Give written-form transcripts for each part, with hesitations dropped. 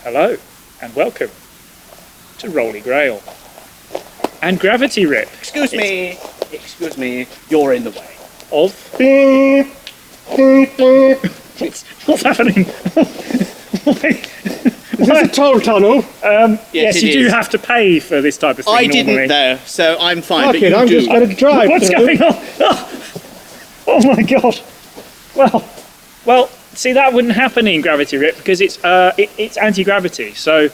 Hello, and welcome to Rolly Grail and Gravity Rip. Excuse me, you're in the way. Of? What's happening? Is this a toll tunnel? Yes, you do have to pay for this type of thing. I normally. didn't though, so I'm fine. Fuck it, I'm just going to drive. What's going on? Oh my god. Well, see, that wouldn't happen in Gravity Rip because it's anti-gravity, so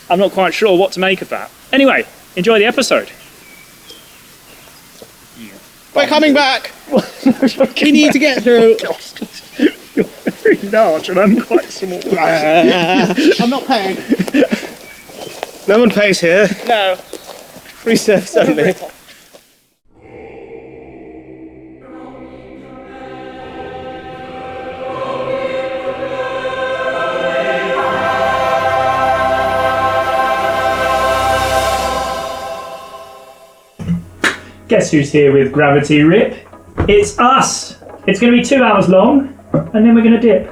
I'm not quite sure what to make of that. Anyway, enjoy the episode. We're coming back. We need to get through. You're very large and I'm quite small. I'm not paying. No one pays here. No. Free service only. Guess who's here with Gravity Rip? It's us! It's going to be 2 hours long, and then we're going to dip.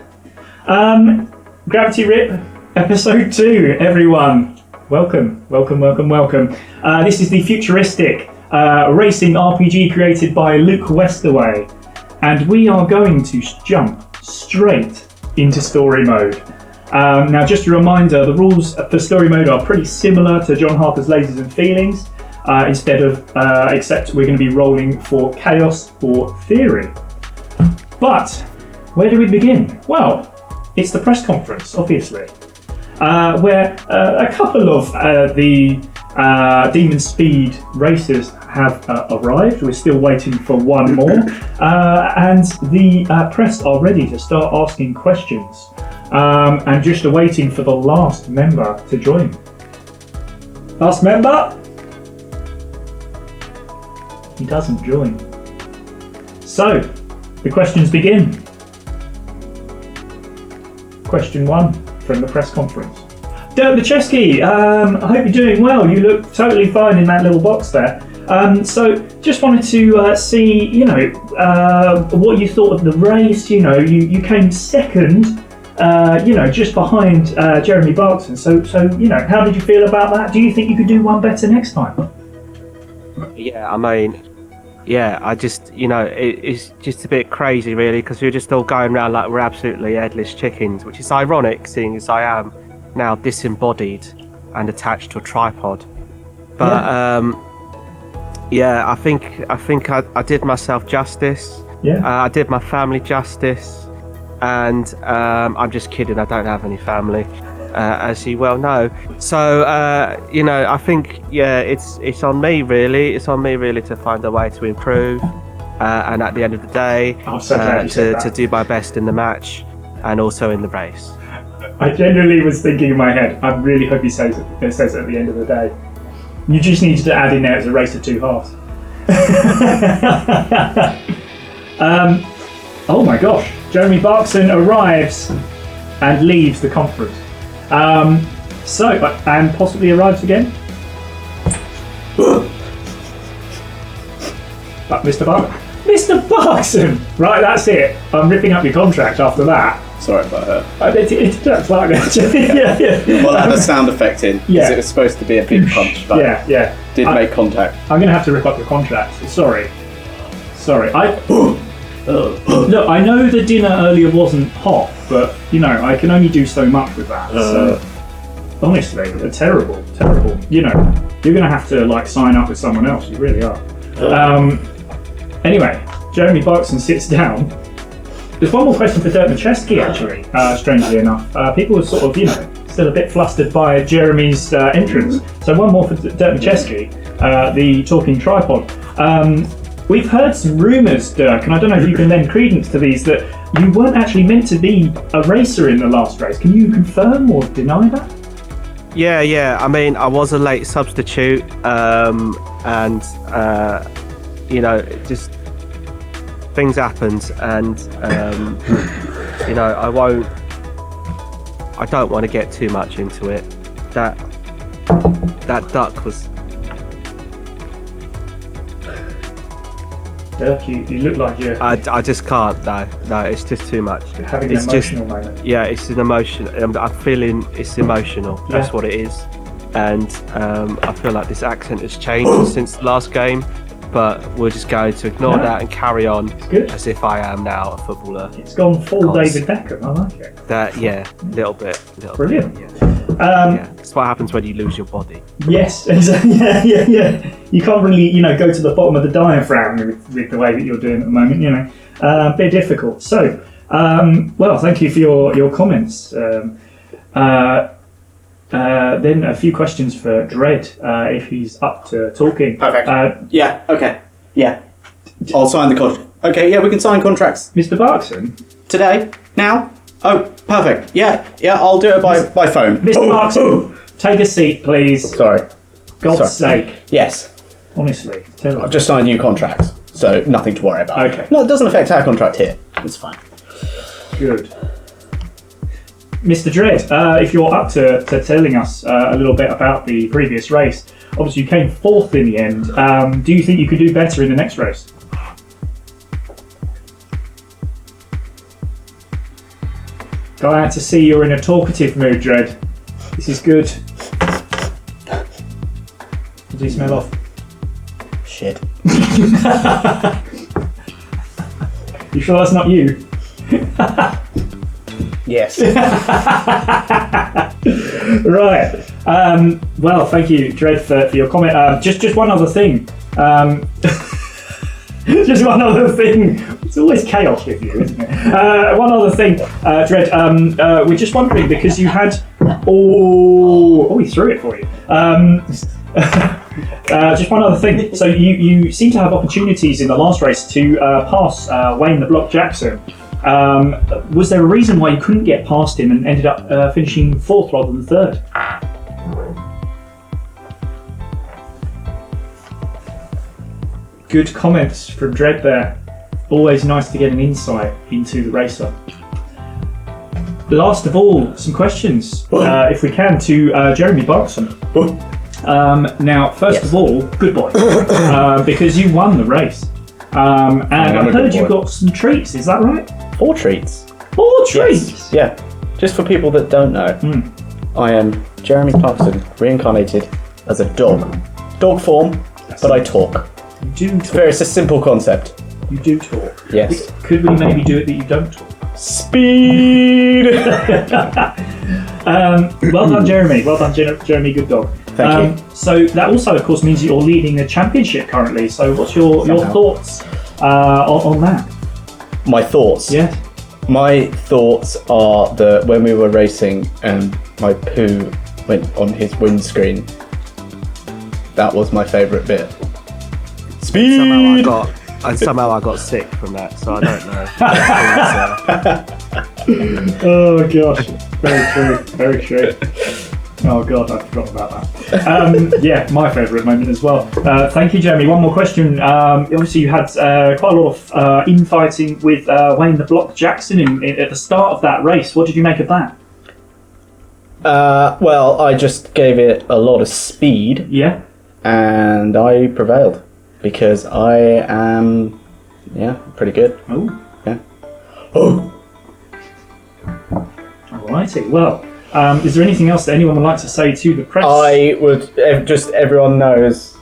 Gravity Rip, episode 2, everyone. Welcome. This is the futuristic racing RPG created by Luke Westerway, and we are going to jump straight into story mode. Now, just a reminder, the rules for story mode are pretty similar to John Harper's Lasers and Feelings. Except we're going to be rolling for chaos or theory. But where do we begin? Well, it's the press conference, obviously, where a couple of the Demon Speed racers have arrived. We're still waiting for one more, and the press are ready to start asking questions, and just awaiting for the last member to join. Last member? He doesn't join. So, the questions begin. Question 1 from the press conference. Dirk Macheski, I hope you're doing well. You look totally fine in that little box there. So, just wanted to see, what you thought of the race. You came second, just behind Jeremy Barkson. So, how did you feel about that? Do you think you could do one better next time? I just, it's just a bit crazy really, because we're just all going around like we're absolutely headless chickens, which is ironic seeing as I am now disembodied and attached to a tripod. But I think I did myself justice. I did my family justice, and I'm just kidding, I don't have any family. As you well know. So, I think, it's on me really. It's on me really to find a way to improve. And at the end of the day, to do my best in the match and also in the race. I genuinely was thinking in my head, I really hope he says it at the end of the day. You just needed to add in there as a race of two halves. Oh my gosh. Jeremy Barkson arrives and leaves the conference. And possibly arrives again. But Mr. Barkson! Right, that's it. I'm ripping up your contract after that. Sorry about that. It's like that. Well, that had a sound effect in, because it was supposed to be a big punch, but did make contact. I'm going to have to rip up your contract. Sorry. Look, I know the dinner earlier wasn't hot, but, I can only do so much with that. So, honestly, they're terrible. You're going to have to, sign up with someone else. You really are. Anyway, Jeremy Barkson sits down. There's one more question for Dirk Macheski, actually, strangely enough. People were sort of, still a bit flustered by Jeremy's entrance. So one more for Dirk Macheski, the talking tripod. We've heard some rumours, Dirk, and I don't know if you can lend credence to these, that you weren't actually meant to be a racer in the last race. Can you confirm or deny that? Yeah. I mean, I was a late substitute, and just things happened, and I don't want to get too much into it. That duck was. Dirk, you look like you're I just can't. No, it's just too much. having It's an emotional moment. Yeah, it's an emotion. I'm feeling it's emotional. That's what it is. And I feel like this accent has changed since the last game, but we're just going to ignore that and carry on as if I am now a footballer. It's gone full David Beckham. I like it. A little bit. Brilliant. It's what happens when you lose your body. Yes, exactly. Yeah. You can't really, go to the bottom of the diaphragm with the way that you're doing at the moment. A bit difficult. So, well, thank you for your comments. Then a few questions for Dredd, if he's up to talking. Perfect. Yeah, okay. Yeah. I'll sign the contract. Okay, yeah, we can sign contracts. Mr. Barkson? Today? Now? Oh, perfect. Yeah, I'll do it by phone. Mr. Barkson, take a seat, please. Sorry. God's sake. Yes. Honestly. Tell I've just signed new contracts, so nothing to worry about. Okay. No, it doesn't affect our contract here. It's fine. Good. Mr. Dredd, if you're up to telling us a little bit about the previous race, obviously you came fourth in the end. Do you think you could do better in the next race? Glad to see you're in a talkative mood, Dredd. This is good. Does he smell off? Shit. You sure that's not you? Yes. Right. Well, thank you, Dredd, for your comment. Just one other thing. Just one other thing. It's always chaos with you, isn't it? One other thing, Dredd. We're just wondering because you had. Oh, he threw it for you. Just one other thing. So you seem to have opportunities in the last race to pass Wayne the Block Jackson. Was there a reason why you couldn't get past him and ended up finishing fourth rather than third? Good comments from Dredd there. Always nice to get an insight into the racer. Last of all, some questions, if we can, to Jeremy Barkson. Now, first of all, good boy, because you won the race. And I heard you got some treats, is that right? 4 treats. 4 treats? Yes. Yeah. Just for people that don't know, I am Jeremy Clarkson, reincarnated as a dog. Dog form, but I talk. You do talk. It's a simple concept. You do talk. Yes. Could we maybe do it that you don't talk? Speed! Well done, Jeremy. Well done, Jeremy. Good dog. Thank you. So that also, of course, means you're leading the championship currently. So what's your thoughts on that? My thoughts? Yes. My thoughts are that when we were racing and my poo went on his windscreen, that was my favourite bit. Speed! Somehow I got sick from that, so I don't know. Oh gosh, very true, very true. Oh god, I forgot about that. Yeah, my favourite moment as well. Thank you, Jeremy. One more question. Obviously, you had quite a lot of infighting with Wayne the Block Jackson at the start of that race. What did you make of that? Well, I just gave it a lot of speed. Yeah. And I prevailed because I am, pretty good. Oh. Yeah. Oh. Alrighty. Well. Is there anything else that anyone would like to say to the press? I would just everyone knows.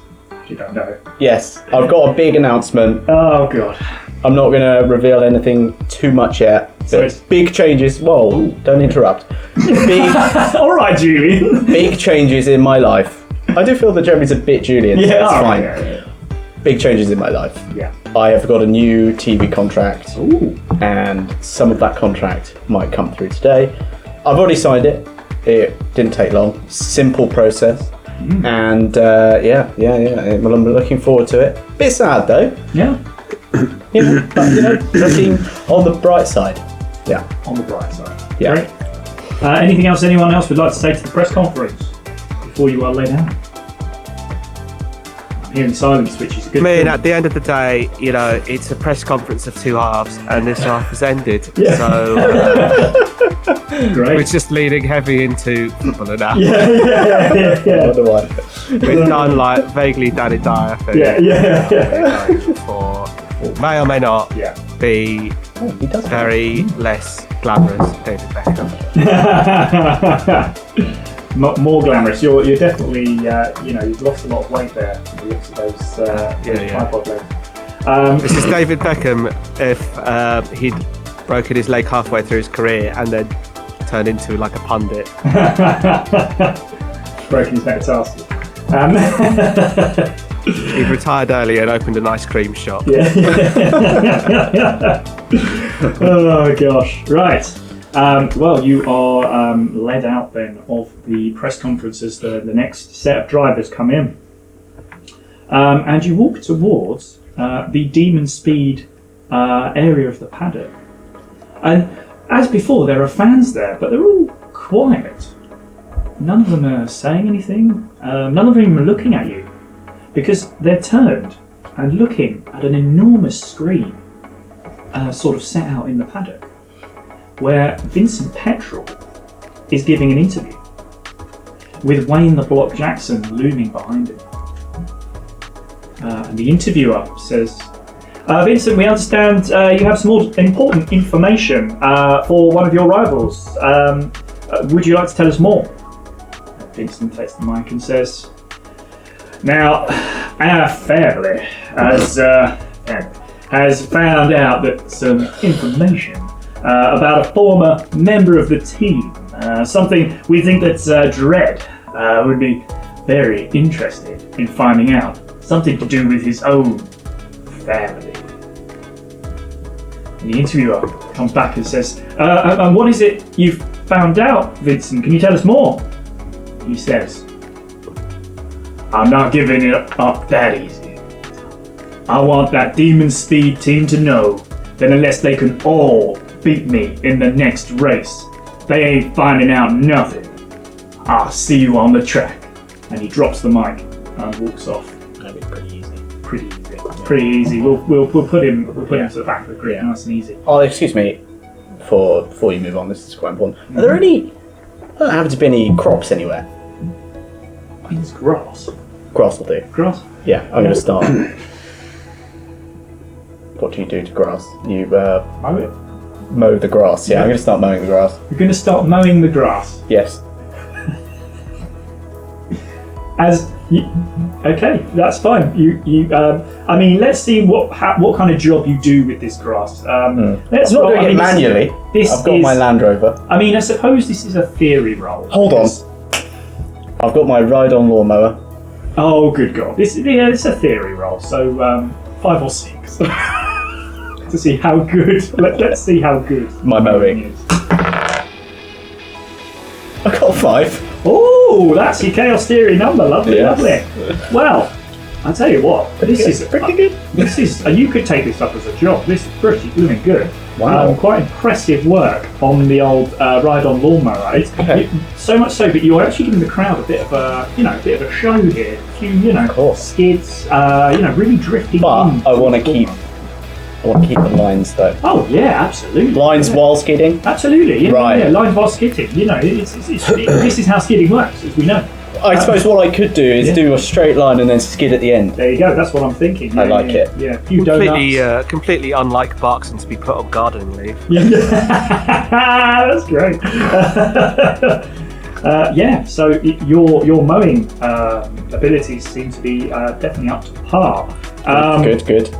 You don't know. Yes, I've got a big announcement. Oh god. I'm not going to reveal anything too much yet. So big changes. Whoa! Don't interrupt. All right, Julian. Big changes in my life. I do feel that Jeremy's a bit Julian. Yeah, so that's fine. Yeah. Big changes in my life. Yeah. I have got a new TV contract. Ooh. And some of that contract might come through today. I've already signed it. It didn't take long. Simple process. And well, I'm looking forward to it. Bit sad though. Yeah. But looking on the bright side. Yeah. On the bright side. Yeah. Great. Anything else anyone else would like to say to the press conference before you are laid down? I'm hearing silence, which is a good thing. At the end of the day, it's a press conference of 2 halves, and this half has ended. Yeah. So Great. we're just leaning heavy into football now. Yeah. Otherwise. We've done vaguely Danny Dyer thing. Yeah. For may or may not be He does. very less glamorous David Beckham. More glamorous. You're definitely, you've lost a lot of weight there. From the looks of those tripod legs. This is David Beckham if he'd broken his leg halfway through his career and then turned into like a pundit. Broken his metatarsal. He retired early and opened an ice cream shop. Oh gosh. Right. Well, you are led out then of the press conference as the next set of drivers come in. And you walk towards the Demon Speed area of the paddock. And as before, there are fans there, but they're all quiet. None of them are saying anything. None of them are looking at you, because they're turned and looking at an enormous screen sort of set out in the paddock, where Vincent Petrel is giving an interview with Wayne the Block Jackson looming behind him. And the interviewer says, Vincent, we understand you have some more important information for one of your rivals. Would you like to tell us more? Vincent takes the mic and says, now, our family has found out that some information about a former member of the team, something we think that Dredd would be very interested in finding out, something to do with his own family. And the interviewer comes back and says, and what is it you've found out, Vincent? Can you tell us more? He says, I'm not giving it up that easy. I want that Demon Speed team to know that unless they can all beat me in the next race, they ain't finding out nothing. I'll see you on the track. And he drops the mic and walks off. That'd be pretty easy. Pretty easy. We'll put him to the back of the grid, nice and easy. Oh, excuse me. Before you move on, this is quite important. Are there any? Don't happen to be any crops anywhere? I mean, it's grass. Grass will do. Grass? Yeah, I'm going to start. What do you do to grass? You Mow it. mow the grass. Yeah, I'm going to start mowing the grass. You're going to start mowing the grass. Yes. Okay, that's fine. I mean, let's see what kind of job you do with this grass. Let's I'm not doing it manually. I've got my Land Rover. I mean, I suppose this is a theory roll. Hold on. I've got my ride-on lawnmower. Oh, good God! It's a theory roll. So 5 or 6 to see how good. Let's see how good My mowing is. I got a 5. Oh, that's your chaos theory number. Lovely, Yes. lovely. Well, I'll tell you what. This is pretty good. This is. You could take this up as a job. This is pretty blooming good. Wow. Quite impressive work on the old ride-on lawnmower. Okay. So much so that you're actually giving the crowd a bit of a, bit of a show here. A few, skids. Really drifting. But I want to keep the lines though. Oh yeah, absolutely. Lines while skidding. Absolutely. Right. Yeah, lines while skidding. This is how skidding works, as we know. I suppose what I could do is do a straight line and then skid at the end. There you go. That's what I'm thinking. I like it. Yeah, a few donuts. Completely unlike Barkson to be put on gardening leave. That's great. So your mowing abilities seem to be definitely up to par. Good.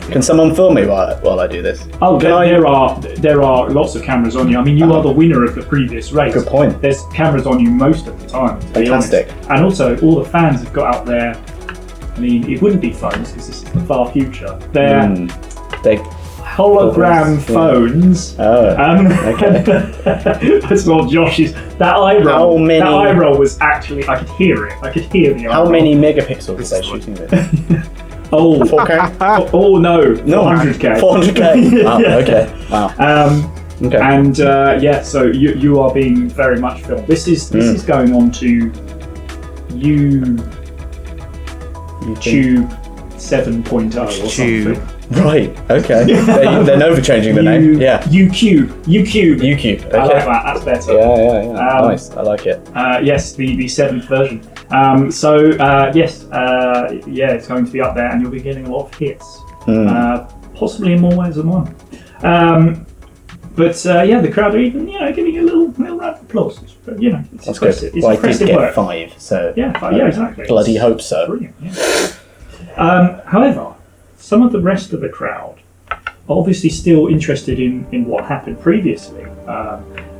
Can someone film me while I do this? Oh, there are lots of cameras on you. I mean, you are the winner of the previous race. Good point. There's cameras on you most of the time. To be Fantastic. honest. And also, all the fans have got out there. I mean, it wouldn't be phones because this is the far future. They're hologram phones. Oh, okay. That's what Josh's. That eye roll. That eye roll was actually. I could hear it. I could hear the eye roll. How many megapixels are they shooting with? Oh, 4K? Oh no, 400K. 400K. Wow. Yeah. Okay. Wow. Okay. And so you are being very much filmed. This is going on to YouTube 7.0 or something. Right. Okay. They're never changing the name. Yeah. YouTube. Okay. I like that. That's better. Yeah. Nice. I like it. Yes, the 7th version. It's going to be up there, and you'll be getting a lot of hits possibly in more ways than one. But the crowd are even, giving you a little round of applause. But, it's impressive. It's impressive work. 5, so Yeah, exactly. Bloody hope so. Brilliant. Yeah. However, some of the rest of the crowd are obviously still interested in what happened previously,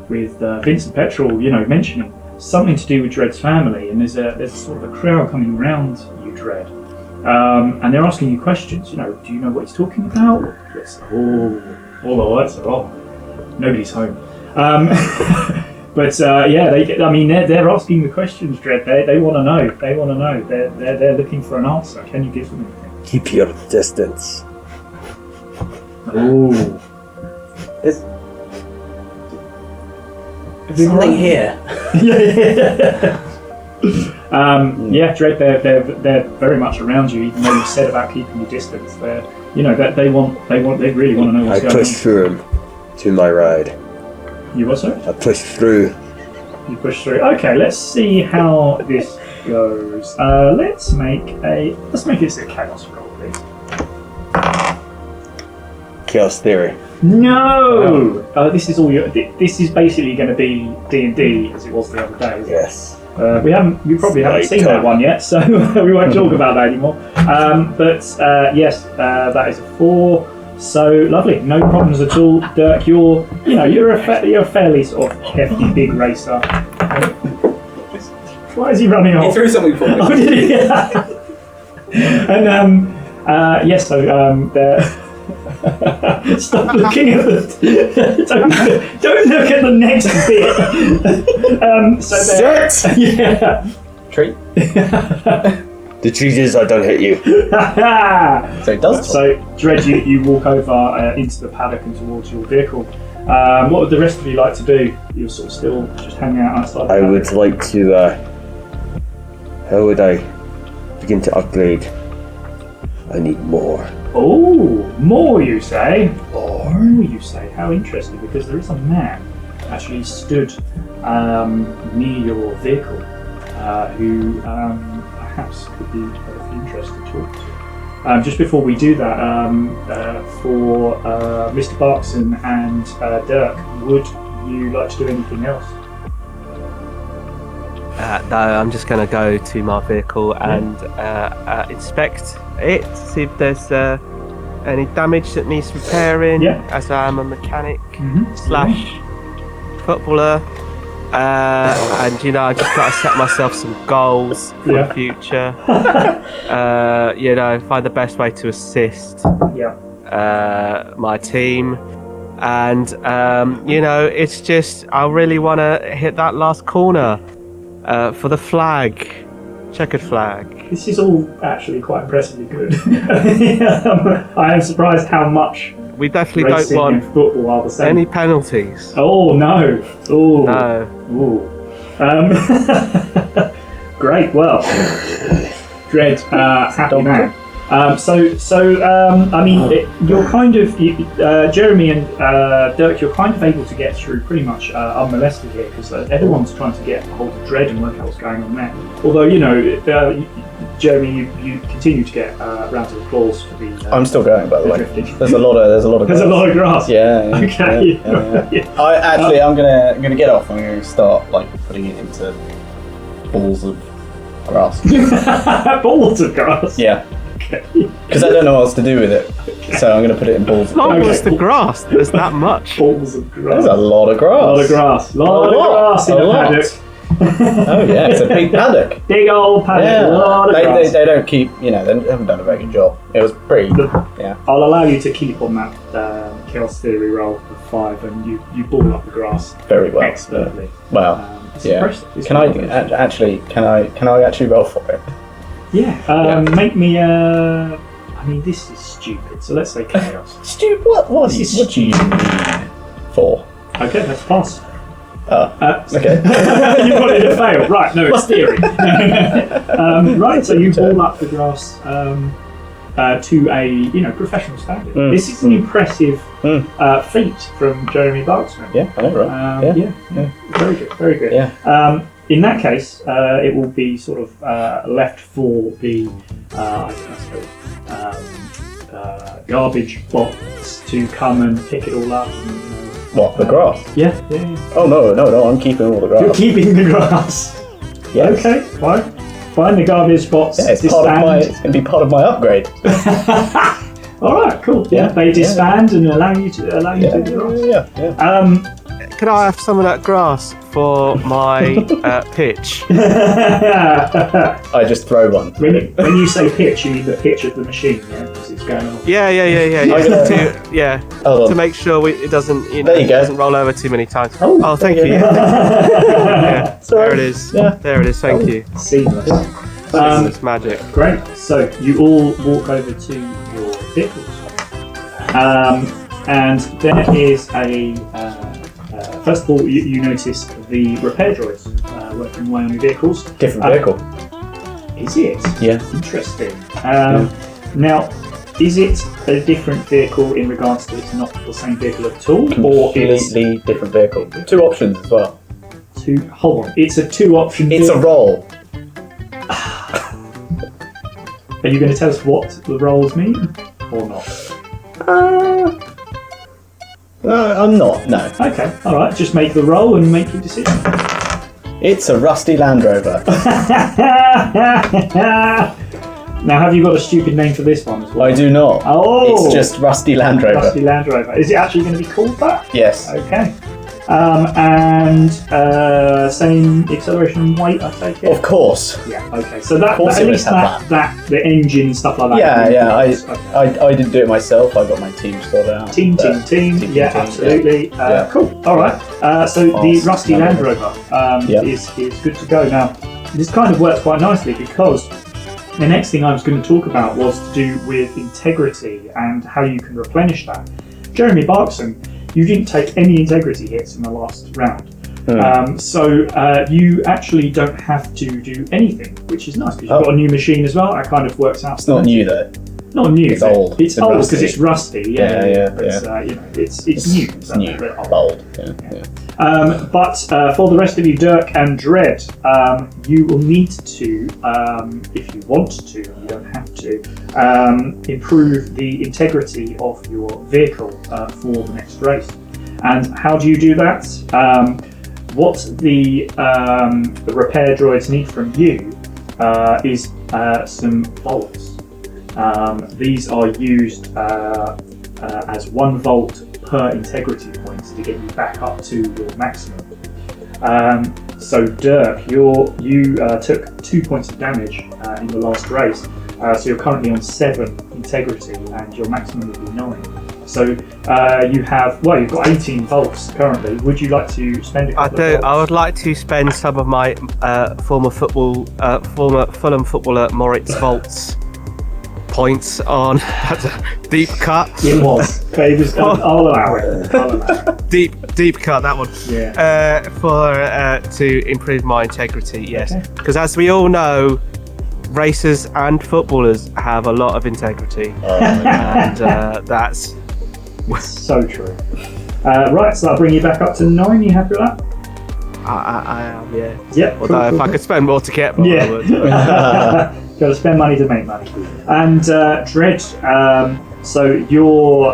with Vincent Petrel, mentioning something to do with Dread's family, and there's a sort of a crowd coming round you, Dread, and they're asking you questions. Do you know what he's talking about? Yes. All the lights are on. Nobody's home. But they're asking the questions, Dread. They want to know. They want to know. They're looking for an answer. Can you give them anything? Keep your distance. Oh. There's something here. Dread. They're very much around you, even though you said about keeping your distance. They really want to know what's going on. I push through him to my ride. You what, sorry? I push through. You push through. Okay, let's see how this goes. Let's make this a chaos roll, please. Chaos theory. No. This is all This is basically going to be D&D as it was the other day. Yes. We probably haven't seen that one yet, so we won't talk about that anymore. Yes, that is a 4. So lovely, no problems at all, Dirk. You're a fairly sort of hefty, big racer. Why is he running off? He threw something for me. Oh, did he? And yes, so stop looking at the. don't look at the next bit. Yeah. Treat. The treat is I don't hit you. So it does. So, Dredge, you walk over into the paddock and towards your vehicle. What would the rest of you like to do? You're sort of still just hanging out outside the I paddock. would like to. How would I begin to upgrade? I need more. Oh, more you say? More you say? How interesting, because there is a man actually stood near your vehicle who perhaps could be of interest to talk to. Just before we do that, for Mr. Barkson and Dirk, would you like to do anything else? No, I'm just going to go to my vehicle and inspect it, see if there's any damage that needs repairing, as I am a mechanic slash footballer. And I just got to set myself some goals for the future. Find the best way to assist my team. And, it's just, I really want to hit that last corner for the flag, checkered flag. This is all actually quite impressively good. I am surprised how much we definitely don't want football are the same. Any penalties. Oh, no. Oh. No. Ooh. Great, well, Dread, happy man. You're kind of, Jeremy and Dirk, you're kind of able to get through pretty much unmolested here, because everyone's trying to get a hold of Dread and work out what's going on there. Although, Jeremy, you continue to get rounds of applause for the. I'm still going, by the way. Drifting. There's a lot of grass. There's a lot of grass. Yeah. Okay. I'm gonna get off. I'm gonna start putting it into balls of grass. Balls of grass. Yeah. Because I don't know what else to do with it, so I'm going to put it in balls of grass. Not balls of grass. There's that much. Balls of grass. There's a lot of grass. A lot of grass. Lot of grass in the paddock. Oh yeah, it's a big paddock. Big old paddock. Yeah. A lot of grass. They don't keep. They haven't done a very good job. It was pretty. Yeah. I'll allow you to keep on that chaos theory roll of 5, and you ball up the grass very well. Expertly. Well, impressive. Can I actually roll for it? Yeah. Make me. This is stupid. So let's say chaos. Stupid. What do you need 4? Okay, that's pass. Oh. Okay. You wanted to fail, right? No, it's theory. Right. So you ball up the grass to a professional standard. This is an impressive feat from Jeremy Barksman. Yeah, I know, right? Yeah. Very good. Very good. Yeah. In that case, it will be sort of left for the garbage bots to come and pick it all up. And, What, the grass? Yeah. Oh, no, I'm keeping all the grass. You're keeping the grass. Yes. Okay, fine. Fine, the garbage bots Yeah, it's disband. going to be part of my upgrade. All right, cool. Yeah, they disband and allow you to do the grass. Yeah. Can I have some of that grass for my pitch? I just throw one. When you say pitch, you mean the pitch of the machine, yeah? Because it's going on. Yeah. Hold on. To make sure it doesn't, There you go. doesn't roll over too many times. Oh, Thank you. Yeah. Sorry. There it is. Yeah. There it is. Thank you. Seamless. It's magic. Great. So you all walk over to your vehicles, and there is a. First of all, you notice the repair droids working away on your vehicles. Different vehicle. Is it? Yeah. Interesting. Now, is it a different vehicle in regards to it's not the same vehicle at all, or it's Completely different vehicle. 2 options as well. Hold on, it's a 2-option. It's a roll. Are you going to tell us what the rolls mean, or not? I'm not, no. Okay, all right. Just make the roll and make your decision. It's a rusty Land Rover. Now, have you got a stupid name for this one as well? I do not. Oh, It's just rusty Land Rover. Rusty Land Rover. Is it actually going to be called that? Yes. Okay. And same acceleration and weight, I take it. Of course. Yeah. Okay. So that course at it least would have that the engine and stuff like that. Yeah. Okay. I didn't do it myself. I got my team sorted out. Team. Yeah, absolutely. Yeah. Cool. All right. So the Rusty Land Rover Yep. is good to go. Now, this kind of works quite nicely because the next thing I was going to talk about was to do with integrity and how you can replenish that. Jeremy Barkson, you didn't take any integrity hits in the last round. So you actually don't have to do anything, which is nice because you've got a new machine as well. That kind of works out. It's not new though. Not new. It's old. It's old because rusty. it's rusty. Yeah. But it's new. It's new. Old. Yeah. But for the rest of you, Dirk and Dredd, you will need to, if you want to, you don't have to, improve the integrity of your vehicle for the next race. And how do you do that? What the repair droids need from you is some bolts. These are used as 1 volt per integrity point to get you back up to your maximum. So Dirk, you took 2 points of damage in the last race, so you're currently on 7 integrity and your maximum would be 9. So you've got 18 volts currently. Would you like to spend a couple of volts? I would like to spend some of my former Fulham footballer Moritz Volts points on deep cut. It was. I'll allow it. Deep cut, that one. Yeah. To improve my integrity, yes. Because as we all know, racers and footballers have a lot of integrity. And that's so true. Right, so that'll bring you back up to 9. You happy with that? I am, yeah. Yep. Although if I could spend more to get more, I would. Got to spend money to make money. And Dredd, so your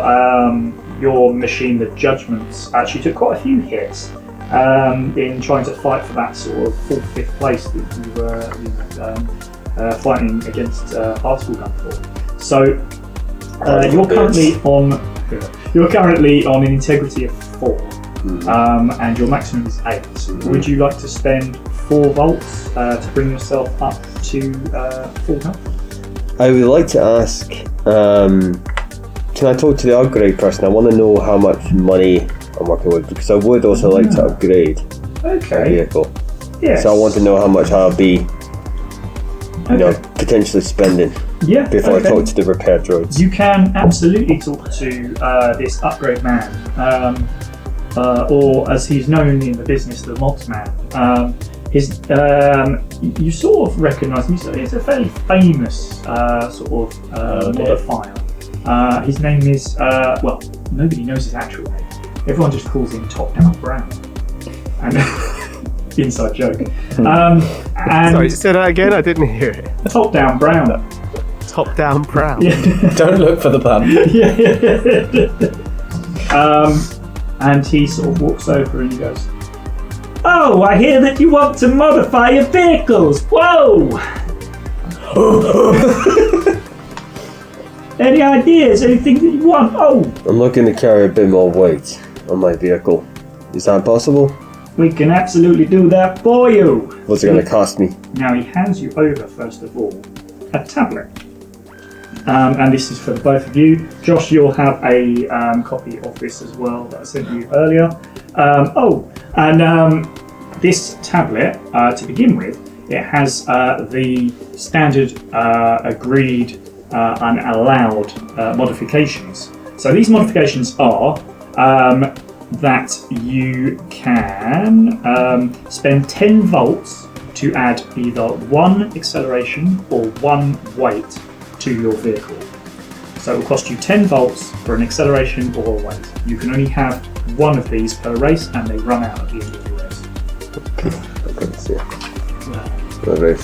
machine, the Judgments, actually took quite a few hits in trying to fight for that sort of 4th, 5th place that you were fighting against Harsful for. So you're currently on an integrity of 4, and your maximum is 8. Would you like to spend 4 volts to bring yourself up to full health? I would like to ask, can I talk to the upgrade person? I want to know how much money I'm working with because I would also like to upgrade the vehicle. Yes. So I want to know how much I'll be potentially spending before I talk to the repair droids. You can absolutely talk to this upgrade man, or as he's known in the business, the Mods Man. You sort of recognise him. He's a fairly famous modifier. His name is nobody knows his actual name. Everyone just calls him Top Down Brown. And inside joke. Sorry, say that again. I didn't hear it. Top Down Brown. top down proud. Don't look for the pun. And he sort of walks over and he goes, "Oh, I hear that you want to modify your vehicles. Whoa! Any ideas? Anything that you want? Oh, I'm looking to carry a bit more weight on my vehicle. Is that possible? we can absolutely do that for you." What's it going to cost me? Now he hands you over, first of all, a tablet. And this is for the both of you. Josh, you'll have a copy of this as well that I sent you earlier. This tablet, to begin with, it has the standard agreed and allowed modifications. So these modifications are that you can spend 10 volts to add either 1 acceleration or 1 weight to your vehicle. So it will cost you 10 volts for an acceleration or a weight. You can only have one of these per race and they run out at the end of the race. Alright.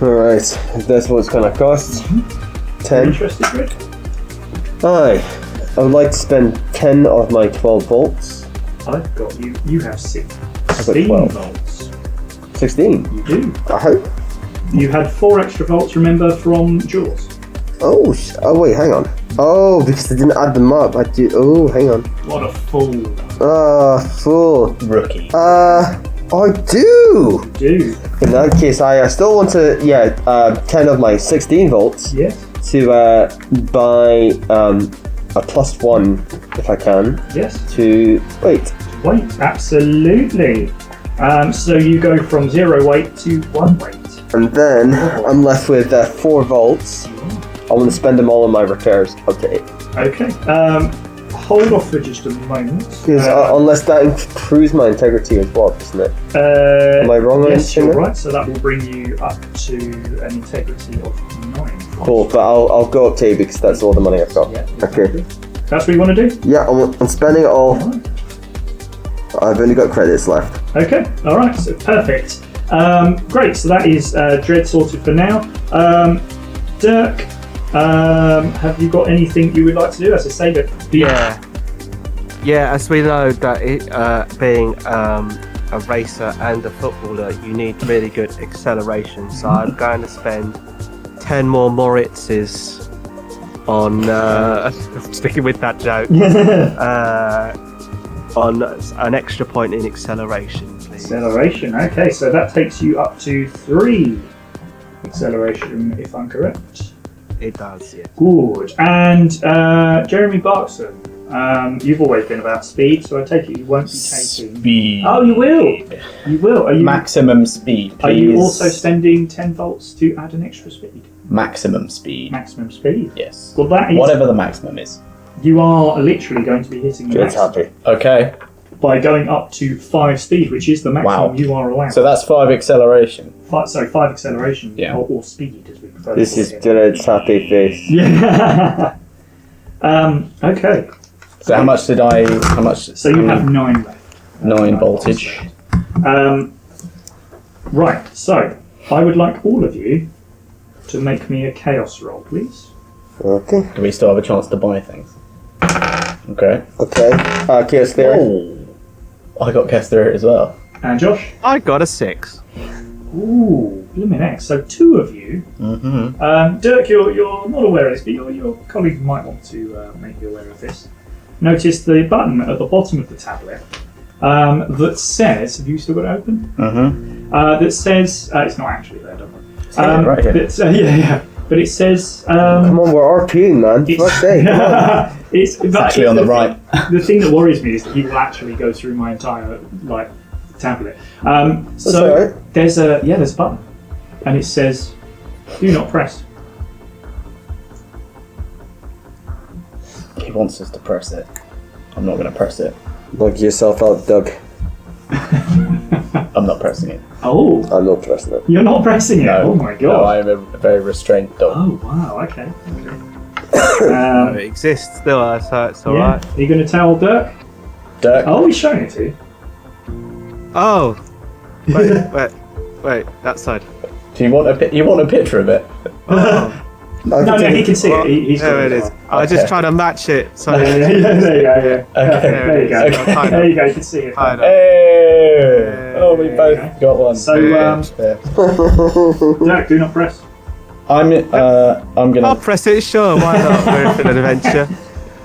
Alright, if that's what it's gonna cost. 10. Interested, Rick? Aye. I would like to spend 10 of my 12 volts. I've got you. You have 16 12. volts. 16? You do. I hope. You had 4 extra volts, remember, from Jaws. Oh, wait, hang on. Oh, because I didn't add them up. I do. Oh, hang on. What a fool. Fool. Rookie. I do. You do. In that case, I still want to, 10 of my 16 volts Yes. to buy a +1, if I can, Yes. to weight. Weight, absolutely. So you go from 0 weight to 1 weight. And then I'm left with 4 volts. I want to spend them all on my repairs. Okay. Okay. Hold off for just a moment. Unless that improves my integrity as well, doesn't it? Am I wrong on Yes, anything you're there? right. So that will bring you up to an integrity of 9. Cool, but I'll go up to 8 because that's all the money I've got. Yeah, Okay. exactly. That's what you want to do? Yeah, I'm spending it all. I've only got credits left. Okay, alright, so perfect. Great, so that is Dread sorted for now. Dirk, have you got anything you would like to do? As I say, that Yeah, as we know that being a racer and a footballer, you need really good acceleration. So I'm going to spend 10 more Moritzes on sticking with that joke. On an extra point in acceleration, please. Acceleration, okay, so that takes you up to 3 acceleration, if I'm correct. It does, yeah. Good. And Jeremy Barkson, you've always been about speed, so I take it you won't be taking... Speed. Oh, you will! You will. Are you, Maximum speed, please. Are you also spending 10 volts to add an extra speed? Maximum speed. Maximum speed? Yes. Well, that is... Whatever the maximum is. You are literally going to be hitting the Dread's maximum happy. Okay. by going up to 5 speed, which is the maximum Wow. you are allowed. So that's 5 acceleration. 5 acceleration, Yeah. or speed, as we prefer This to is call it. Dread's happy face. Yeah. Okay. So how much did I... How much... So you have 9 left. 9 voltage. Right, so I would like all of you to make me a chaos roll, please. Okay. Do we still have a chance to buy things? Okay. Okay. Chaos Theory. Oh, I got Chaos Theory as well. And Josh? I got a 6. Ooh, blimmin' X. So 2 of you. Mm-hmm. Dirk, you're not aware of this, but your colleague might want to make you aware of this. Notice the button at the bottom of the tablet that says, have you still got it open? Mm-hmm. That says, it's not actually there, don't worry. Right here. Yeah. But it says... Come on, we're RPing, man. Fuck's sake, come on. It's actually on the right. The thing that worries me is that he will actually go through my entire tablet. So alright. there's a button, and it says, "Do not press." He wants us to press it. I'm not going to press it. Knock yourself out, Doug. I'm not pressing it. Oh, I'm not pressing it. you're not pressing it. No. Oh my No, god. I am a very restrained dog. Oh wow. Okay. It exists still, so it's Yeah. alright. Are you going to tell Dirk? Dirk, Oh, he's showing it to you. Oh! Wait, that side. do you want a picture of it? Oh. No, he can see it. He's there it is. I was just trying to match it. So there you go. Yeah. Okay. There you go. Okay. There you go. You can see it. Hey! Oh, we both got one. So, Dirk, do not press. I'm gonna. I'll press it. Sure, why not? We're for an adventure.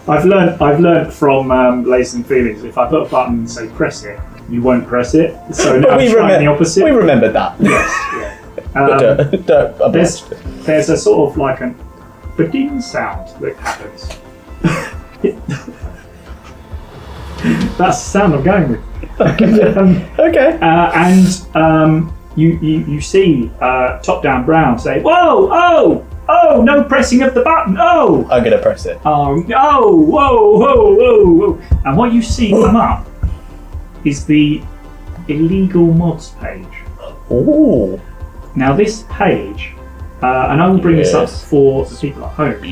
I've learned from Lace and Feelings. If I put a button and say press it, you won't press it. So now I'm trying the opposite. We remembered that. Yes. There's a sort of like a ba-ding sound that happens. That's the sound I'm going with. Okay. You see top-down Brown say, "Whoa! Oh! No pressing of the button! Oh!" I'm gonna press it. Oh! Whoa! And what you see come up is the illegal mods page. Ooh. Now this page, and I will bring this up for the people at home,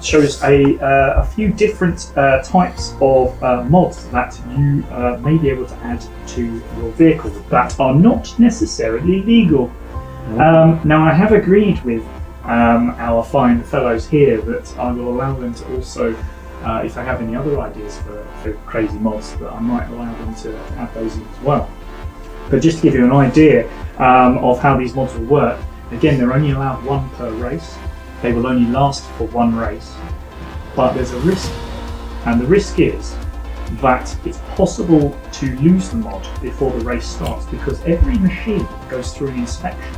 shows a few different types of mods that you may be able to add to your vehicle that are not necessarily legal. Now I have agreed with our fine fellows here that I will allow them to also, if they have any other ideas for crazy mods, that I might allow them to add those in as well. But just to give you an idea of how these mods will work, again, they're only allowed one per race. They will only last for one race. But there's a risk, and the risk is that it's possible to lose the mod before the race starts because every machine goes through an inspection.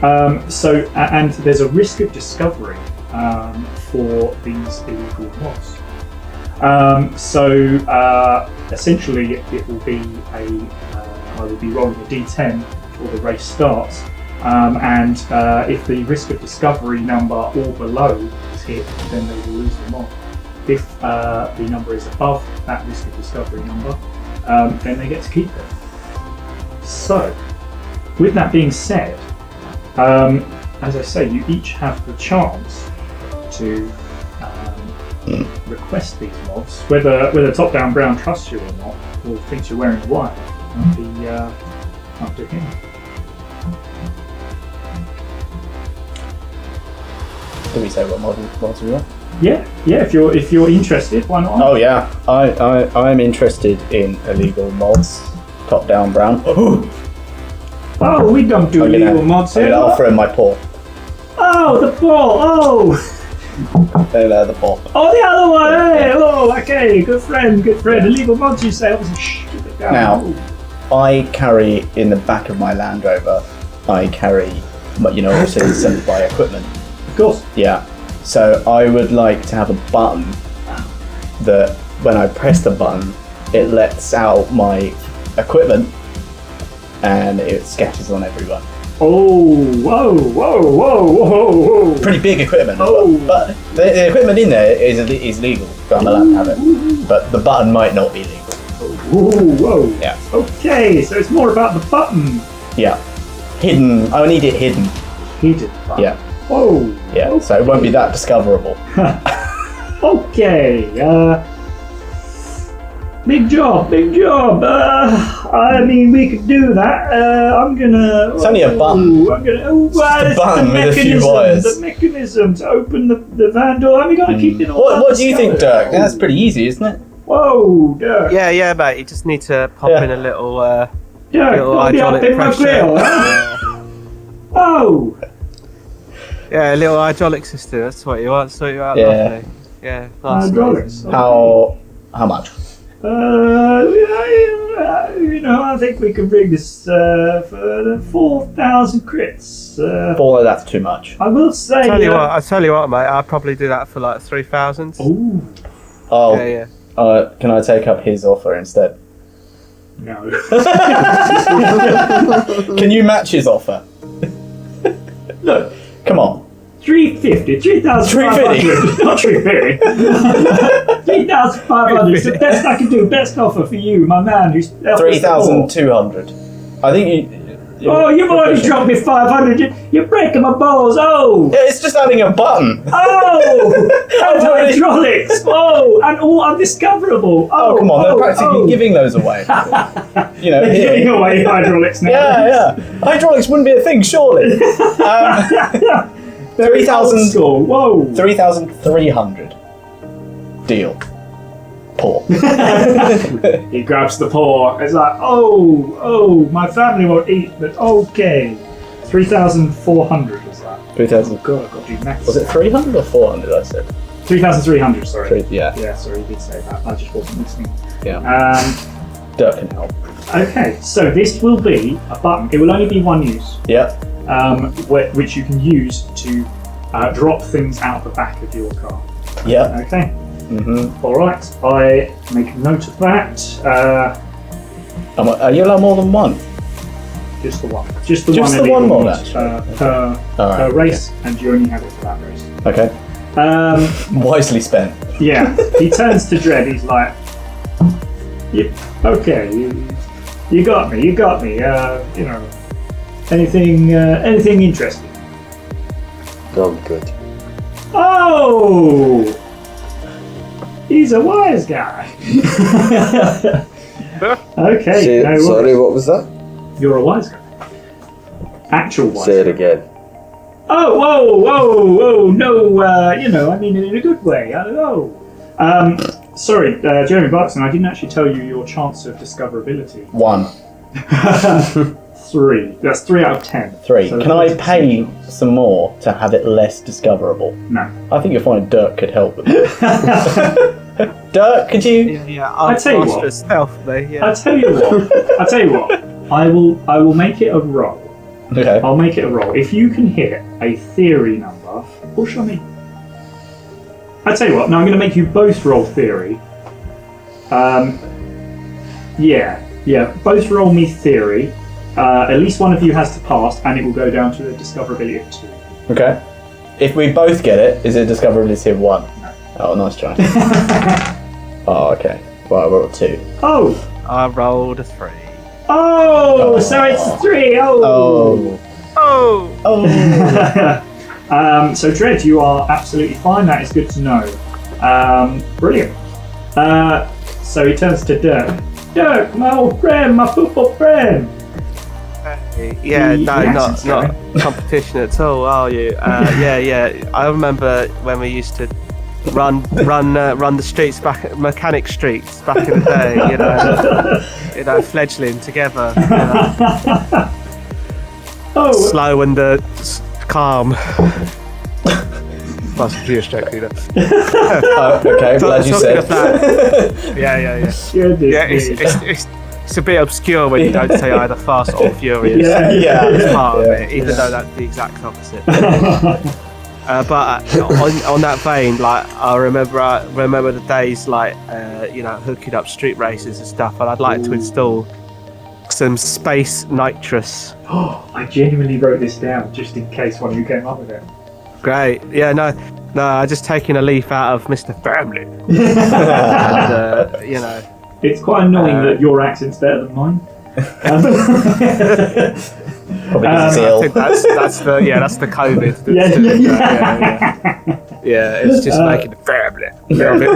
And there's a risk of discovery for these illegal mods. Essentially, it will be I will be rolling a D10 before the race starts, and if the risk of discovery number or below is hit, then they will lose the mod. If the number is above that risk of discovery number, then they get to keep it. So, with that being said, as I say, you each have the chance to request these mods. Whether Top-Down Brown trusts you or not, or thinks you're wearing a wire, might be up to him. Did we say what mods we want? Yeah. If you're interested, why not? Oh yeah, I'm interested in illegal mods. Top-Down Brown. Oh, we don't do illegal mods here. I'm gonna offer him my paw. Oh, the ball! Oh! There, the paw. Oh, the other one! Hey! Oh, okay, good friend. Illegal mods, you say? Obviously, keep it down. Now, I carry in the back of my Land Rover, all citizens buy equipment. Of course. Yeah. So I would like to have a button that when I press the button, it lets out my equipment and it scatters on everyone. Oh, whoa. Pretty big equipment as well. But the equipment in there is legal, so I'm allowed to have it. But the button might not be legal. Whoa. Yeah. Okay, so it's more about the button. Yeah. Hidden. I need it hidden. Hidden button. Yeah. Oh. Yeah, okay. So it won't be that discoverable. Okay. Big job. I mean, we could do that. I'm gonna. It's only a button. I'm gonna. Just a button with a few wires. The mechanism to open the van door. And we gotta keep it all. What do you think, Dirk? That's pretty easy, isn't it? Whoa, Dirk. Yeah, mate. You just need to pop in a little. Dirk, hydraulic pressure. Oh. Yeah, a little hydraulic system. That's what you want. Sort you out. Yeah. Lovely. Yeah. Nice. Hydraulics. How much? I think we can bring this for 4,000 crits. That's too much. I will say. I tell you what, mate. I'll probably do that for like 3,000. Ooh. Oh. Yeah. Can I take up his offer instead? No. Can you match his offer? Look. Come on. 350, 3,500. Not 350. 3,500. It's the best I can do. Best offer for you, my man. Who's 3,200. I think you. You've already dropped me 500. You're breaking my balls. Oh. Yeah, it's just adding a button. Oh. And hydraulics. Oh, and all undiscoverable. Oh, come on. They're practically giving those away. They're giving away hydraulics now. Yeah. Hydraulics wouldn't be a thing, surely. Very old school. Whoa. 3,300. Deal. Paw. He grabs the paw. It's like, oh, my family won't eat, but okay. 3,400 was that? 3,000. Oh god, I've got to do maths. Was it 300 or 400? I said. 3,300. Sorry. Yeah. Yeah, sorry, you did say that. I just wasn't listening. Yeah. Dirk can help. Okay, so this will be a button. It will only be one use. Yep. Which you can use to drop things out the back of your car. Yep. Okay. Mm-hmm. All right. I make a note of that. Are you allowed more than one? Just the one. Just the one more, per race, and you only have it for that race. Okay. Wisely spent. Yeah. He turns to Dredd. He's like, "Okay, you got me. You got me. Anything interesting?" I'm good. Oh, he's a wise guy. Okay. Sorry, what was that? You're a wise guy. Actual wise. Say it guy. again. Oh, whoa, no, I mean it in a good way. Sorry, Jeremy Buxton, I didn't actually tell you your chance of discoverability. 1. 3. That's 3 out of 10. 3. So Can I pay some more to have it less discoverable? No. I think you'll find Dirk could help with that. Dirk, could you? Yeah, I tell you what. Stealth, yeah. I tell you what. I will make it a roll. Okay. I'll make it a roll. If you can hit a theory number, or shall I? I tell you what. Now I'm going to make you both roll theory. Yeah. Both roll me theory. At least one of you has to pass, and it will go down to a discoverability of 2. Okay. If we both get it, is it discoverability of 1? No. Oh, nice try. Oh, okay. Well, I rolled 2. Oh. I rolled a 3. Oh, so it's 3. Oh. So Dredd, you are absolutely fine. That is good to know. Brilliant. So he turns to Dirk. Dirk, my old friend, my football friend. Yeah, The not accent's going. competition at all, are you? Yeah. I remember when we used to run the streets mechanic streets back in the day. You know, fledgling together. Slow and calm. That's a computer stroke, you know. Okay, glad you said. Yeah. It's a bit obscure when you don't say either fast or furious. Yeah. It's part of it, even though that's the exact opposite. But on that vein, like I remember the days like hooking up street races and stuff, and I'd like to install some space nitrous. I genuinely wrote this down just in case one of you came up with it. Great. Yeah. No. I just taking a leaf out of Mr. Family. And, It's quite annoying that your accent's better than mine. Probably because I think that's the COVID. Yeah, it's just making the family a little bit.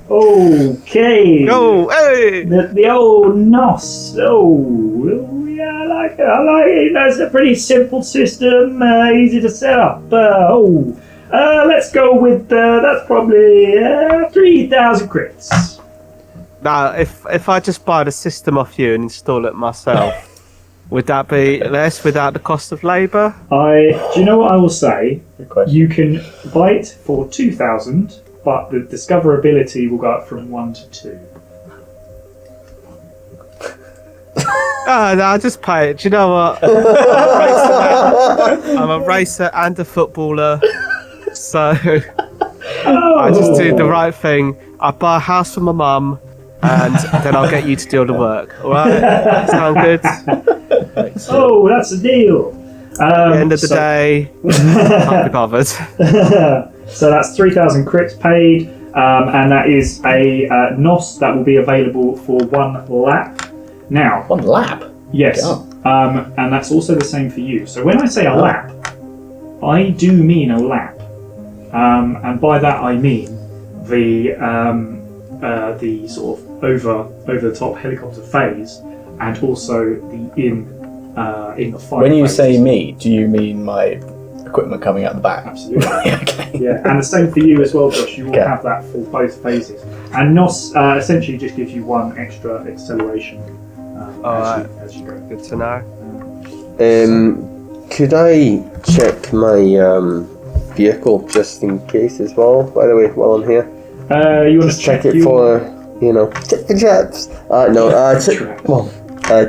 Okay. Oh, hey! The old NOS. Oh, yeah, I like it. That's a pretty simple system, easy to set up. Let's go with that's probably 3,000 crits. Now, if I just buy the system off you and install it myself, would that be less without the cost of labour? Do you know what I will say? Good question. You can buy it for 2,000, but the discoverability will go up from 1 to 2. No, I'll just pay it. Do you know what? I'm a racer and a footballer, so I just do the right thing. I buy a house for my mum, and then I'll get you to do the work. All right? Sound good? Oh, that's a deal. At the end of the day, can't be bothered. So that's 3,000 crits paid, and that is a NOS that will be available for 1 lap. Now, 1 lap? yes, and that's also the same for you. So when I say a lap, I do mean a lap, and by that I mean the sort of over the top helicopter phase, and also the in the fire. When you phase. say me, do you mean my equipment coming out the back. Absolutely. Okay. Yeah, and the same for you as well, Josh. You will Okay. have that for both phases. And NOS essentially just gives you one extra acceleration as you go. Good to know. Could I check my vehicle just in case as well? By the way, while I'm here, You want just check it for check for traps.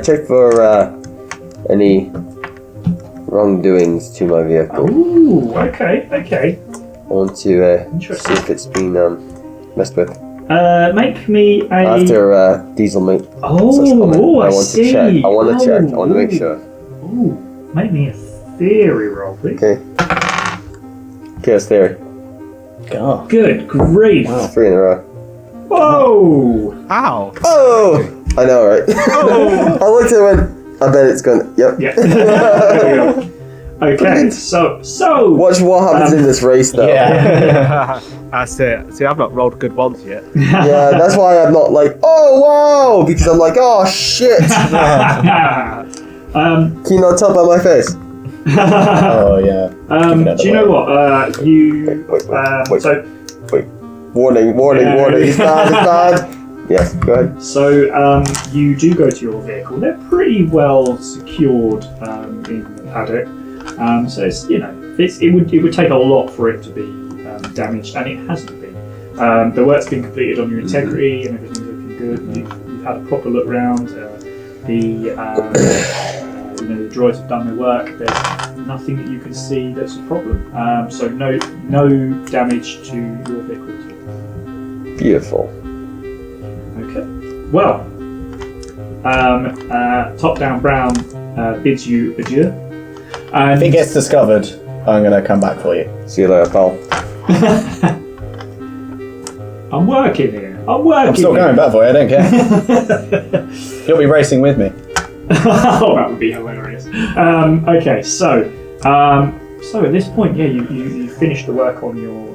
Check for any wrongdoings to my vehicle. Ooh, okay. I want to see if it's been messed with. Make me a... After diesel mate. Oh, I want see. to check. I want to check. I want to make sure. Ooh, make me a theory roll, please. Okay. Chaos theory. God. Good grief. Wow. 3 in a row. Whoa. Ow! Oh! I know, right? Oh. I looked at it and went, I bet it's going. Yep. Yeah. There we go. Okay, so Watch what happens in this race, though. Yeah. That's it. See, I've not rolled good ones yet. Yeah, that's why I'm not like, oh wow, because I'm like, oh shit. Can you not tell by my face? Oh yeah. do you know what? Wait. Warning. It's bad. Yes, go ahead. So you do go to your vehicle. They're pretty well secured in the paddock. So it's, it would take a lot for it to be damaged, and it hasn't been. The work's been completed on your integrity, and everything's looking good. You've had a proper look round. The droids have done their work. There's nothing that you can see that's a problem. So no damage to your vehicle at all. Beautiful. Okay. Well, Top Down Brown bids you adieu. And If it gets discovered, I'm gonna come back for you. See you later, pal. I'm working here. I'm still coming back for you. I don't care. You'll be racing with me. Oh, that would be hilarious. Okay, so at this point, yeah, you finished the work on your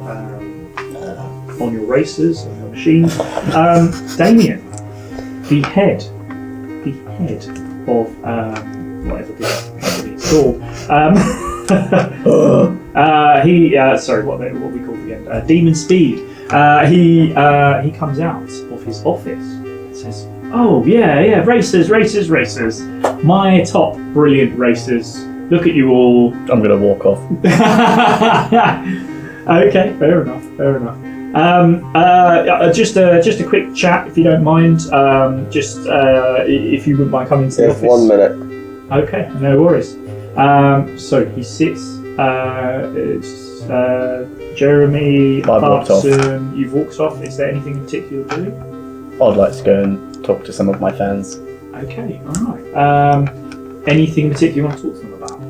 racers, on your machines. Damien, the head of whatever it's called. What we call the end? Demon Speed. He comes out of his office and says, "Oh yeah, racers. My top brilliant racers. Look at you all." I'm gonna walk off. Okay, fair enough. Just a quick chat, if you don't mind. If you wouldn't mind coming to the office. 1 minute. Okay, no worries. So he sits. Jeremy, I've walked off. Clarkson, you've walked off. Is there anything in particular you're doing? I'd like to go and talk to some of my fans. Okay, alright. Anything in particular you want to talk to them about?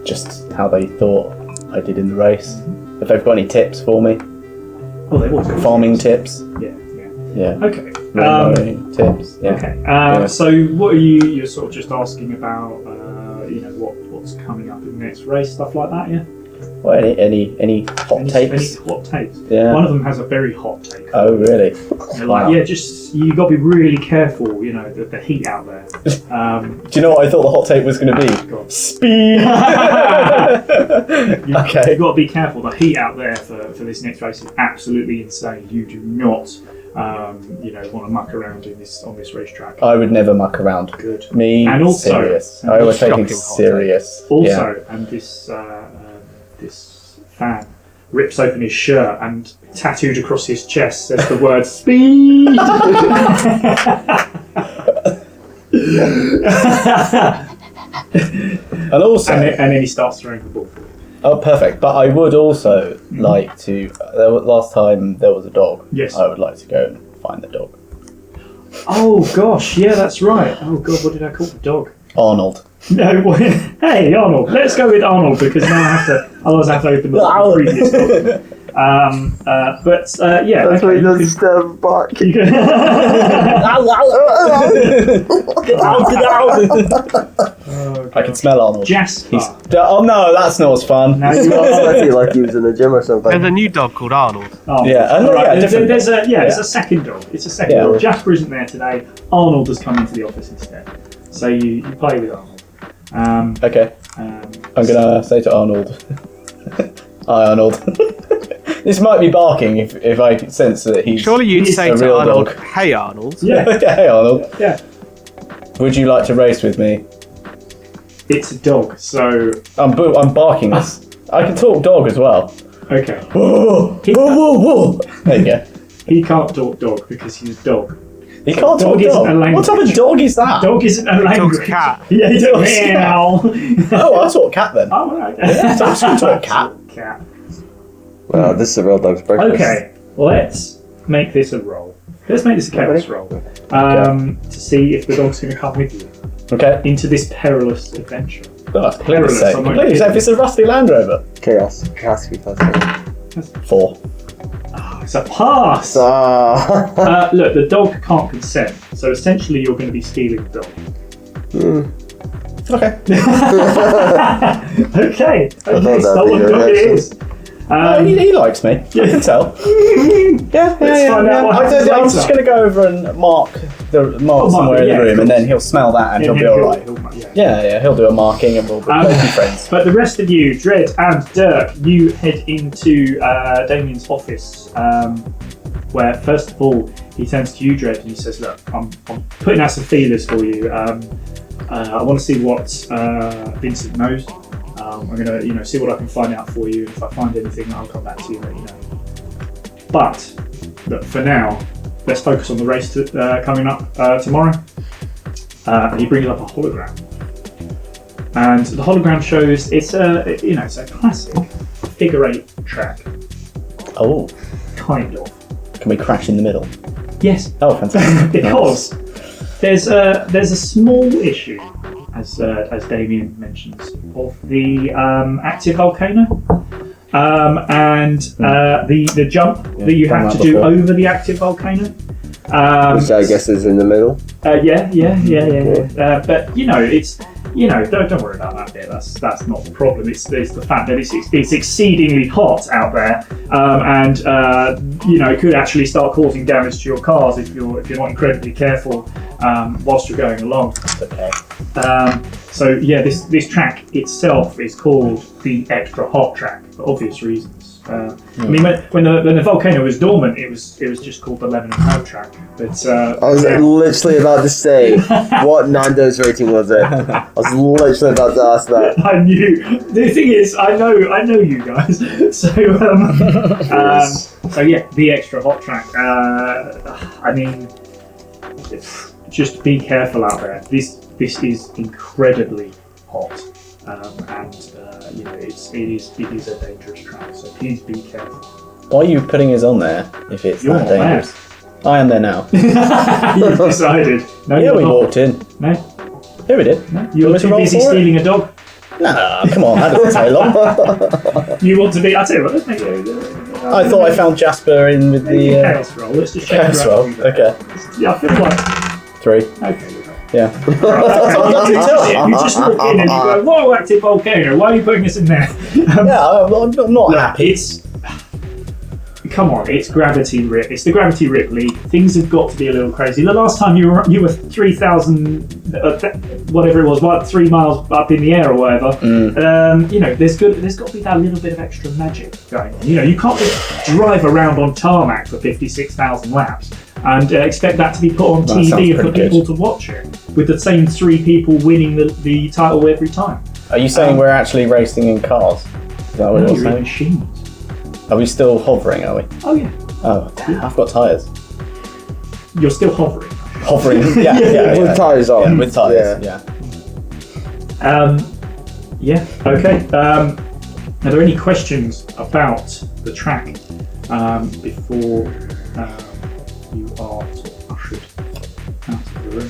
Just how they thought I did in the race. If they've got any tips for me. Oh, they've always got Farming tips. Yeah. Okay. Tips. Yeah. Okay. So what are you're sort of just asking about, what's coming up in the next race, stuff like that, yeah? Well, any hot takes? Any hot takes? Yeah. One of them has a very hot take. Oh, really? They're like, you got to be really careful, the heat out there. Do you know what I thought the hot take was going to be? Speed! Okay. You've got to be careful. The heat out there for this next race is absolutely insane. You do not, want to muck around on this racetrack. I would never muck around. Good. Me, and also, serious. I always take it serious. Also, and this fan rips open his shirt and tattooed across his chest says the word speed. And also, and then he starts throwing the ball. Oh, perfect. But I would also like to. Last time there was a dog. Yes. I would like to go and find the dog. Oh gosh, yeah, that's right. Oh god, what did I call the dog? Arnold. No, hey Arnold. Let's go with Arnold because now otherwise I have to open the previous dog. Yeah. That's why he doesn't step back. I can smell Arnold. Jasper. Oh no, that's not as fun. Now you are I feel like he was in the gym or something. There's a new dog called Arnold. Arnold. Yeah, Right, different there's dog. it's a second dog. It's a second dog. Jasper isn't there today. Arnold has come into the office instead. So you play with Arnold. Okay. I'm gonna say to Arnold. Hi, Arnold. This might be barking if I sense that he's. Surely you'd say a to real Arnold, dog. "Hey, Arnold." Yeah. Hey, Arnold. Yeah. Would you like to race with me? It's a dog, so I'm barking this. I can talk dog as well. okay. Whoa, whoa, whoa, whoa. There you go. He can't talk dog because he's a dog. He can't talk Dog isn't dog. a language. What type of dog is that? Dog isn't a Dog's language. cat. Yeah, he Dog's does. Meow. Oh, I talk cat then. Oh, right. Yeah, dogs can talk cat. Cat. Well, this is a real dog's breakfast. Okay, let's make this a roll. Let's make this a chaos roll. To see if the dog's going to come with you Okay. into this perilous adventure. Oh, that's completely Perilous, safe. I'm not Completely safe. kidding. It's a rusty Land Rover. Chaos. Catastrophe. 4. Oh, it's a pass! Ah. Look, the dog can't consent, so essentially you're going to be stealing the dog. Okay. Okay, that'd stolen be your dog it reaction. is. He likes me. I can tell. Yeah, Let's find out what happens I'm later. just going to go over and mark somewhere in yeah, the room, of and then course. he'll smell that and he'll be alright. Yeah, he'll do a marking and we'll be friends. But the rest of you, Dredd and Dirk, you head into Damien's office, where first of all he turns to you, Dredd, and he says, "Look, I'm putting out some feelers for you. I want to see what Vincent knows. I'm gonna, see what I can find out for you. If I find anything, I'll come back to you and let you know. But look, for now, let's focus on the race coming up tomorrow." And he brings up a hologram, and the hologram shows it's a classic figure 8 track, Oh, kind of. can we crash in the middle? Yes, Oh, fantastic. because there's a small issue, as Damien mentions, of the active volcano, and the jump that you have to do before. over the active volcano. Which I guess is in the middle. Yeah. But don't worry about that bit. That's not the problem. It's the fact that it's exceedingly hot out there, and it could actually start causing damage to your cars if you're not incredibly careful whilst you're going along. Okay. So yeah, this track itself is called the extra hot track for obvious reasons. I mean, when the volcano was dormant, it was just called the lemon and snow track. But I was literally about to say, what Nando's rating was it? I was literally about to ask that. I knew. The thing is, I know you guys. So so yeah, the extra hot track. I mean, just be careful out there. This is incredibly hot, and it is a dangerous track. So please be careful. Why are you putting us on there if it's You're that not dangerous? I am there now. You've decided. No, Yeah, you're we not. walked in. No, Yeah, we did. no. Want You're me to too roll busy for it? stealing a dog. Nah, come on, that doesn't take long. You want to be. I tell you what. Let's make it. I thought I found Jasper in with Maybe the chaos roll. Let's just check chaos her out. roll. Okay, Yeah, I feel like. 3. Okay. Yeah. You just walk in and you go, "Whoa, active volcano! Why are you putting us in there?" Yeah, I'm not happy. Come on, it's gravity rip. It's the gravity rip league. Things have got to be a little crazy. The last time you were 3,000, whatever it was, 3 miles up in the air or whatever. There's got to be that little bit of extra magic going on. You can't just drive around on tarmac for 56,000 laps and expect that to be put on That TV sounds and for pretty people good. to watch it with the same 3 people winning the title every time. Are you saying we're actually racing in cars? Is that what No, you're you're in saying? machines. Are we still hovering, are we? Oh yeah, Oh, damn, I've got tyres. you're still hovering. Hovering, yeah. With tyres on. Yeah, with tyres, yeah. Okay. Are there any questions about the track before you are sort of ushered out of the room?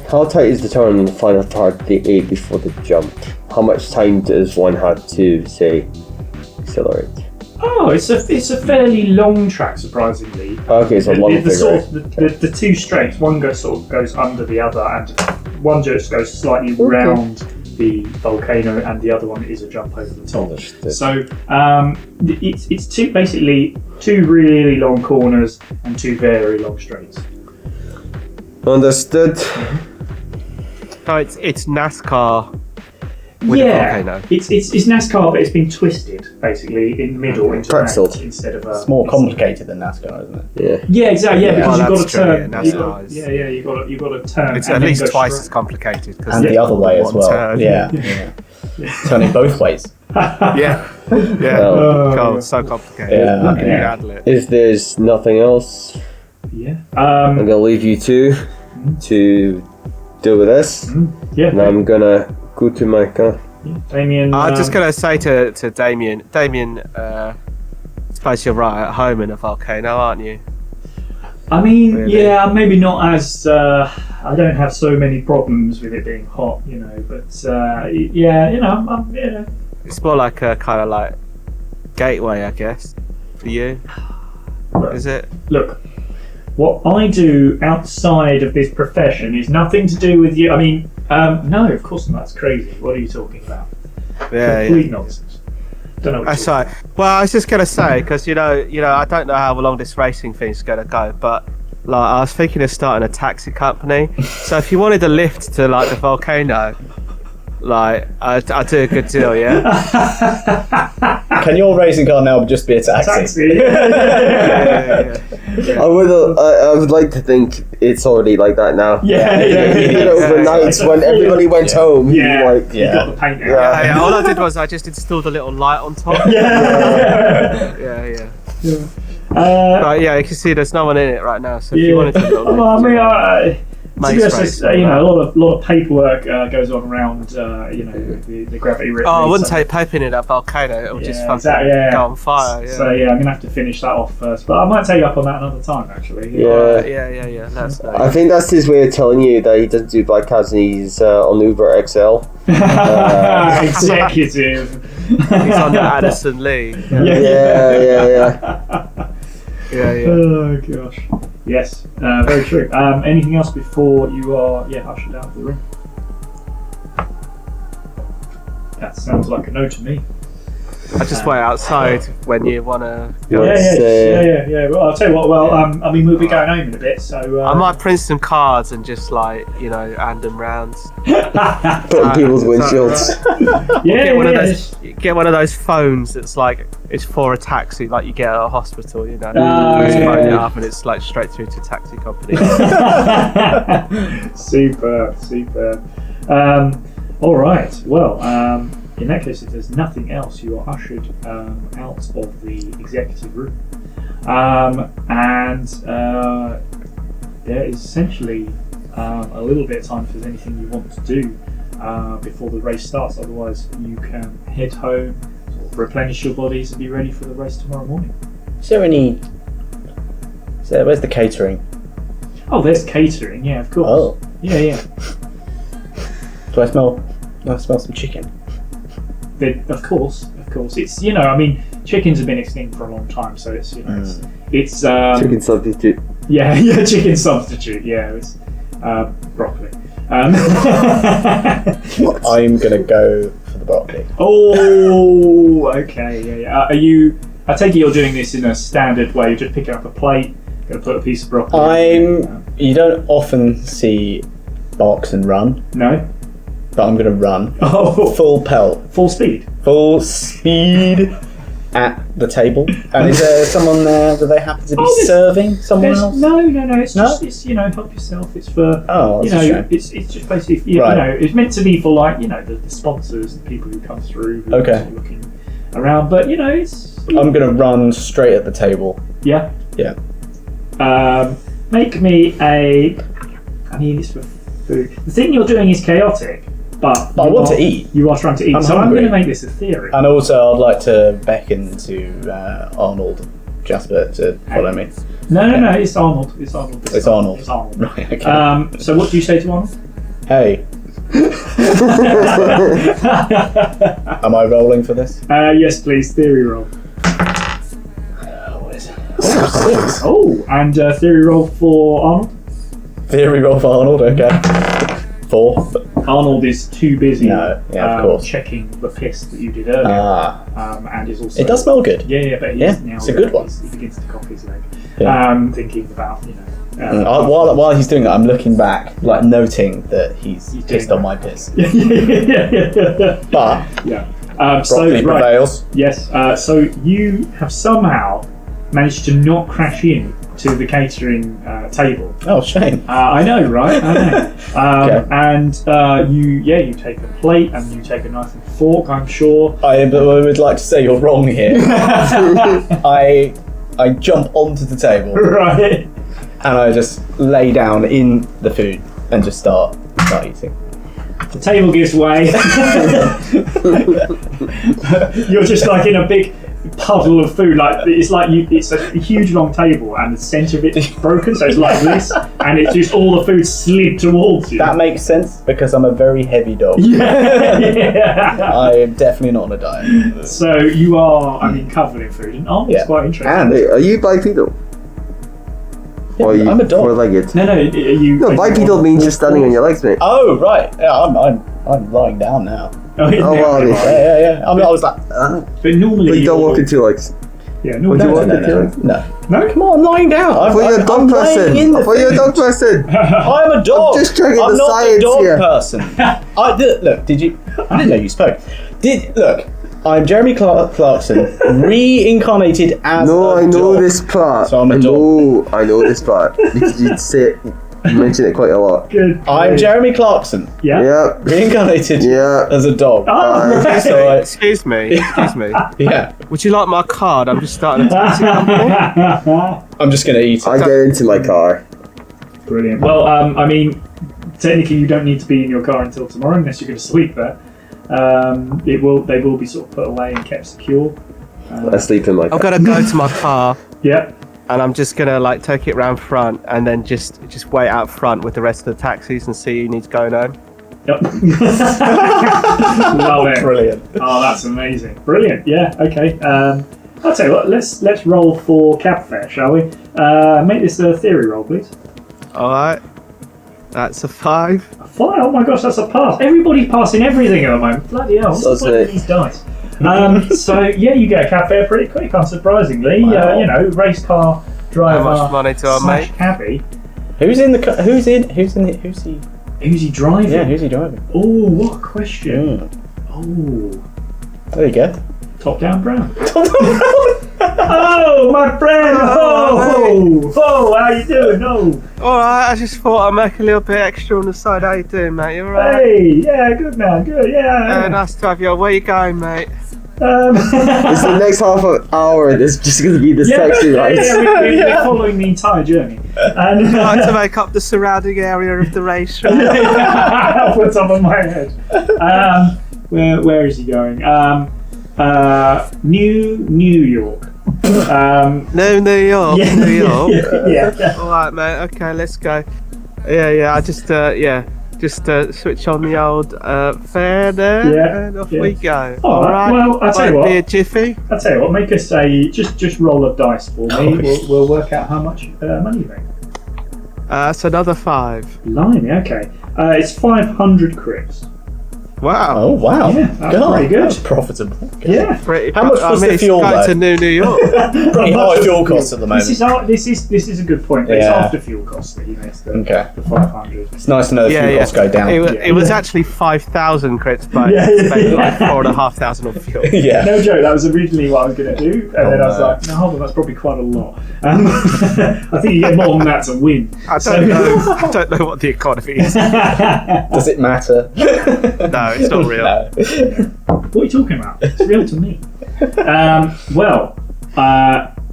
How tight is the turn on the final part of the 8 before the jump? How much time does one have to, say, accelerate? Oh, it's a fairly long track, surprisingly. Okay, so long figure. The 2 straights, one goes under the other, and one just goes slightly round the volcano, and the other one is a jump over the top. Understood. So it's basically 2 really long corners and 2 very long straights. Understood. So it's NASCAR with a volcano. It's NASCAR, but it's been twisted basically in the middle into Pretzeled. instead of a. It's more complicated than NASCAR, isn't it? Yeah, exactly. Yeah, because well, you've got to that's true, turn. yeah, You've NASCAR got, is- you've got to turn. It's and at then least go twice straight. as complicated. 'Cause And the other way as one well. turn. Yeah. Turning both ways. Yeah. Well, God, so complicated. Yeah, How can you yeah. handle it? if there's nothing else, Yeah. I'm gonna leave you two to deal with this, Yeah. and I'm gonna go to my car. Damien. I'm just going to say to Damien, I suppose you're right at home in a volcano, aren't you? I mean, Really? yeah, maybe not as. I don't have so many problems with it being hot, but yeah, I'm. It's more like a kind of like gateway, I guess, for you. Is it? Look, what I do outside of this profession is nothing to do with you. I mean, no, of course not. That's crazy. What are you talking about? Complete nonsense. Don't know what That's you're right. Well, I was just going to say, because I don't know how long this racing thing's going to go, but like I was thinking of starting a taxi company. So if you wanted a lift to like the volcano, like I'd do a good deal, yeah. Can your racing car now just be a taxi? Yeah. I would like to think it's already like that now. Yeah. Overnight when everybody went home, Yeah. like You got the paint. Yeah, all I did was I just installed a little light on top. Yeah. But yeah, you can see there's no one in it right now. So if you wanted to, Well, I mean, to be honest, space, a lot of paperwork goes on around, the gravity. I wouldn't take paper in that volcano. It would just fucking exactly, go on fire. Yeah. So yeah, I'm gonna have to finish that off first, but I might take you up on that another time, actually. Yeah. That's nice. I think that's his way of telling you that he doesn't do bike cabs and he's on Uber XL. Executive. He's on the Addison Lee. Yeah. Oh gosh. Yes, very true. Anything else before you are ushered out of the room? That sounds like a no to me. I just wait outside when you want to go. Yeah. Well, I'll tell you what. Well, I mean, we'll be going home in a bit, so I might print some cards and just hand them round. Put on people's windshields. Get one of those phones that's like it's for a taxi, like you get at a hospital. You phone it up and it's like straight through to a taxi company. Super. All right. Well, in that case, if there's nothing else, you are ushered out of the executive room, and there is essentially a little bit of time if there's anything you want to do before the race starts. Otherwise, you can head home, sort of replenish your bodies, and be ready for the race tomorrow morning. Where's the catering? Oh, there's catering. Yeah, of course. Oh. Yeah. Do I smell some chicken? Of course. It's I mean, chickens have been extinct for a long time, so it's it's Chicken substitute. Yeah, chicken substitute. Yeah, it's broccoli. I'm gonna go for the broccoli. Oh, okay. Yeah. I take it you're doing this in a standard way. You're just picking up a plate, gonna put a piece of broccoli. You don't often see barks and run. No. But I'm gonna run. Oh. Full pelt. Full speed at the table. And is there someone there that they happen to be serving someone else? No. It's just help yourself. It's for that's a shame. it's just basically it's meant to be for the sponsors, the people who come through. Who are looking around, but it's. I'm gonna run straight at the table. Yeah. Yeah. Make me a. I mean, it's for food. The thing you're doing is chaotic. But I want to eat. You are trying to eat. I'm so hungry. I'm going to make this a theory. And also, I'd like to beckon to Arnold Jasper to follow me. No. It's Arnold. It's Arnold. It's Arnold. It's Arnold. Right. Okay. So what do you say to Arnold? Hey. Am I rolling for this? Yes, please. Theory roll. What is it? Oh, and theory roll for Arnold. Theory roll for Arnold. Okay. 4. Arnold is too busy. No, of course. Checking the piss that you did earlier. And is also. It does smell good. Yeah, but it's a good one. He begins to cock his leg. Yeah. Thinking about While he's doing that, I'm looking back, like noting that he's pissed on my piss. yeah. But yeah, so prevails. Yes. So you have somehow managed to not crash in to the catering table. Oh, shame. I know, right? I know. Okay. And you take a plate and you take a knife and fork, I'm sure. I would like to say you're wrong here. I jump onto the table. Right. And I just lay down in the food and just start eating. The table gives way. You're just like in a big puddle of food. It's a huge long table and the centre of it is broken, so it's like this, and it's just all the food slid towards you. That makes sense because I'm a very heavy dog. Yeah. I am definitely not on a diet. So you are, covered in food, and it's quite interesting. And are you bipedal? Yeah, I'm a dog. Four-legged. No, are you? No, bipedal means you're standing on your legs, mate. Oh right, yeah, I'm lying down now. Oh, wow. Yeah. I was like, but normally But you don't walk in two legs. Yeah, Would you walk in two legs? No. No, Come on, I'm lying down. I thought you're a dog person. I thought you're a dog person. I'm a dog. I'm just checking I'm the not science a dog here. person. Look, did you? I didn't know you spoke. Look. I'm Jeremy Clarkson, reincarnated as No, a I know dog. this part. So I'm a dog. I know this part because you mention it quite a lot. Good. I'm Jeremy Clarkson, Yeah. Yeah. reincarnated Yeah. as a dog. Oh, right. So Excuse me. yeah, Would you like my card? I'm just starting a taxi company. I'm just gonna eat it. I get into my car. Brilliant. Well, technically you don't need to be in your car until tomorrow unless you're going to sleep there. They will be sort of put away and kept secure. I sleep in my car. I'm gonna go to my car. Yeah. And I'm just gonna take it round front and then just wait out front with the rest of the taxis and see who needs going home. Yep. Love it. Brilliant. Oh, that's amazing. Brilliant. Yeah. Okay. I'll tell you what. Let's roll for cab fare, shall we? Make this a theory roll, please. All right. That's a 5. A 5? Oh my gosh, that's a pass. Everybody's passing everything at the moment. Bloody hell. What's the point of these dice? So yeah, you get a cab fare pretty quick, unsurprisingly. Wow. Race car driver. How much money do I make? Cabbie. Who's in the car? Who's he? Who's he driving? Yeah, who's he driving? Oh, what a question. Oh. There you go. Top down brown. Oh, my friend! Oh, how you doing? Oh. Alright, I just thought I'd make a little bit extra on the side. How you doing, mate? You alright? Hey, yeah, good man, good, yeah. Nice to have you. Where you going, mate? It's the next half an hour. There's just going to be this taxi ride. We're following the entire journey. And I'd like to make up the surrounding area of the racetrack. off the top of my head. Where is he going? New York. No, New York. Yeah, New York. Yeah. All right, mate. Okay, let's go. Yeah. I just switch on the old fare there, Yeah, and off yeah. we go. All right. Well, I'll tell you Might be a what. jiffy. I'll tell you what. Make us just roll a dice for me. We'll work out how much money you make. That's another 5. Blimey, okay. It's 500 crits. Wow. Oh wow. Yeah, that's pretty good. That's profitable. Yeah. Pretty, How much was the it's fuel, going though? to New York. Pretty high fuel costs at the moment. This is a good point. But It's Yeah. after fuel costs that he makes the 500. It's nice to know the fuel costs go down. It was actually 5,000 crits, but Yeah. it's made like 4,500 on fuel. Yeah. No joke, that was originally what I was going to do, and then I was like, no, hold on, that's probably quite a lot. I think you get more than that to win. I don't know what the economy is. Does it matter? No, it's not real. No. What are you talking about? It's real to me.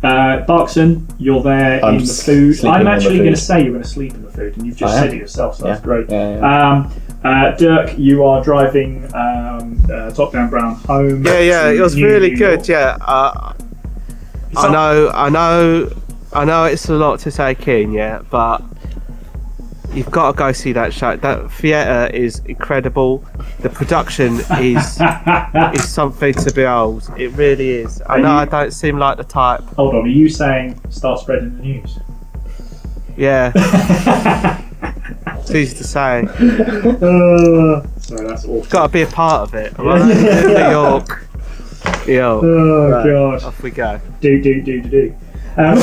Barkson, you're there I'm in the food. sleeping I'm on the actually food. going to say you're going to sleep in the food, and you've just I am. said it yourself, so that's Yeah. great. Yeah. Dirk, you are driving Top Down Brown home. Yeah, it was to really New good. York. Yeah, I know it's a lot to take in. Yeah, but you've got to go see that show. That theatre is incredible. The production is something to behold. It really is. I know I don't seem like the type. Hold on, are you saying start spreading the news? Yeah. It's easy to say. Sorry, that's awful. Got to be a part of it. All right? New York. Yo. Oh Right, god. Off we go. Do. And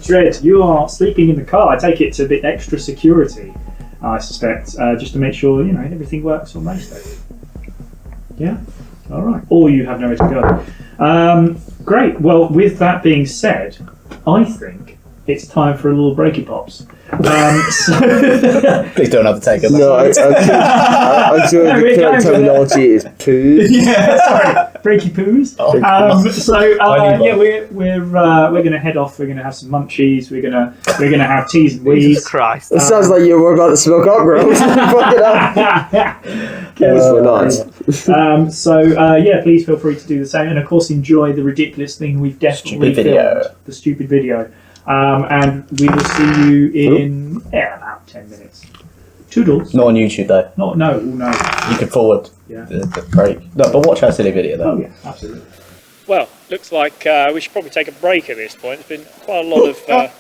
Dread, you are sleeping in the car. I take it to the extra security, I suspect, just to make sure everything works on race day. Yeah. All right. Or you have nowhere to go. Great. Well, with that being said, I think it's time for a little breaky pops. Please don't undertake it. No, I'm sure the correct terminology is poos. Yeah, sorry, breaky poos. We're gonna head off. We're gonna have some munchies. We're gonna have teas and wees. Jesus Christ! It sounds like you were about to smoke up, bro. We're not. Please feel free to do the same, and of course enjoy the ridiculous thing we've definitely filmed, the stupid video. And we will see you in about 10 minutes. Toodles. Not on YouTube though. No. You can forward the break. No, but watch our silly video though. Oh yeah, absolutely. Well, looks like we should probably take a break at this point. There's been quite a lot of... Good.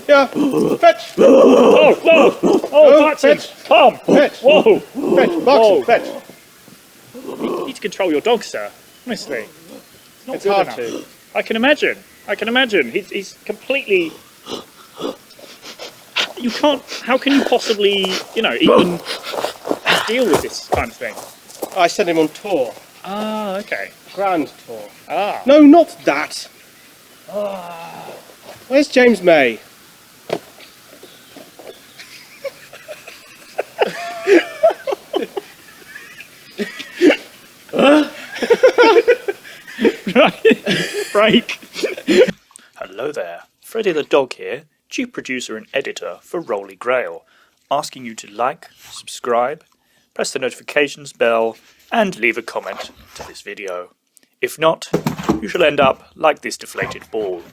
Yeah, fetch. Martin, fetch. come. Fetch. Whoa. Fetch, box, fetch. You need to control your dog, sir. Honestly. It's hard to. I can imagine. He's completely... You can't... How can you possibly, even deal with this kind of thing? I sent him on tour. Ah, okay. Grand tour. Ah. No, not that. Where's James May? Break. Hello there, Freddie the dog here, chief producer and editor for Rolly Grail, asking you to like, subscribe, press the notifications bell, and leave a comment to this video. If not, you shall end up like this deflated ball.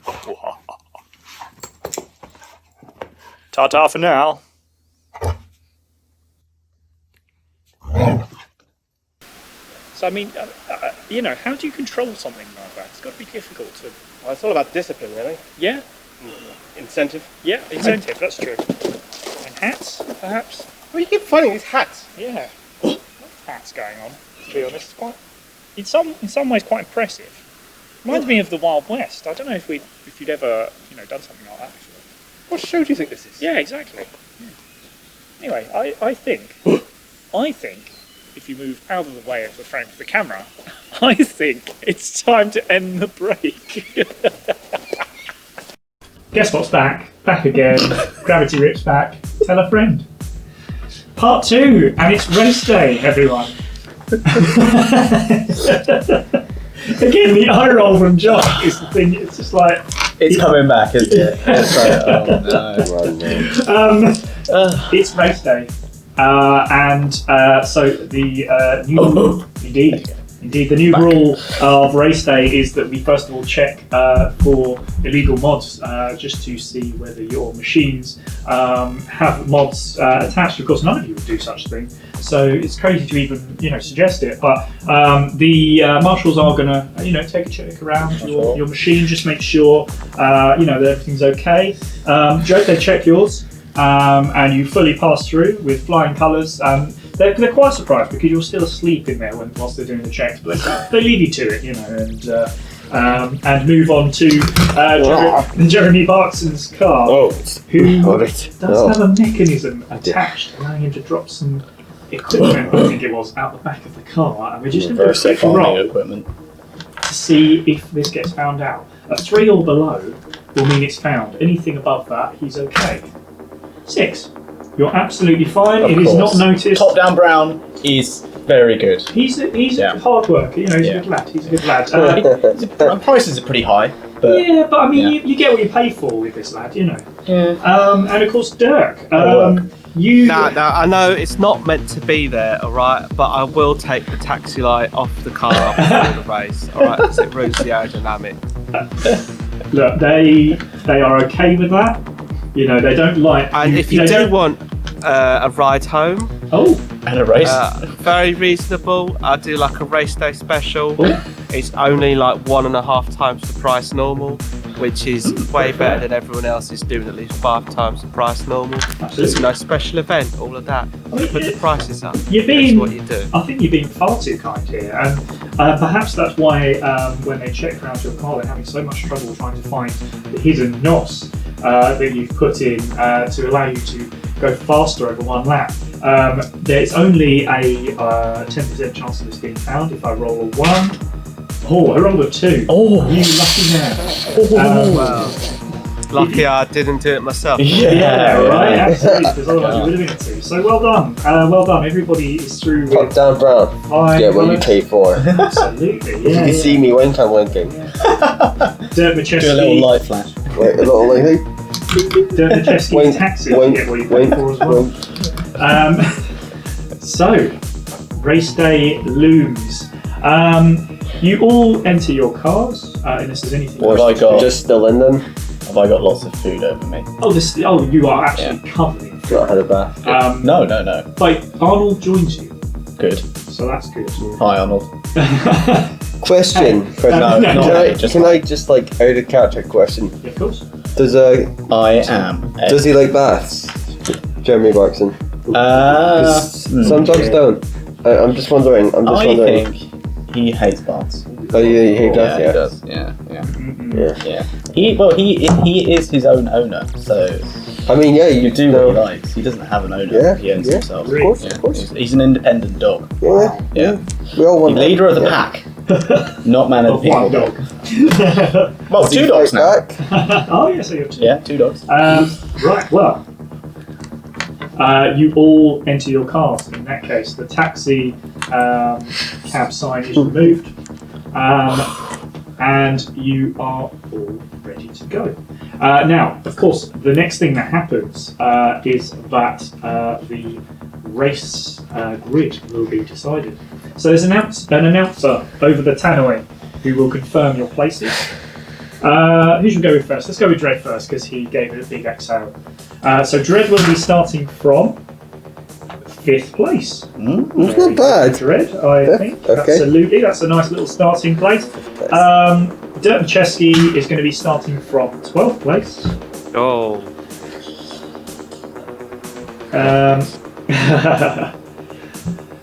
Ta-ta for now. So, I mean, how do you control something like that? It's got to be difficult to... Well, it's all about discipline, really. Yeah? Incentive. Yeah, incentive, that's true. And hats, perhaps? Well, you keep finding these hats. Yeah. Lots of hats going on, to be honest. It's quite... In some ways, quite impressive. Reminds me of the Wild West. I don't know if you'd ever, done something like that before. What show do you think this is? Yeah, exactly. Yeah. Anyway, I think if you move out of the way of the frame of the camera, I think it's time to end the break. Guess what's back? Back again. Gravity Rip's back. Tell a friend. Part 2, and it's race day, everyone. Again, the eye roll from Josh is the thing. It's just like it's coming back, isn't it? It's like, it's race day, so the new indeed the new rule of race day is that we first of all check for illegal mods, just to see whether your machines have mods attached. Of course, none of you would do such a thing, so it's crazy to even suggest it. But the marshals are gonna take a check around your machine, just make sure that everything's okay. Joe, they check yours, and you fully pass through with flying colours. They're quite surprised because you're still asleep in there whilst they're doing the checks, but they leave you to it, and move on to Jeremy Barkson's car, who does have a mechanism attached allowing him to drop some equipment, I think it was, out the back of the car, and we're just going to do a quick roll equipment to see if this gets found out. A 3 or below will mean it's found. Anything above that, he's okay. 6. You're absolutely fine. It is not noticed. Top down brown is very good. He's a hard worker. He's a good lad. He's a good lad. Prices are pretty high. But, I mean, you get what you pay for with this lad, Yeah. And of course, Dirk. No, I know it's not meant to be there, all right, but I will take the taxi light off the car before the race, all right, because it ruins the aerodynamic. Look, they are okay with that. They don't like... And if you do want a ride home... Oh! And a race. Very reasonable. I do like a race day special. it's only like 1.5 times the price normal, which is way better than everyone else is doing at least 5 times the price normal. It's a nice special event, all of that. Put the prices up. You're That's being, what you do. I think you're being far too kind here, and perhaps that's why when they check around your car, they're having so much trouble trying to find the hidden NOS that you've put in to allow you to go faster over one lap. There's only a 10% chance of this being found if I roll a 1. Oh, I rolled a 2. Oh, you lucky man. Wow. Lucky I didn't do it myself. Yeah, right, absolutely, because otherwise you would have been at 2. So well done, everybody is through with Top down brown. 5 Get what you pay for. Absolutely, You yeah. can see me winking. Dirk Do a Macheski. little light flash. Wait, a little like Dirk Macheski taxi. wink, Get what you pay for as well. So, race day looms. You all enter your cars, unless there's anything. What have I got? just still in them. Have I got lots of food over me? Oh, you are actually covered in food. Not had a bath. No. But Arnold joins you, Good. so that's good. Hi, Arnold. Question. No, not really, Can I just like out of character question? Yeah, of course. Does I am. does he like baths? Jeremy Clarkson. Sometimes don't. I'm just wondering. I think he hates baths. Oh, you hate Yeah, that? he Yeah. does. Yeah. Yeah. He is his own owner, so I mean, yeah, you do what he likes. He doesn't have an owner. Yeah, He owns yeah. himself. Of course, Yeah. of course. He's an independent dog. Yeah. Yeah. We all The want that. leader of the Yeah. pack, not man of the people. One dog. Well, Does he 2 dogs fight now. back? Oh, yes, I have 2. Yeah, 2 dogs. Right, well, you all enter your cars. In that case, the taxi cab sign is removed, and you are all ready to go. Now, of course, the next thing that happens is that the race grid will be decided. So there's an announcer over the tannoy who will confirm your places. Who should we go with first? Let's go with Dread first because he gave it a big exhale. So Dread will be starting from 5th place. It's not bad. Dread, I think. Okay. Absolutely, that's a nice little starting place. Dirk Macheski is going to be starting from 12th place. Oh.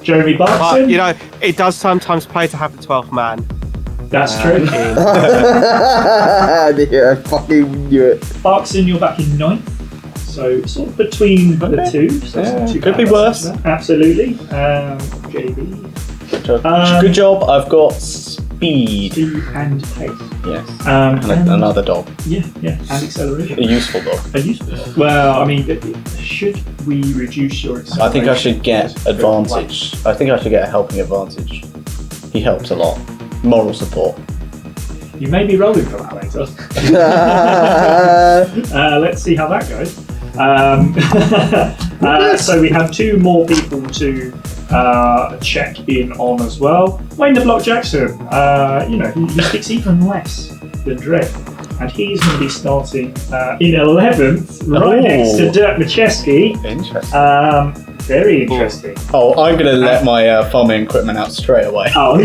Jeremy But, Barkson. you know, it does sometimes pay to have the 12th man. That's true. Yeah, I fucking knew it. Barkson, you're back in 9th. So sort of between the two. So it's not too Could bad. be worse. Absolutely. JB. Good job. I've got speed. Speed and pace. Yes. And Another dog. Yeah, and acceleration. A useful dog. A useful. Well, I mean, should we reduce your acceleration? I think I should get advantage. I think I should get a helping advantage. He helps a lot. Moral support. You may be rolling for that later. Let's see how that goes. So we have 2 more people to check in on as well. Wayne the Block Jackson, he sticks even less than Dread. And he's going to be starting in 11th, right next to Dirk Macheski. Interesting. Very interesting. Oh, I'm going to let my farming equipment out straight away. Oh,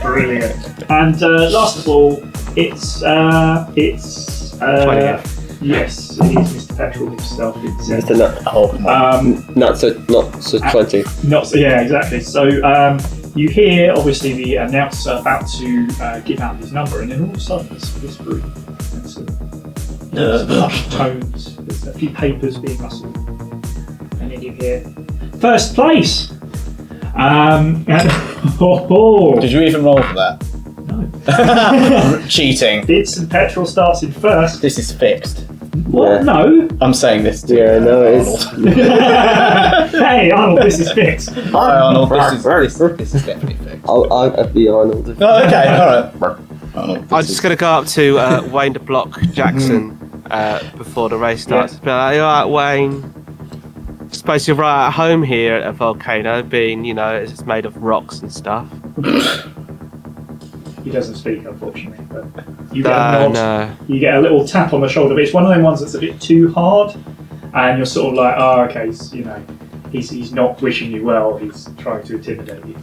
brilliant. And last of all, it's 20th. yes, it is Mr. Petrol himself. It's Mr. Nut. Oh, come on. Not so 20. not so, yeah, exactly. So you hear obviously the announcer about to give out his number, and then all of a sudden there's whispering and some hushed tones. There's a few papers being rustled, and then you hear first place. Did you even roll for that? No. Cheating. Vincent Petrol starts in first. This is fixed. What? Yeah. No. I'm saying this to Yeah, no, it's. Arnold. Hey, Arnold, this is fixed. Hi, Arnold. This is definitely fixed. I'll be Arnold. Oh, okay, alright. Arnold, I'm just going to go up to Wayne the Block Jackson before the race starts. Be like, you alright, Wayne? Suppose you're right at home here at a volcano, being, it's made of rocks and stuff. He doesn't speak, unfortunately, but you get a nod. No. You get a little tap on the shoulder, but it's one of them ones that's a bit too hard, and you're sort of like, oh, okay, he's not wishing you well. He's trying to intimidate you.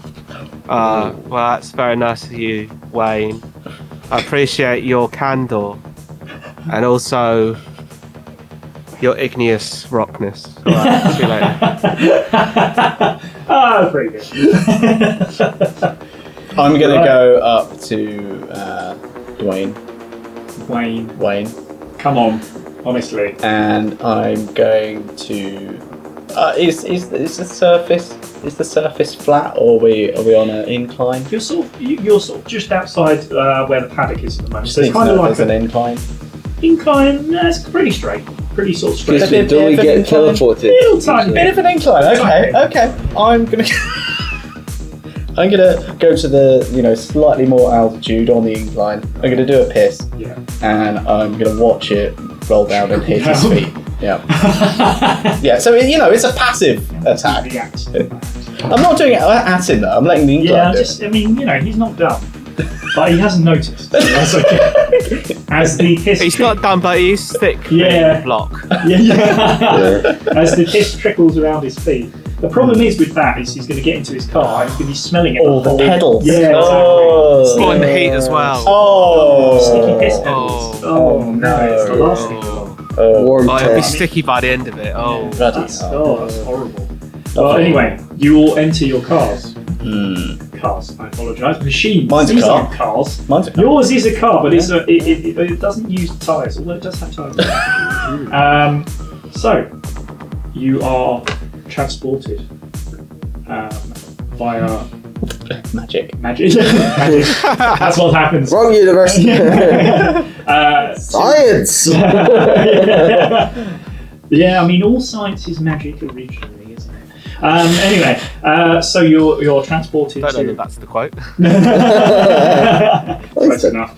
Well, that's very nice of you, Wayne. I appreciate your candor and also your igneous rockness. All right, see you later. Pretty good. I'm going to go up to Dwayne. Wayne. Come on, honestly. And I'm going to. Is the surface flat, or are we on an incline? You're sort of just outside where the paddock is at the moment. So it's kind of like an incline. Incline. It's pretty straight. Pretty sort of straight. Do we get teleported? Little tiny Bit of an incline. Okay. I'm gonna go to the slightly more altitude on the incline. I'm gonna do a piss. Yeah. And I'm gonna watch it roll down and hit his feet. Yeah. Yeah. So it's a passive attack. I'm not doing it at him though. I'm letting the incline do it. He's not done, but he hasn't noticed. So that's okay. As the piss. He's not done, but he's thick. Yeah. Block. Yeah. As the piss trickles around his feet. The problem is with that is he's going to get into his car and he's going to be smelling it. Oh, the pedals. Yeah, exactly. Oh, and the heat as well. Oh. Sticky piss pedals. Oh no, it's the last thing. Warm it'll be test. sticky by the end of it. Oh, that's horrible. Well, anyway, you all enter your cars. Cars, I apologise. Machines. Mine's a These car. aren't cars. Mine's a car. Yours is a car, but it doesn't use tyres, although it does have tyres. So, you are transported via magic. That's what happens. Wrong universe. Science. Yeah, all science is magic originally, isn't it? Anyway, so you're transported I don't know to. if that's the quote. Close enough.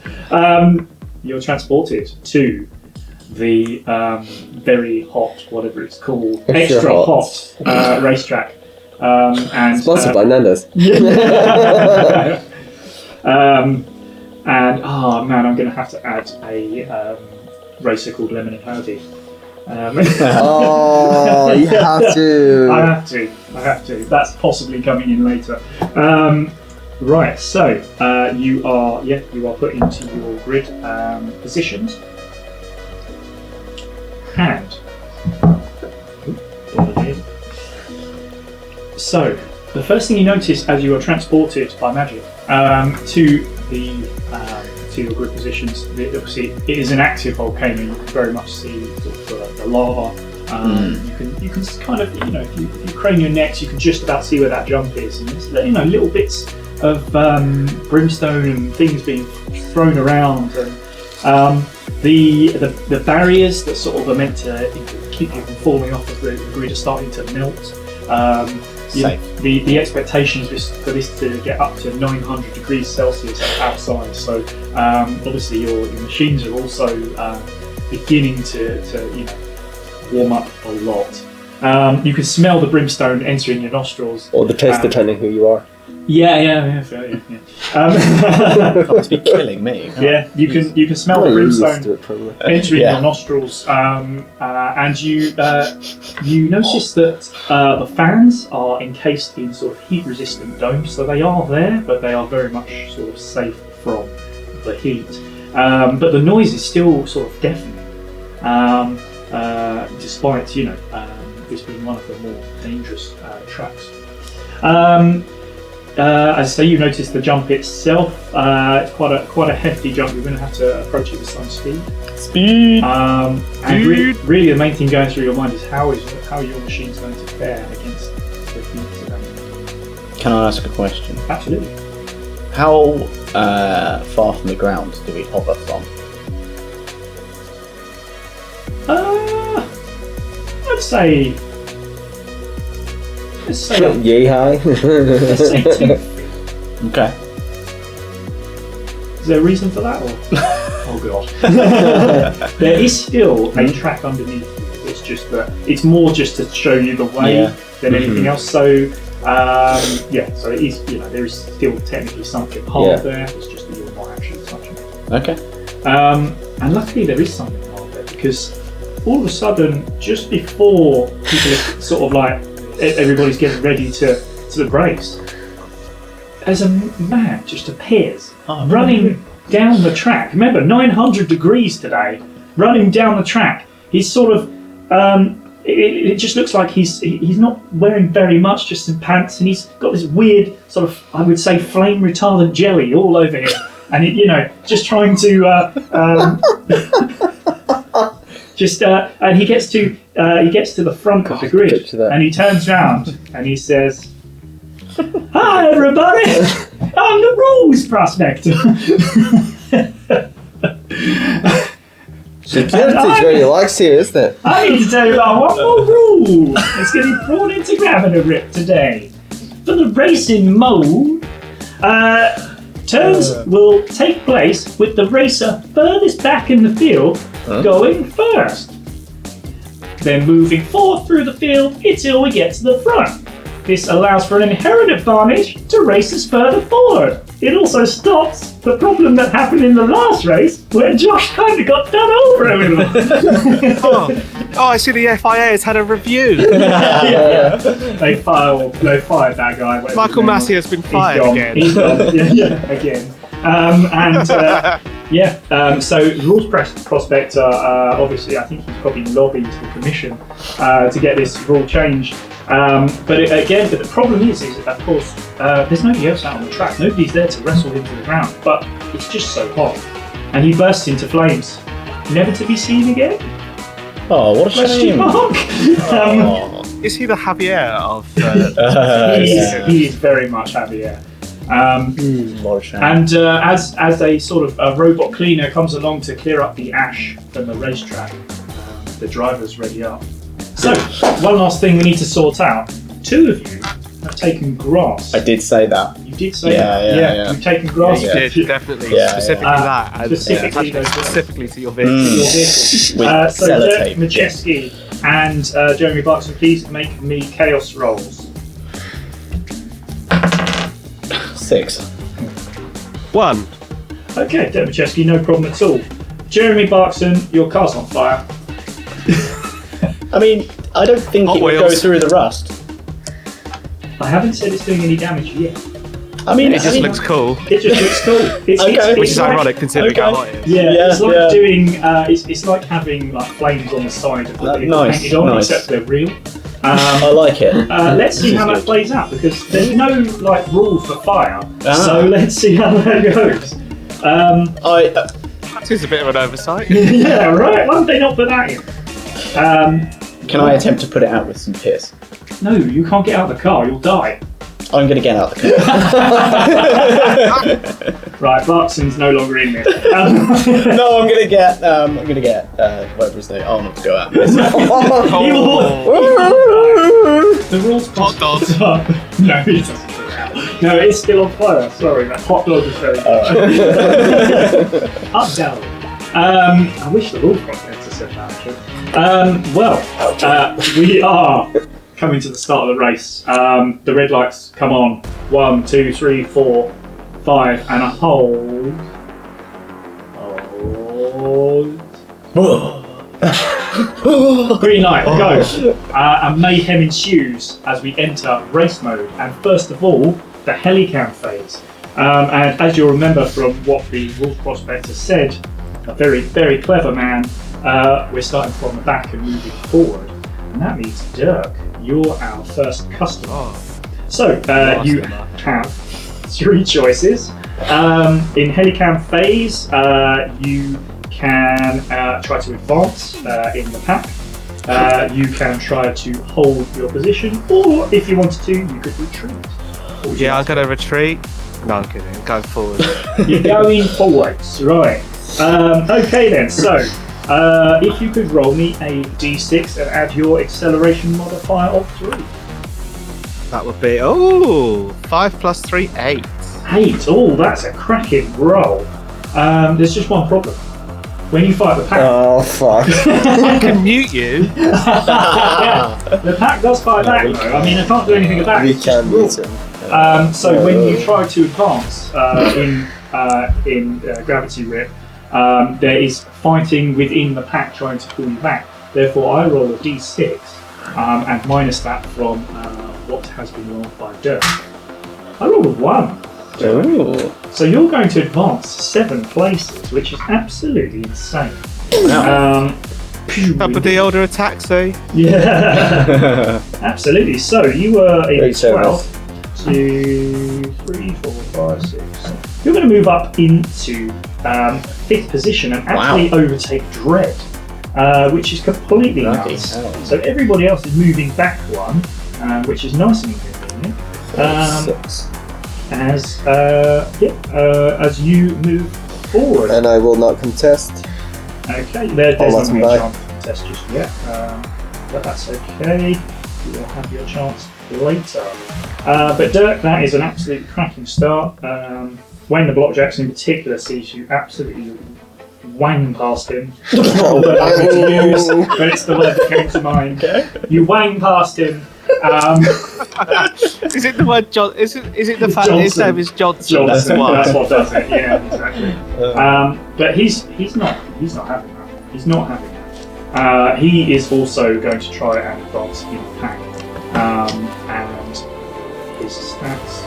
You're transported to the very hot, whatever it's called, extra hot racetrack. And Sponsored by Nando's. And I'm going to have to add a racer called Lemon and Howdy. Oh, you have to. I have to. That's possibly coming in later. Right. So you are put into your grid positions. And so the first thing you notice as you are transported by magic to your grid positions, obviously it is an active volcano. You can very much see the lava. You can kind of if you crane your necks, you can just about see where that jump is, and there's little bits of brimstone and things being thrown around, and the barriers that sort of are meant to keep you from falling off of the grid are starting to melt. The expectation is for this to get up to 900 degrees Celsius outside, so obviously your machines are also beginning to warm up a lot. You can smell the brimstone entering your nostrils. Or the piss, depending who you are. Yeah. That must be killing me. Yeah, you can smell the brimstone entering your nostrils, and you notice that the fans are encased in sort of heat-resistant domes, so they are there, but they are very much sort of safe from the heat. But the noise is still sort of deafening, despite this being one of the more dangerous tracks. As I say, you notice the jump itself. It's quite a hefty jump. You're going to have to approach it with some speed. And really, the main thing going through your mind is how your machine's going to fare against the heat today. Can I ask a question? Absolutely. How far from the ground do we hover from? I'd say. Yay high. Let's say 2. Okay. Is there a reason for that? Or? Oh god. There is still a track underneath you. It's just that it's more just to show you the way than anything else. So so it is. There is still technically something hard there. It's just that you're not actually touching it. Okay. And luckily there is something hard there, because all of a sudden, just before people are sort of like everybody's getting ready to race, as a man just appears running down the track. Remember, 900 degrees today, running down the track. He's sort of, it just looks like he's not wearing very much, just some pants, and he's got this weird sort of, I would say, flame retardant jelly all over him. And just trying to, and he gets to the front of the grid, and he turns around and he says, "Hi everybody, I'm the rules prospector." Security's really likes here, isn't it? I need to tell you about one more rule that's getting brought into Gravity Rip today. For the racing mode, turns will take place with the racer furthest back in the field going first. Then moving forward through the field until we get to the front. This allows for an inherent advantage to racers further forward. It also stops the problem that happened in the last race where Josh kind of got done over a little. I see the FIA has had a review. Yeah. They fired that guy. Michael Massey has been fired again. He's gone. Again. So the rules prospector, obviously, I think he's probably lobbied to the commission to get this rule changed. But the problem is of course, there's nobody else out on the track. Nobody's there to wrestle him to the ground. But it's just so hot, and he bursts into flames, never to be seen again. Oh, what a shame! Is he the Javier of? He is very much Javier. What a shame. And as a sort of a robot cleaner comes along to clear up the ash from the racetrack, the driver's ready up. So, one last thing we need to sort out. Two of you have taken grass. I did say that. You did say that? Yeah. You've taken grass. You did, definitely. Specifically that. And specifically to your vehicle. With so, sellotape. Majeski and Jeremy Buxton, please make me chaos rolls. 6. 1. Okay, Dirk Majeski, no problem at all. Jeremy Buxton, your car's on fire. I mean, I don't think it would go through the rust. I haven't said it's doing any damage yet. I mean, it just looks cool. It just looks cool. Which is ironic considering how hot it is. It's like doing. It's like having like flames on the side of the vehicle painted on, except they're real. I like it. Let's see how that plays out because there's no like rule for fire. So let's see how that goes. That is a bit of an oversight. Yeah, right. Why would they not put that in? Can I attempt to put it out with some piss? No, you can't get out of the car. You'll die. I'm going to get out of the car. Right, Buxton's no longer in there. No, I'm going to get whatever his name, Arnold to go out. The rules hot dog. No, it doesn't go out. No, it's still on fire. Sorry, that hot dog is very up down. I wish the rules prospector said that actually. We are coming to the start of the race. The red lights come on. 1, 2, 3, 4, 5, and a hold. Green light, go. And mayhem ensues as we enter race mode. And first of all, the helicam phase. And as you'll remember from what the rules prospector said, a very, very clever man, we're starting from the back and moving forward. And that means, Dirk, you're our first customer. So, you have 3 choices. In helicam phase, you can try to advance in the pack. You can try to hold your position, or if you wanted to, you could retreat. Yeah, I'm going to retreat. No, I'm kidding. I'm going forward. You're going forwards, right. Okay then, so if you could roll me a d6 and add your acceleration modifier of 3. That would be, 5 plus 3, 8. 8, that's a cracking roll. There's just one problem. When you fight the pack... Oh, fuck. I can mute you. The pack does fight back though. I mean, I can't do anything about it. We can mute him. So when you try to advance in Gravity Rip, there is fighting within the pack trying to pull you back. Therefore, I roll a d6 and minus that from what has been rolled by Dirk. I rolled a 1. Ooh. So you're going to advance 7 places, which is absolutely insane. Wow. Up with the order a taxi. Yeah, absolutely. So you were in Great 12, service. 2, 3, 4, 5, 6. You're going to move up into 5th position and actually overtake Dread, which is completely Bloody nuts. hell. So everybody else is moving back 1, which is nice and convenient. 6. As you move forward. And I will not contest. Okay, there's I'll not let a him chance to contest just yet, but that's okay. You will have your chance later. But Dirk, that is an absolute cracking start. Wayne the Block Jackson in particular sees you absolutely wang past him. Not the word I'm going to use, but it's the word that came to mind. You wang past him. Is it the word John? Is it the fact that his name is Johnson? That's why. That's what does it. Yeah, exactly. But he's not having that. He's not having that. He is also going to try and advance in pack, and his stats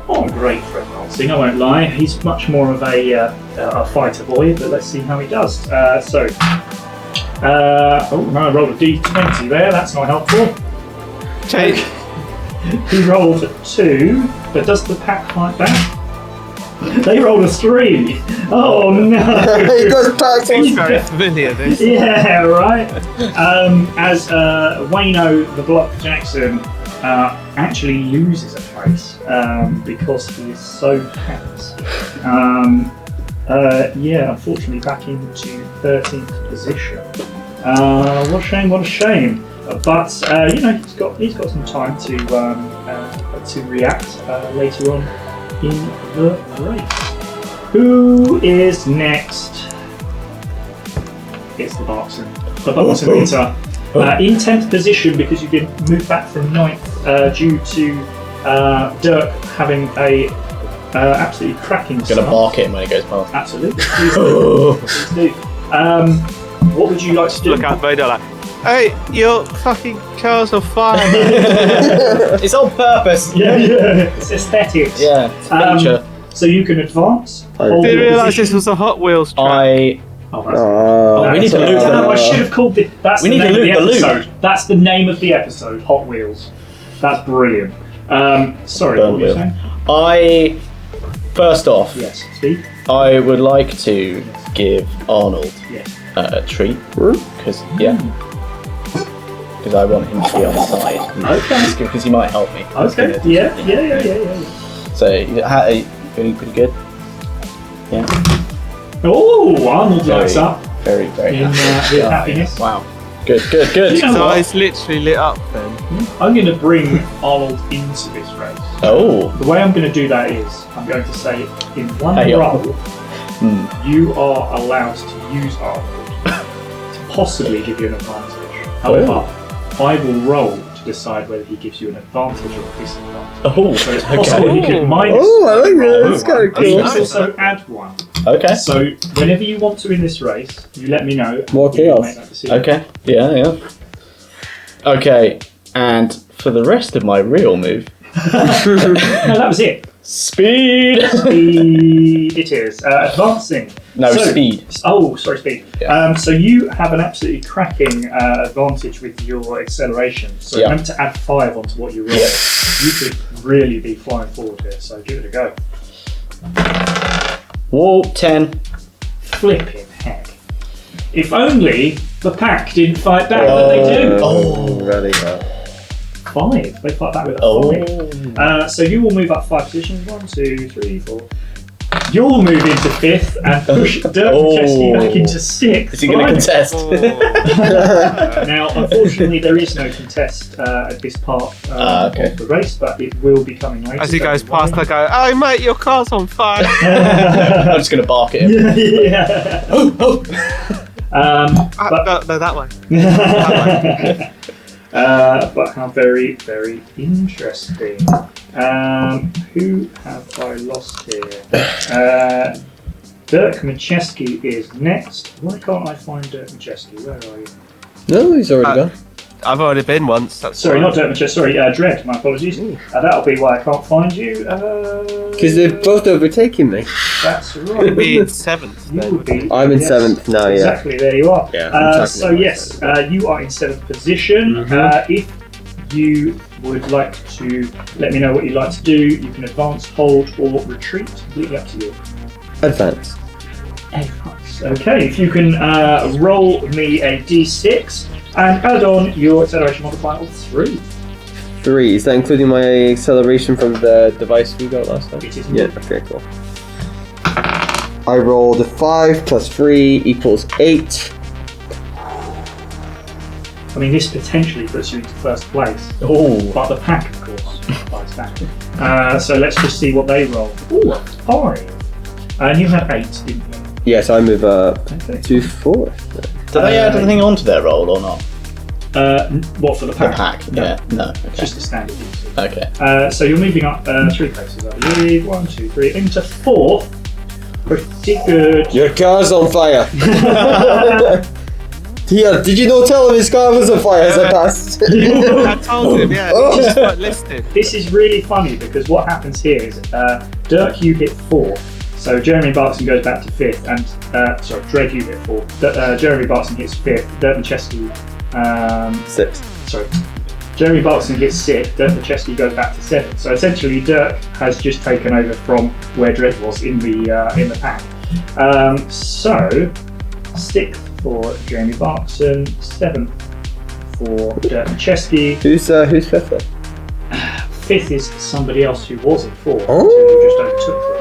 aren't great for advancing. I won't lie. He's much more of a fighter boy. But let's see how he does. I rolled a d20 there. That's not helpful. He rolled a 2, but does the pack fight back? They rolled a 3. Oh no! He goes back. Seems very familiar, this. Yeah, right. As Wayno the Block Jackson actually loses a place because he is so pants. Unfortunately back into 13th position. What a shame. But he's got some time to react later on in the race. Who is next? It's the Barkson. The Barkson Winter. In 10th position because you've been moved back from 9th due to Dirk having a absolutely cracking start. Gonna bark at him when he goes past. Absolutely. Please do. Please do. What would you like to do? Look at Vader like, hey, your fucking car's on fire. It's on purpose. Yeah. It's aesthetics. Yeah. It's nature. So you can advance. I hold Didn't your realise position. this was a Hot Wheels track. We need to loop No, I them. should have called it. That's We the need name to of the loop the loop. episode. That's the name of the episode. Hot Wheels. That's brilliant. Sorry, what were you saying? First off, Yes, Steve. I would like to give Arnold Yes. a treat because I want him to be on the side. Okay. Because he might help me. Okay. Yeah. So are you feeling pretty good? Yeah. Oh, Arnold lights up Very, very in happy. his happiness. Wow. Good. You know So what? it's literally lit up then. I'm going to bring Arnold into this race. Oh. The way I'm going to do that is I'm going to say in one Hey, roll, you Oh. are allowed to use Arnold to possibly give you an advantage. However, I will roll to decide whether he gives you an advantage or a disadvantage. Oh, So it's possible he could minus. Oh, I like that. one. That's kinda cool. You can also add one. Okay. So whenever you want to in this race, you let me know. More and we'll chaos. make that decision. Okay. Yeah. Okay. And for the rest of my real move, No, that was it. speed. Speed it is. Advancing. No, speed. Oh, sorry, speed. Yeah. So you have an absolutely cracking advantage with your acceleration. So remember to add 5 onto what you roll. Yeah. You could really be flying forward here. So give it a go. Whoa, 10. Flipping heck. If only the pack didn't fight back, but they do. Oh. Ready, huh? 5. They fight back with a 5. So you will move up 5 positions. 1, 2, 3, 4. You'll move into 5th and push Dirk Chesky back into 6th. Is he going to contest? Now, unfortunately, there is no contest at this part of the race, but it will be coming later. As he goes past, I go, oh mate, your car's on fire. I'm just going to bark at him. Yeah. Oh. No, that way. But how very, very interesting. Who have I lost here? Dirk Macheski is next. Why can't I find Dirk Macheski? Where are you? No, he's already gone. I've already been once. That's sorry, fine. not Dirt Chest. Sorry, Dread. My apologies. That'll be why I can't find you. Because they're both overtaking me. That's right. You'd be in 7th then. I'm in 7th now, yeah. Exactly, there you are. Yeah, so yes, you are in 7th position. If you would like to let me know what you'd like to do, you can advance, hold, or retreat. Completely up to you. Advance. Okay, if you can roll me a d6 and add on your acceleration modifier of 3. 3. Is that including my acceleration from the device we got last time? It is. Yeah, okay, cool. I rolled a 5 plus 3 equals 8. I mean, this potentially puts you into first place. Oh. But the pack, of course, fights back. So let's just see what they roll. Ooh, a 5. And you had 8, didn't you? Yes, I move up to 4th. Do they add anything onto their roll or not? What, for the pack? The pack, yeah. No, okay. It's just a standard. Okay. So you're moving up 3 places, I believe. 1, 2, 3, into 4th. Pretty good. Your car's on fire. Here, did you not tell him his car was on fire as I passed? I told him, yeah. He just got listed. This is really funny because what happens here is Dirk, you hit 4. So Jeremy Barkson goes back to 5th, and Dread, you hit 4. Jeremy Barkson hits 5th. Dirk Macheski, 6th. Sorry, Jeremy Barkson hits 6th. Dirk Macheski goes back to 7th. So essentially, Dirk has just taken over from where Dread was in the pack. So 6th for Jeremy Barkson, 7th for Dirk Macheski. Who's 5th then? 5th is somebody else who was in 4th, Oh. who just overtook them.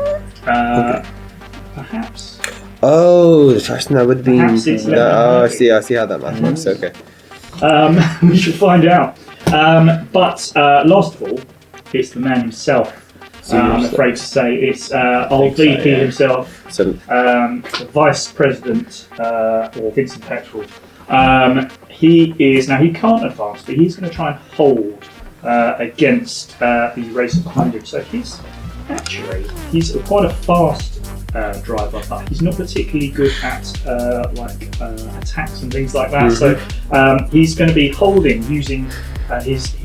Perhaps. Oh, the first one that would be. Perhaps it's I see how that math works. Okay. We should find out. But last of all, it's the man himself. I'm afraid to say it's old VP himself, Vice President, or Vincent Petrel. He can't advance, but he's going to try and hold against the racer behind him. So he's quite a fast driver, but he's not particularly good at attacks and things like that. So he's going to be holding using his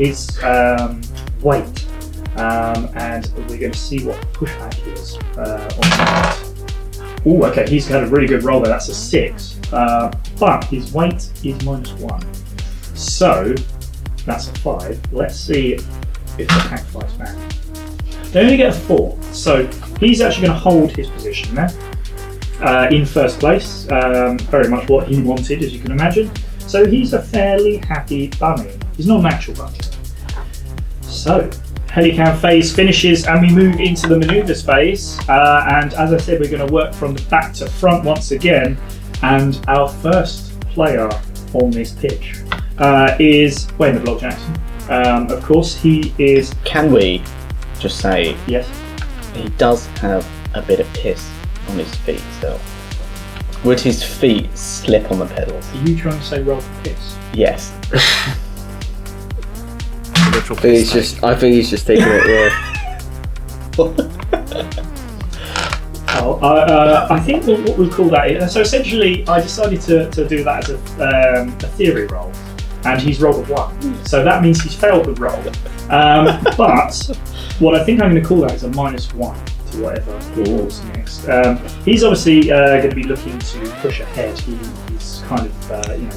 weight, and we're going to see what the pushback is on that. Oh, okay, he's had a really good roll there. That's a 6, but his weight is -1, so that's a 5. Let's see if the pack fights back. They only get a 4, so he's actually going to hold his position there in first place. Very much what he wanted, as you can imagine. So he's a fairly happy bunny. He's not an actual bunny. So Helicam phase finishes, and we move into the manoeuvres phase. And as I said, we're going to work from the back to front once again. And our first player on this pitch is Wayne the Block Jackson. Of course, he is. Can we just say, yes, he does have a bit of piss on his feet still. Would his feet slip on the pedals? Are you trying to say roll for piss? Yes. I think he's just taking it, yeah. I think what we'll call that is, so essentially I decided to do that as a theory roll, and he's rolled a 1. So that means he's failed the roll. But what I think I'm going to call that is a -1 to whatever he rolls next. He's obviously going to be looking to push ahead. He's kind of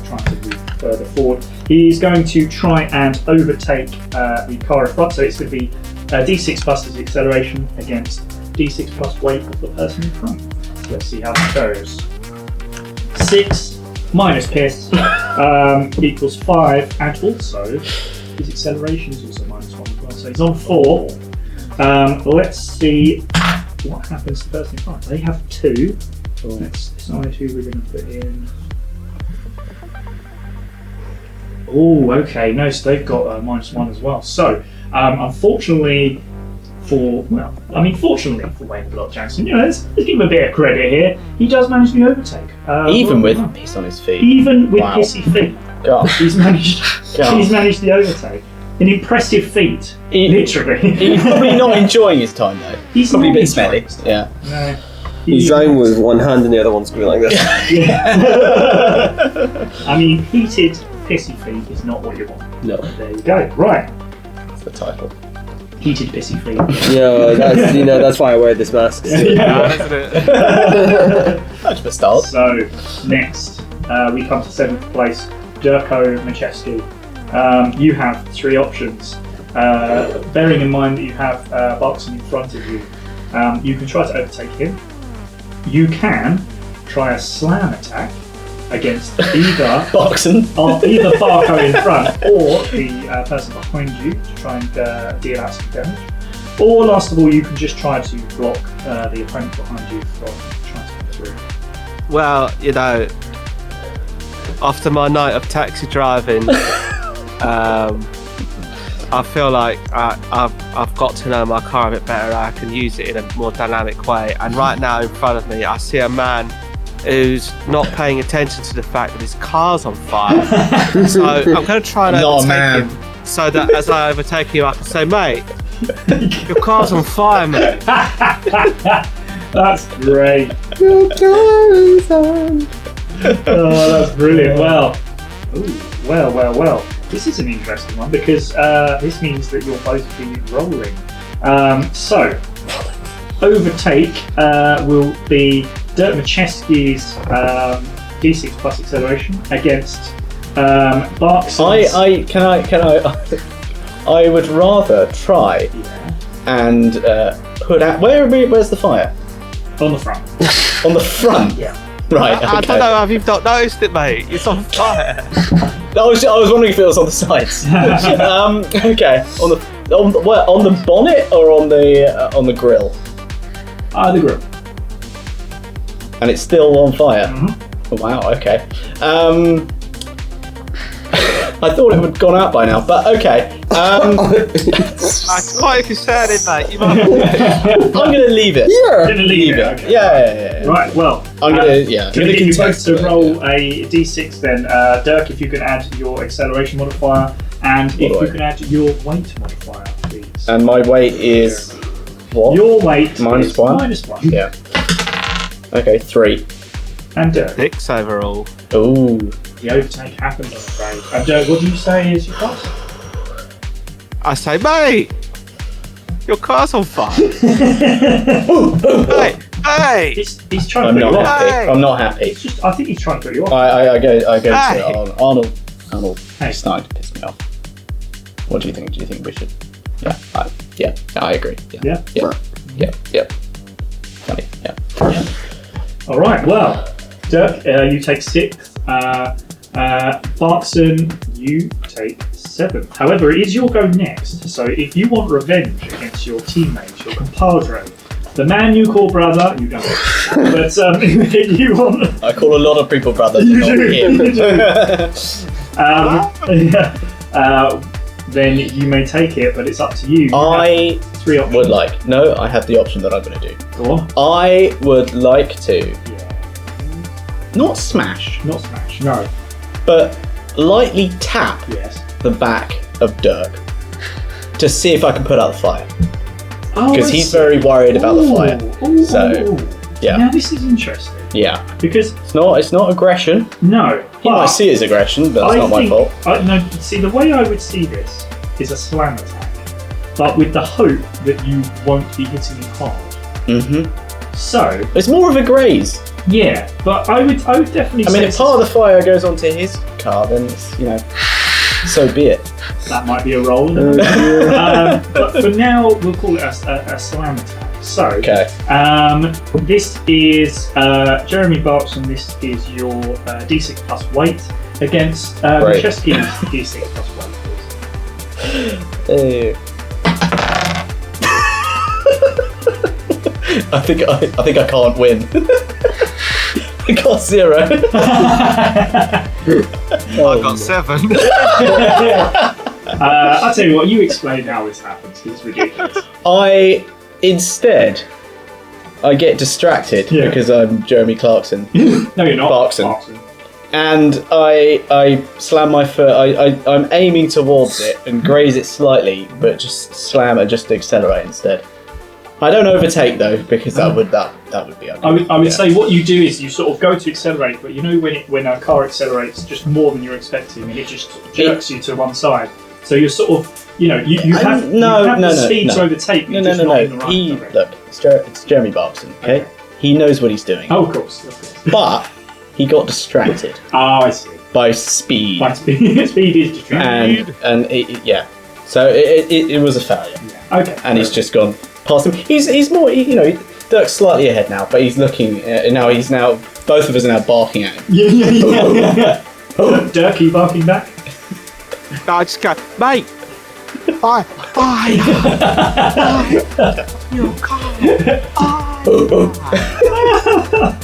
trying to move further forward. He's going to try and overtake the car in front. So it's going to be D6 plus his acceleration against D6 plus weight of the person in front. So let's see how that goes. 6 minus piss equals 5, and also his acceleration is also -1 as well. So he's on 4. Let's see what happens to the person in front. They have 2. Let's decide who we're going to put in. Oh, okay. No, so they've got -1 as well. So, fortunately for Wayne Block Jackson, let's give him a bit of credit here. He does manage to overtake. Even with piss on his feet. Even with pissy feet. God. He's managed the overtake. An impressive feat, literally. He's probably not enjoying his time though. He's probably not a bit smelly. Yeah. No. He's driving with one hand and the other one's going like this. I mean, heated pissy feet is not what you want. No. There you go. Right. That's the title. Heated pissy feet. Yeah, that's why I wear this mask. Isn't it? That's the start. So, next, we come to 7th place, Durko Macheski. You have 3 options. Bearing in mind that you have Barkson in front of you, you can try to overtake him. You can try a slam attack against either Barkson. either Barco in front or the person behind you to try and deal out some damage. Or last of all, you can just try to block the opponent behind you from trying to get through. Well, after my night of taxi driving, I feel like I've got to know my car a bit better. I can use it in a more dynamic way. And right now in front of me, I see a man who's not paying attention to the fact that his car's on fire. So I'm going to try and overtake him so that as I overtake him, I can say, mate, your car's on fire, mate. That's great. Your car is on. Oh, that's brilliant. Well. This is an interesting one because this means that you'll both be rolling. So, overtake will be Dirk Macheski's D6 plus acceleration against Barkson's. I would rather try and put out. Where's the fire? On the front. On the front. Yeah. Right. Okay. I don't know if you've not noticed it, mate. It's on fire. I was wondering if it was on the sides. Okay. On the bonnet or on the grill? The grill. And it's still on fire. Mm-hmm. Oh, wow. Okay. I thought it would have gone out by now, but okay. It's quite concerning, mate. I'm gonna leave it. You're gonna leave it. Okay. Yeah. Right. Well, I'm gonna get you both to roll a d6 then. Dirk, if you can add your acceleration modifier, and if you can add your weight modifier, please. And my weight is what? Your weight minus is one. -1. Yeah. Okay, 3. And Dirk. 6 overall. Ooh. The overtake happens, I'm afraid. And Dirk, what do you say is your cost? I say, mate, your car's on fire. Hey! He's trying to put you off. Hey. I'm not happy. It's just, I think he's trying to put you off. I go Hey. to Arnold. Arnold, Hey. it's starting to piss me off. What do you think? Do you think we should? Yeah, I agree. Yeah. Funny. Yeah. All right. Well, Dirk, you take 6. Barkson, you take 7. However, it is your go next. So if you want revenge against your teammates, your compadre, the man you call brother, you don't. But if you want, I call a lot of people brothers. You not do, him. you then you may take it, but it's up to you. I 3 options. would like. No, I have the option that I'm going to do. Go on. I would like to Yeah. not smash, Not smash. No. but lightly tap Yes. the back of Dirk to see if I can put out the fire. Because he's very worried about the fire. So, yeah. Now this is interesting Yeah. because It's not aggression. no, He might see it as aggression, but that's not my fault. No, see, the way I would see this is a slam attack, but with the hope that you won't be hitting him hard. Mm-hmm. So It's more of a graze. yeah, but I would definitely. I mean, say if part of the fire goes onto his car, then it's, so be it. that might be a roll. But for now, we'll call it a slam attack. So, Okay. this is Jeremy Barkson. This is your D6 plus weight against Great. Macheski's D6 plus weight. I think I can't win. I got 0. I got 7. I'll tell you what. You explain how this happens. It's ridiculous. I get distracted because I'm Jeremy Clarkson. No, you're not. Barkson. And I slam my foot. I'm aiming towards it and graze it slightly, but just accelerate instead. I don't overtake though, because that would be ugly. I would say what you do is you sort of go to accelerate, but you know when a car accelerates just more than you're expecting, and it just jerks you to one side. So you're sort of, you have the speed to overtake. No. Look, it's Jeremy Clarkson. Okay, he knows what he's doing. Oh, of course. But he got distracted. Oh, I see. By speed. Speed is distracting. And so it was a failure. Yeah. Okay. And he's just gone past him. He's more, Dirk's slightly ahead now, but he's looking now. Both of us are now barking at him. Yeah. Dirk, are you barking back? No, I just go, mate. Bye. Your car.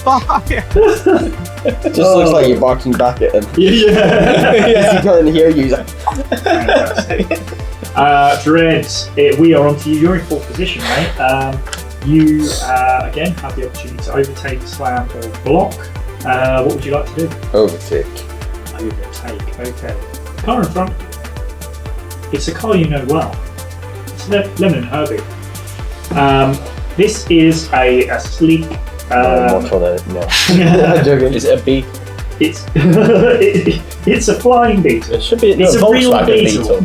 Bye. Just looks like you're barking back at him. Yeah. He can't hear you. Dread, we are on to you. You're in fourth position, mate. You again have the opportunity to overtake, slam, or block. What would you like to do? Overtake. Okay. The car in front of you. It's a car you know well. It's Lemon and Herbie. This is a sleek. No. I'm joking. Is it a B? It's a flying Beetle. It should be. It's a real Beetle.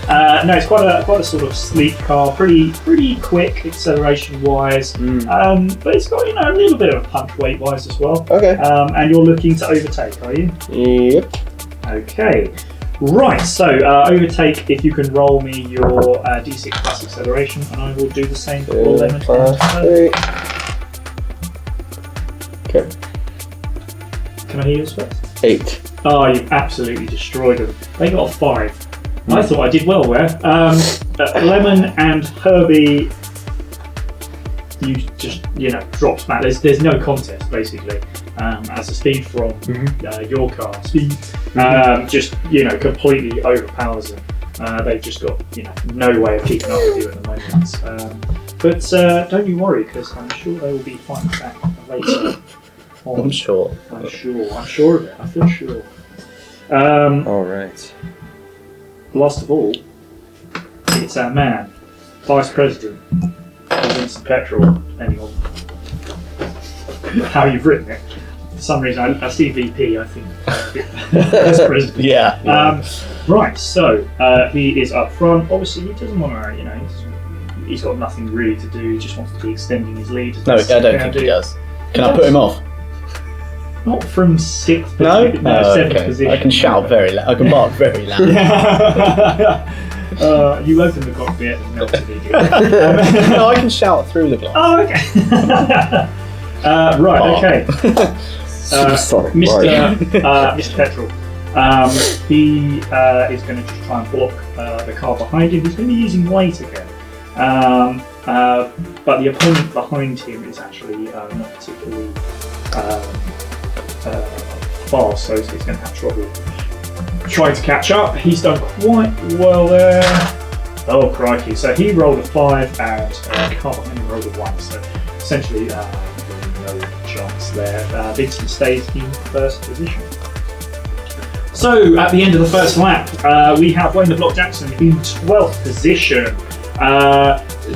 No, it's quite a sort of sleek car, pretty quick acceleration wise, but it's got a little bit of a punch weight wise as well. Okay. And you're looking to overtake, are you? Yep. Okay. Right. So overtake. If you can roll me your D6 plus acceleration, and I will do the same for Lemon. Okay. Can I hear yours first? 8. Oh, you've absolutely destroyed them. They got a 5. I thought I did well there. Lemon and Herbie, you just dropped back. There's no contest basically. As the speed from your car, just completely overpowers them. They've just got no way of keeping up with you at the moment. But don't you worry, because I'm sure they will be fighting back later. I'm sure of it. I feel sure. All right. Last of all, it's our man, Vice President, Vincent Petrol, depending on how you've written it. For some reason, I see VP, I think. Vice President. Yeah. Right, so he is up front. Obviously, he doesn't want to, he's got nothing really to do. He just wants to be extending his lead. No, I don't think he does. Can I put him off? Not from 6th position. No, 7th position. I can shout very loud. I can bark very loud. You open the cockpit and melted it. No, I can shout through the glass. Oh, okay. Right, okay. Sorry, Mr. Petrol. He is going to just try and block the car behind him. He's going to be using weight again. But the opponent behind him is actually not particularly fast, so he's going to have trouble trying to catch up. He's done quite well there. Oh, crikey. So he rolled a 5 and the car behind him rolled a 1. So essentially, no chance there. Vincent stays in first position. So at the end of the first lap, we have Wayne the Block Jackson in 12th position.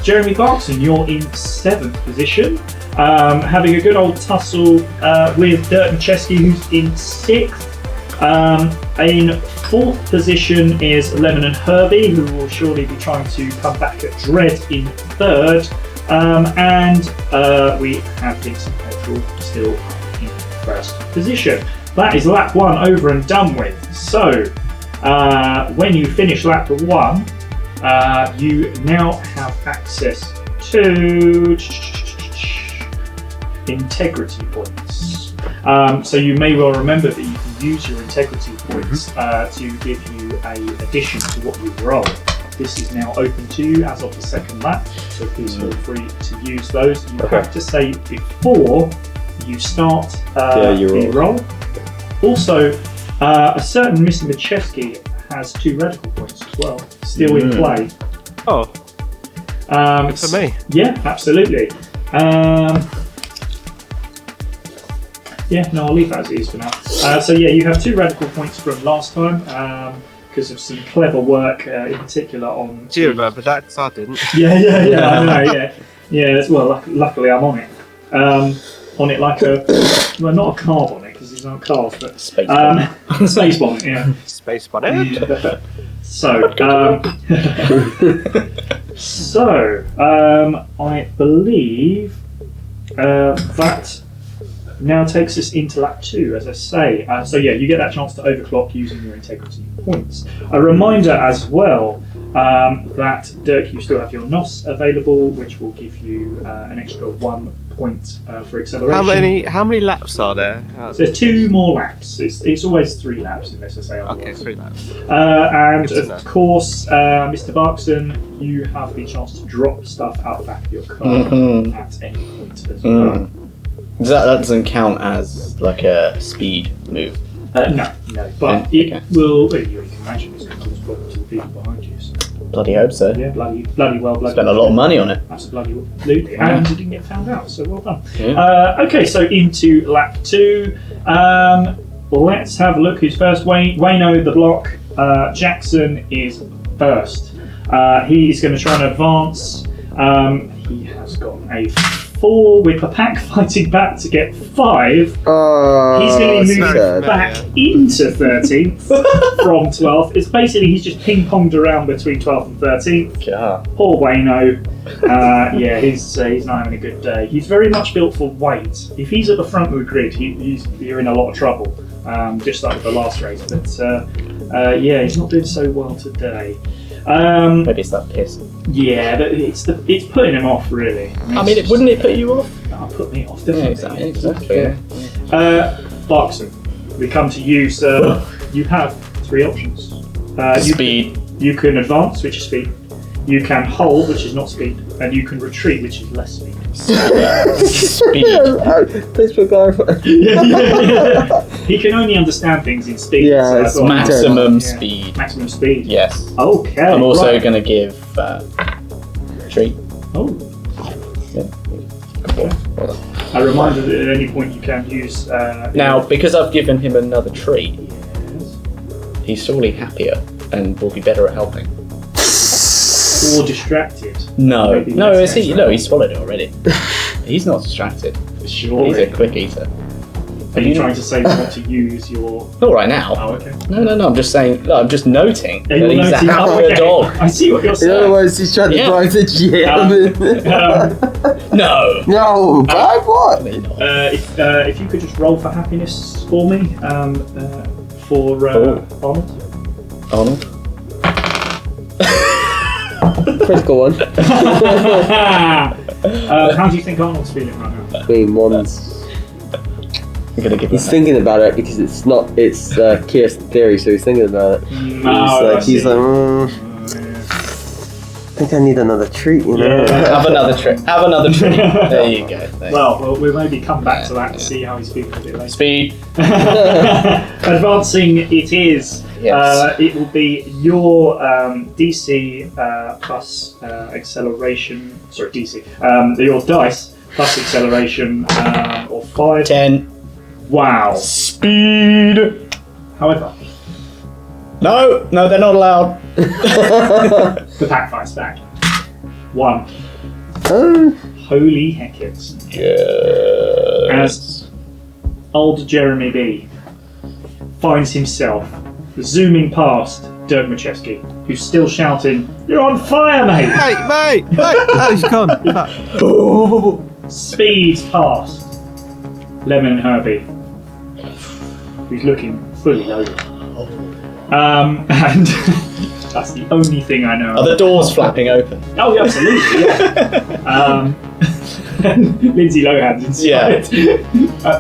Jeremy Clarkson, you're in 7th position. Having a good old tussle with Dirk Macheski, who's in 6th. In 4th position is Lemon and Herbie, who will surely be trying to come back at Dread in 3rd. And we have Vincent Petrol still in 1st position. That is lap 1 over and done with. So when you finish lap 1, you now have access to integrity points. So you may well remember that you can use your integrity points to give you an addition to what you roll. This is now open to you as of the 2nd lap, so please feel free to use those. You have to say before you start the roll. Also, a certain Mr. Macheski has 2 radical points as well, still in play. Oh, for me? Yeah, absolutely. Yeah, no, I'll leave that as it is for now. So yeah, you have 2 radical points from last time. because of some clever work, in particular on. Do you remember that? I didn't. Yeah, I know, yeah. Well, luckily I'm on it. On it like well, not a carb on it because these aren't carbs, but Space bomb. Space bomb, yeah. Space bonnet. So, I believe that now takes us into lap 2, as I say. So yeah, you get that chance to overclock using your integrity points. A reminder as well that Dirk, you still have your NOS available, which will give you an extra 1 point for acceleration. How many laps are there? So there's 2 more laps. It's always 3 laps unless I say otherwise. Okay, 3 laps. And of course, Mr. Barkson, you have the chance to drop stuff out the back of your car at any point as well. That doesn't count as like a speed move. No, but it will. You can imagine it's going to cause problems to the people behind you. So. Bloody hope so. Yeah, bloody well. Spent a lot of money on it. Absolutely, and you didn't get found out, so well done. Yeah. Okay, so into lap 2. Let's have a look who's first. Wayno the block. Jackson is first. He's going to try and advance. He has got a 4 with the pack fighting back to get 5. He's going to move back into 13th from 12th. It's basically he's just ping-ponged around between 12th and 13th. Yeah. Poor Wayno. He's not having a good day. He's very much built for weight. If he's at the front of the grid, you're in a lot of trouble. Just like the last race. But he's not doing so well today. Maybe it's that piss. Yeah, but it's putting him off, really. Wouldn't it put you off? That'll put me off, definitely. Exactly. Barkson, we come to you, sir. You have 3 options. Speed. You can advance, which is speed. You can hold, which is not speed, and you can retreat, which is less speed. Speed. Thanks for clarifying. Yeah. He can only understand things in speed. Yeah, so maximum speed. Maximum speed. Yes. Okay. I'm also going to give treat. Oh. Yeah. A reminder that at any point you can use. Now, because I've given him another treat, he's surely happier and will be better at helping. Or distracted. No, is he? No, he swallowed it already. He's not distracted. Sure. He's a quick eater. Are you trying to say not to use your? Not right now. Oh, okay. No. I'm just saying. No, I'm just noting that he's noting, a happier dog. I see what you're saying. In other words, he's trying to drive the GM. No. No, drive what? If you could just roll for happiness for me, for Arnold. Arnold. Critical one. How do you think Arnold's feeling right now? Between ones. I'm gonna give. He's thinking about it because it's Kier's theory, so he's thinking about it. He's like, I think I need another treat, you know. Yeah. Have another treat. There you go. Well, we'll maybe come back to that and see how he's feeling a bit later. Speed. Advancing it is. Yes. It will be your DC plus acceleration. Sorry, DC. Your dice plus acceleration or 5. 10. Wow. Speed. However. No, they're not allowed. The pack fights back. 1. Holy heckets. Yes. As old Jeremy B finds himself zooming past Dirk Machewski, who's still shouting, "You're on fire, mate!" Hey, mate! Oh, he's gone. Speeds past Lemon and Herbie, who's looking fully loaded. And that's the only thing I know. Are the doors flapping open? Oh, yeah, absolutely, yeah. Lindsay Lohan's inside. Yeah.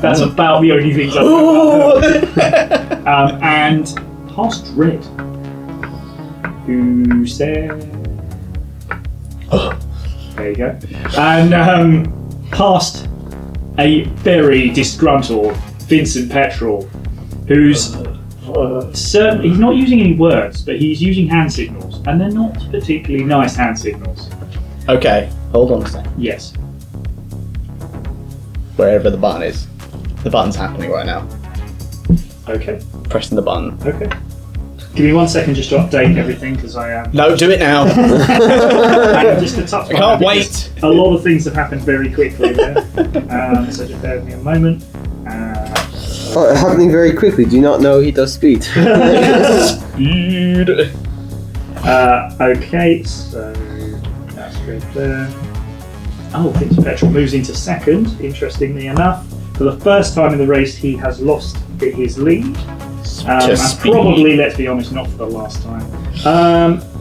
That's about the only things I know about. And past Red, who said... There you go. And past a very disgruntled Vincent Petrol, who's... he's not using any words, but he's using hand signals, and they're not particularly nice hand signals. Okay, hold on a second. Yes. Wherever the button is. The button's happening right now. Okay. Pressing the button. Okay. Give me 1 second just to update everything because I am. No, do it now. Just to touch I can't wait. A lot of things have happened very quickly there. So just bear with me a moment. Happening very quickly. Do you not know he does speed? Speed. Okay, so that's good there. Oh, Vincent Petrol moves into second, interestingly enough. For the first time in the race, he has lost his lead. And probably, let's be honest, not for the last time.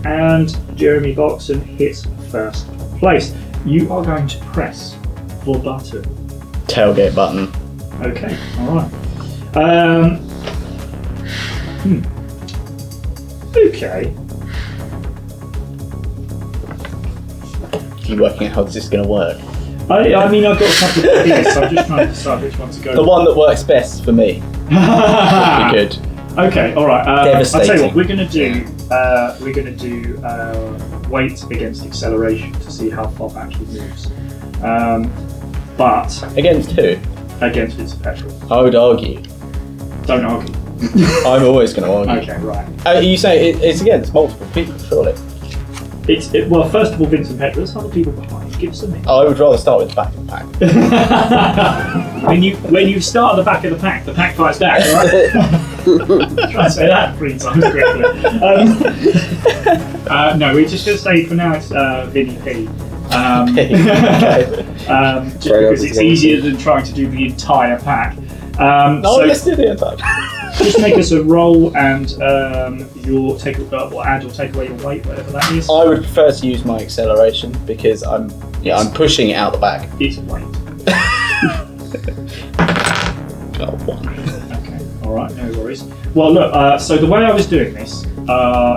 And Jeremy Boxon hits first place. You are going to press the button. Tailgate button. Okay, alright. Okay. You working out how this is going to work? I mean, I've got a couple of ideas, so I'm just trying to decide which one to go The one that works best for me. Would be good. Okay, alright. I'll tell you what, we're going to do weight against acceleration to see how far back he moves. But... Against who? Against Vincent Petrol. I would argue. Don't argue. I'm always going to argue. Okay, right. You say it's against multiple people, surely? Well, first of all, Vincent Petrol, there's other people behind. Give us a minute. I would rather start with the back of the pack. When you start at the back of the pack fights back, right? Try and say that 3 times quickly. No, we're just going to say for now it's Vinny P. Just because it's easier than trying to do the entire pack. Let's do the entire pack. Just make us a roll and you'll take add or take away your weight, whatever that is. I would prefer to use my acceleration because I'm pushing it out the back. It's weight. Got 1. Okay, alright, no worries. Well look, so the way I was doing this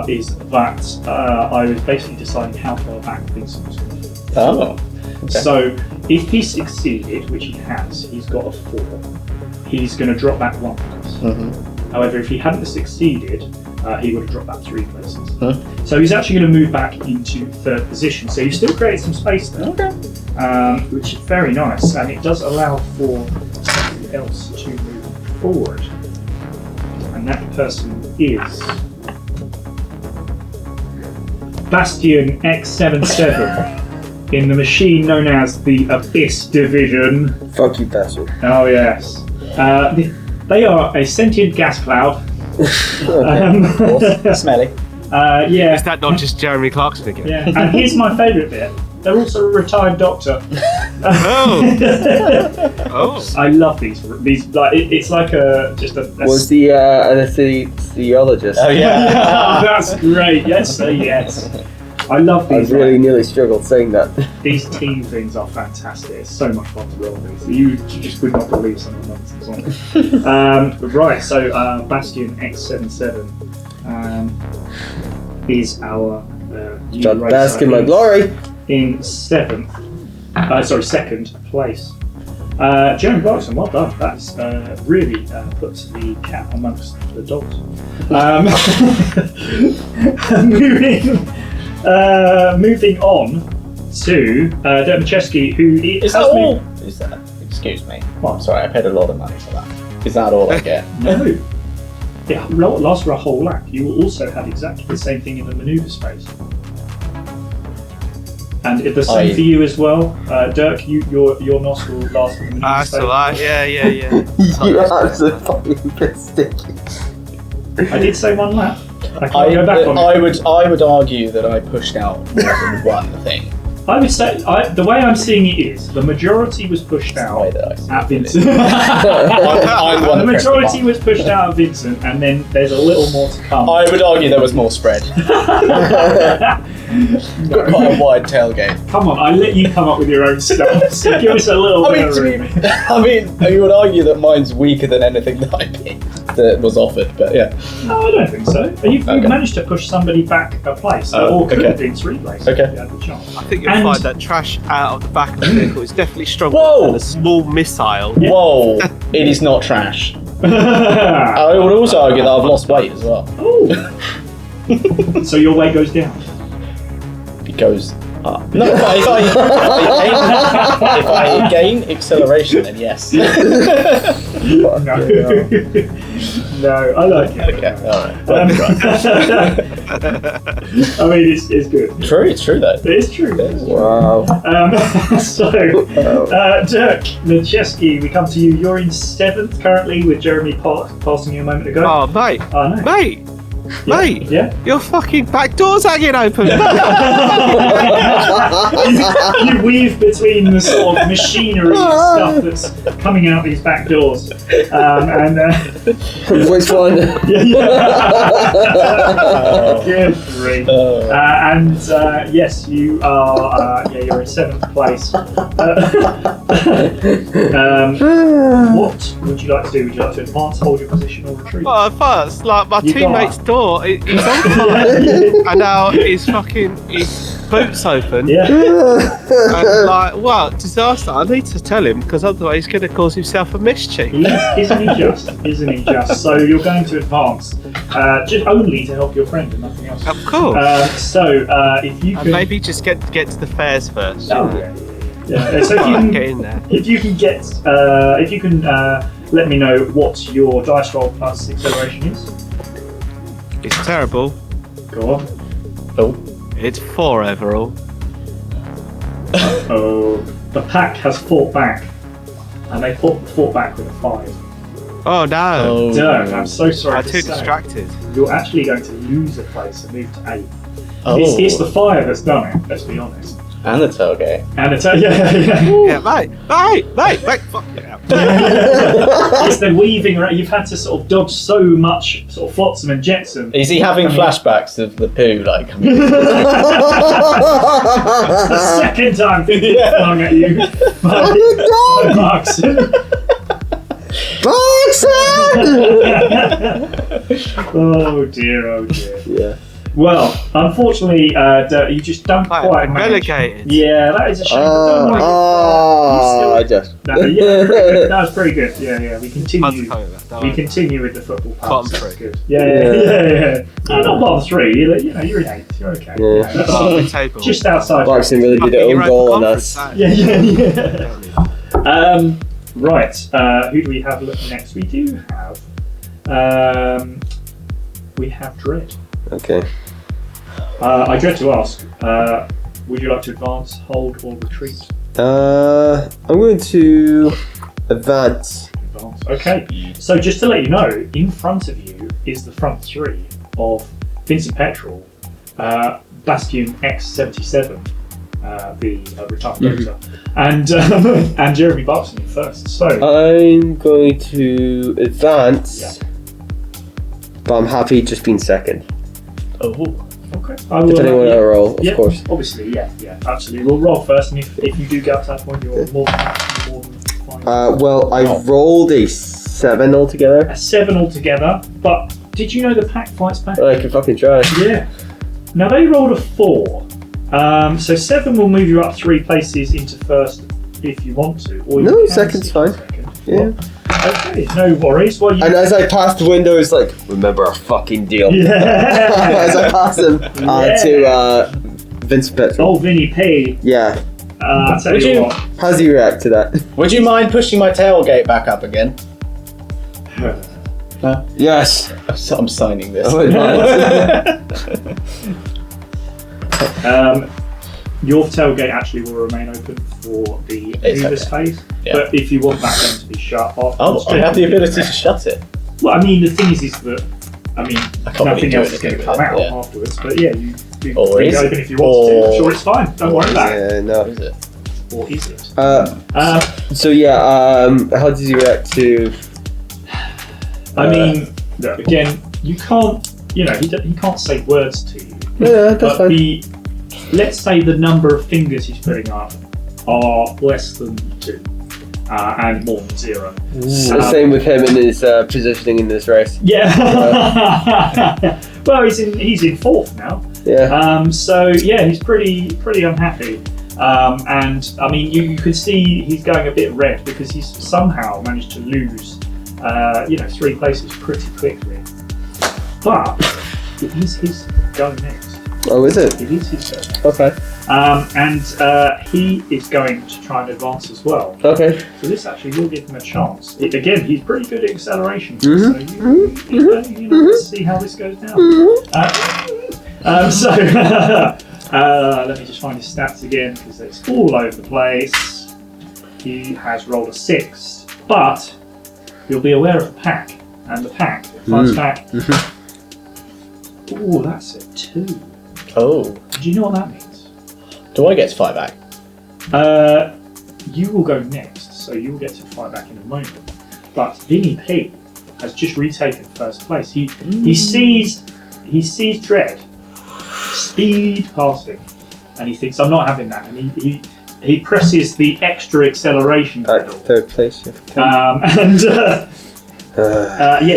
is that I was basically deciding how far back Vincent was going to fall. Oh. Okay. So if he succeeded, which he has, he's got a 4. He's going to drop back 1 place. Mm-hmm. However, if he hadn't succeeded, he would have dropped back 3 places. So he's actually going to move back into 3rd position. So you've still created some space there, which is very nice, and it does allow for somebody else to move forward. And that person is Bastion X77 in the machine known as the Abyss Division. Fuck you, Bastion. Oh yes. They are a sentient gas cloud. Smelly. Yeah. Is that not just Jeremy Clarkson again? Yeah. And here's my favourite bit. They're also a retired doctor. Oh. I love these. Like it's like just a. Was the anesthesiologist? Oh yeah. That's great. Yes, yes. I love these. I really nearly struggled saying that. These team things are fantastic. It's so much fun to roll these. You just would not believe some of the nonsense on it. Right, so Bastion X77 is our John bask in my glory. In 2nd place. Jeremy Clarkson, well done. That's really puts the cat amongst the dogs. Moving on to Dirk Macheski, who is that all? Is that? Excuse me. Well, I'm sorry, I paid a lot of money for that. Is that all I get? No. It lasts for a whole lap. You will also have exactly the same thing in the manoeuvre space. And the same for you as well, Dirk. Your nostril lasts for the manoeuvre space. That's alright. Yeah. You are so fucking pissed. I did say 1 lap. I can't go back on it. I would argue that I pushed out more than 1 thing. I would say the way I'm seeing it is the majority was pushed out at Vincent. The majority was pushed out at Vincent, and then there's a little more to come. I would argue there was more spread. Got quite a wide tailgate. Come on, I let you come up with your own stuff. So give us a little bit of room. You would argue that mine's weaker than anything that I picked that was offered, but yeah. No, I don't think so. You've managed to push somebody back a place, or could have been 3 places if you had the chance. I think you'll find that trash out of the back of the vehicle is definitely stronger than a small missile. Yeah. Whoa, it is not trash. I would also argue that I've lost weight as well. Oh. So your weight goes down? It goes No, if I gain acceleration, then yes. No, I like it. Okay, alright. I mean, it's good. True, it's true though. It is true. Wow. So, Dirk Lecheski, we come to you. You're in 7th currently, with Jeremy passing you a moment ago. Oh, mate. Oh, no. Mate. Yeah. Mate, Yeah. your fucking back door's hanging open. You weave between the sort of machinery and stuff that's coming out these back doors. Which one? Good grief. Yes, you are. You're in 7th place. What would you like to do? Would you like to advance, hold your position, or retreat? Well, first, like my You teammate's got- door, it's open, and now his boot's open. Yeah. And like, what disaster! I need to tell him because otherwise he's going to cause himself a mischief. Isn't he just? Isn't he just? So you're going to advance, just only to help your friend and nothing else. Of course. If you And can, maybe just get to the fairs first. Oh, yeah. So if you can get in there. If you can let me know what your dice roll plus acceleration is. It's terrible. Go on. It's 4 overall. Oh, the pack has fought back, and they fought back with a 5. Oh no! Dirk, I'm so sorry. I'm to too say, distracted. You're actually going to lose a place and move to 8. Oh. It's the fire that's done it. Let's be honest. And the tailgate. And it's Yeah, mate, fuck it out. it's the weaving around. You've had to sort of dodge so much sort of flotsam and jetsam. Is he having flashbacks of the poo, like? It's the second time people flung at you by Markson. Oh dear. Yeah. Well, unfortunately, you just don't quite manage. Relegated. Yeah, that is a shame. That was pretty good. Yeah. We continue. We continue with the football pass. Bottom That's 3. good. Yeah. Not bottom 3. You're in 8th. You're okay. Yeah. That's Bottom of the table. just outside. Clarkson really did their own goal on us. Yeah. Right. Who do we have next? We do have Dread. Okay. I dread to ask, would you like to advance, hold, or retreat? I'm going to advance. Advance. Okay. So just to let you know, in front of you is the front 3 of Vincent Petrol, Bastion X77, the retired director, and Jeremy Buxton in first. So I'm going to advance, but I'm happy just being second. Oh, okay. Depending on our roll, of course. Obviously, yeah, absolutely. We'll roll first, and if you do get up to that point, you're more than fine. Well, I rolled a 7 altogether. A 7 altogether, but did you know the pack fights back? I can fucking try. Yeah. Now they rolled a 4. So 7 will move you up 3 places into first if you want to. Or you No, can second's sit fine. second. Yeah. Okay, no worries. Well, And as I passed the window, it's like, remember our fucking deal. Yeah. As I passed him to Vincent Petrol. Oh, Vinny P. Yeah. I'll tell you what. How does he react to that? Would you mind pushing my tailgate back up again? No? Yes. I'm signing this. Your tailgate actually will remain open for the movers phase, but if you want that then to be shut off, I have the ability to shut it. Well, I mean, the thing is that nothing else is going to come out yeah. afterwards. But yeah, you leave Or it is open it? if you want to. I'm sure it's fine. Don't worry about it. Yeah, no. Is it? Or is it? So yeah, how does he react to? I mean, look, again, you can't. He can't say words to you. Yeah, that's But fine. let's say the number of fingers he's putting up are less than 2 and more than 0. Same with him and his positioning in this race. Yeah. Well, he's in 4th now. Yeah. So yeah, he's pretty unhappy. And I mean, you can see he's going a bit red because he's somehow managed to lose, 3 places pretty quickly. But he's going next. Oh, is it? It is his turn. Okay. And he is going to try and advance as well. Okay. So this actually will give him a chance. Again, he's pretty good at acceleration. Mm-hmm. So let's see how this goes down. Let me just find his stats again because it's all over the place. He has rolled a 6, but you'll be aware of the pack. And the pack, finds back. Oh, that's a 2. Oh. Do you know what that means? Do I get to fight back? You will go next, so you will get to fight back in a moment. But Vinny P has just retaken first place. He sees Dread speed past him, and he thinks, "I'm not having that." And he presses the extra acceleration pedal. Third place. He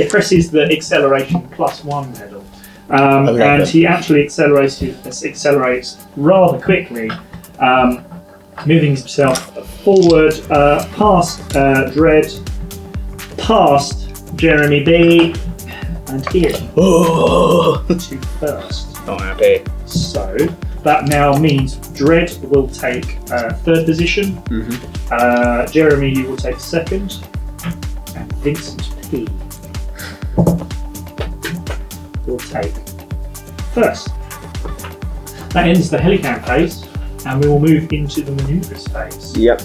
presses the acceleration +1 pedal. And he actually accelerates rather quickly, moving himself forward past Dread, past Jeremy B, and here to first. Not happy. So that now means Dread will take third position, Jeremy, you will take second, and Vincent P will take first. That ends the Helicam phase, and we will move into the manoeuvres phase. Yep.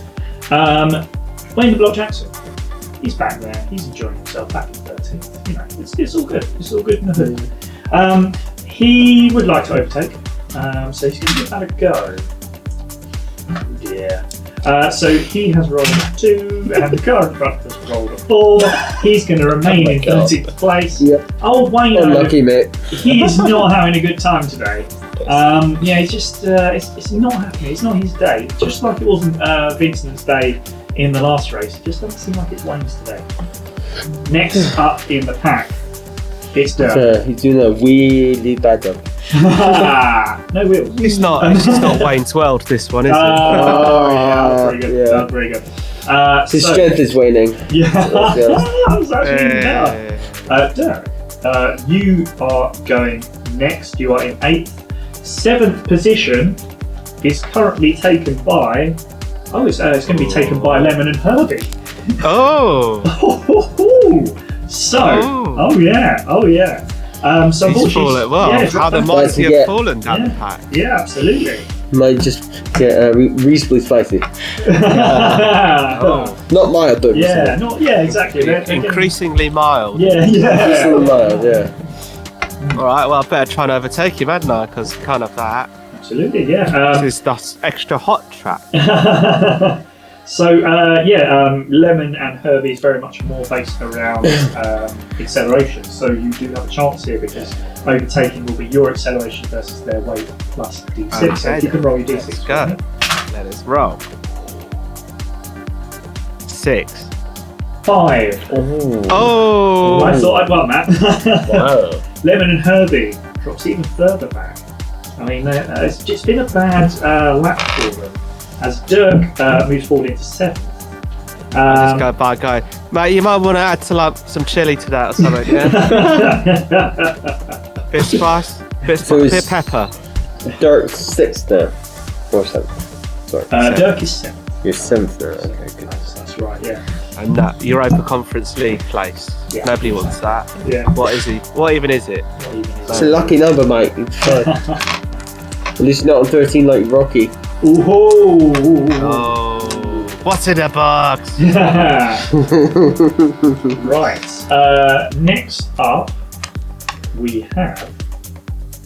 Wayne the Block Jackson, he's back there. He's enjoying himself back in 13th. You know, it's all good. It's all good in the hood. He would like to overtake, so he's going to give that a go. Oh dear. So he has rolled a 2, and the car in front has rolled a 4. He's going to remain in 13th place. Yep. Old Wayne, Unlucky, mate. he is not having a good time today. It's just it's not happening. It's not his day. Just like it wasn't Vincent's day in the last race. It just doesn't seem like it's Wayne's today. Next up in the pack, it's Dirk. He's doing a really bad job. No wheels. It's not Wayne's World, this one, is it? Yeah, very good. Yeah. Very good. His strength is waning. Yeah, that was actually even better. Dirk, you are going next. You are in 8th. 7th position is currently taken by. It's going to be taken by Lemon and Herbie. Oh! Oh yeah. So he's fallen well. How the mighty have fallen down the pack. Yeah, absolutely. Might just get reasonably spicy. Not mild, but exactly. They're increasingly mild. Increasingly mild, yeah. Alright, well I better try and overtake him, hadn't I? Because kind of that. Absolutely, yeah. This is that extra hot trap. Lemon and Herbie is very much more based around acceleration. So you do have a chance here because overtaking will be your acceleration versus their weight plus D6. Okay, so if you can roll your D6. Let's go. Let us roll. 6. 5. Oh! I thought I'd won that. Wow. Lemon and Herbie drops even further back. I mean, it's just been a bad lap for them. As Dirk moves forward into 7th. Just go by guy. Mate, you might want to add some chilli to that or something, yeah? Bit of spice, bit of pepper. Dirk's 6th now. Or 7th. Sorry. Dirk is 7th. You're 7th now, okay, good. That's right, yeah. And that Europa Conference League place. Yeah. Nobody wants that. Yeah. What is he? What even is it? It's a lucky number, mate. It's fine. At least not on 13 like Rocky. Oh, what's in the box? Right. Next up, we have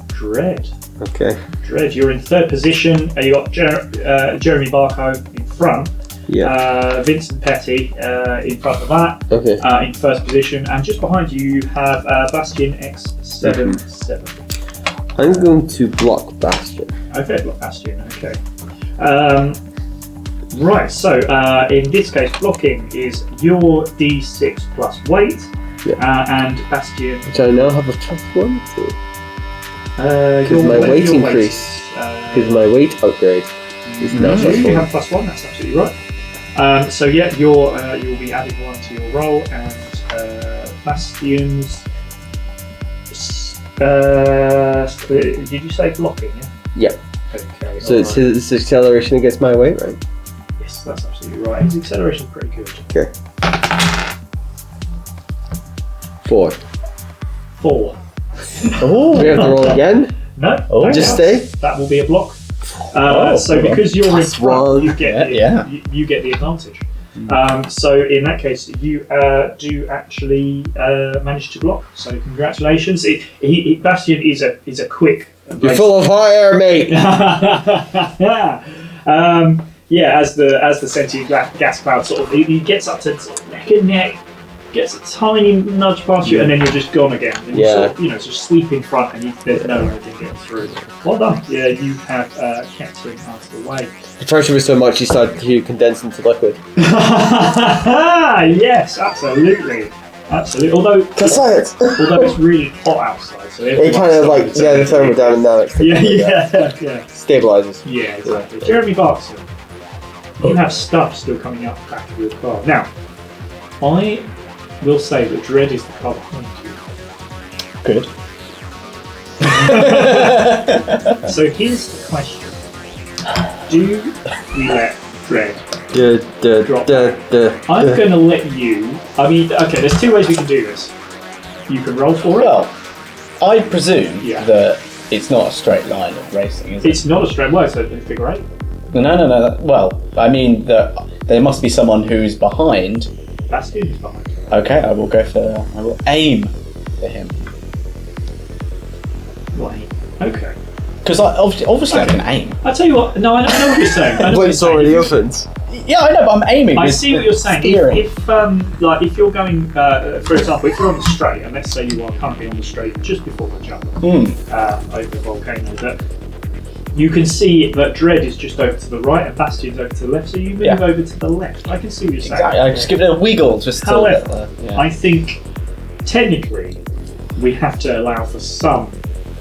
Dread. Okay. Dread, you're in 3rd position. You got Jeremy Barco in front. Yeah. Vincent Petty in front of that. Okay. In 1st position, and just behind you have Bastion X77. I'm going to block Bastion. Okay, block Bastion. Okay. Right. So in this case, blocking is your D6 plus weight, and Bastion. Which I now have a +1 to. Because my weight increase. Because my weight upgrade is now +1. You have +1. That's absolutely right. You'll be adding 1 to your roll, and Bastion's Did you say blocking? Yeah. Yep. Okay. So it's his acceleration against my weight, right? Yes, that's absolutely right. His acceleration's pretty good. Okay. 4. 4. Oh, We have to roll again? No. Oh. Just stay? That will be a block. Oh, so hold on. because you're in front, you get Yeah. you get the advantage. So in that case, you do actually manage to block. So congratulations. Bastian is a quick. You're full of hot air, mate! Yeah, as the sentient gas cloud sort of he gets up to sort of neck and neck, gets a tiny nudge past you, and then you're just gone again. And you sort of, just sweep in front, and there's no way to get through. Well done. Yeah, you have kept him out of the way. The pressure was so much he started to condense into liquid. Yes, absolutely. Although it's really hot outside, so it kind of like the thermodynamics. Yeah. Stabilizes. Yeah, exactly. Jeremy Barkson, you have stuff still coming out the back of your car. Now, I will say that Dread is the car behind you. Good. So here's the question: do we let Dread? I'm going to let you. I mean, okay. There's 2 ways we can do this. You can roll for it. Well, I presume that it's not a straight line of racing, is it? It's not a straight line, so figure 8. No. Well, I mean that there must be someone who's behind. Bastian is behind. Okay, I will aim for him. Wait. Okay. Because obviously I can aim. I tell you what. No, I know what you're saying. But it's already opened. Yeah, I know, but I'm aiming. I see what you're saying. If you're going, for example, if you're on the straight, and let's say you are currently on the straight just before the jump over the volcano, that you can see that Dread is just over to the right and Bastion's over to the left, so you move over to the left. I can see what you're saying. Exactly. I just give it a wiggle, just. However, I think technically we have to allow for some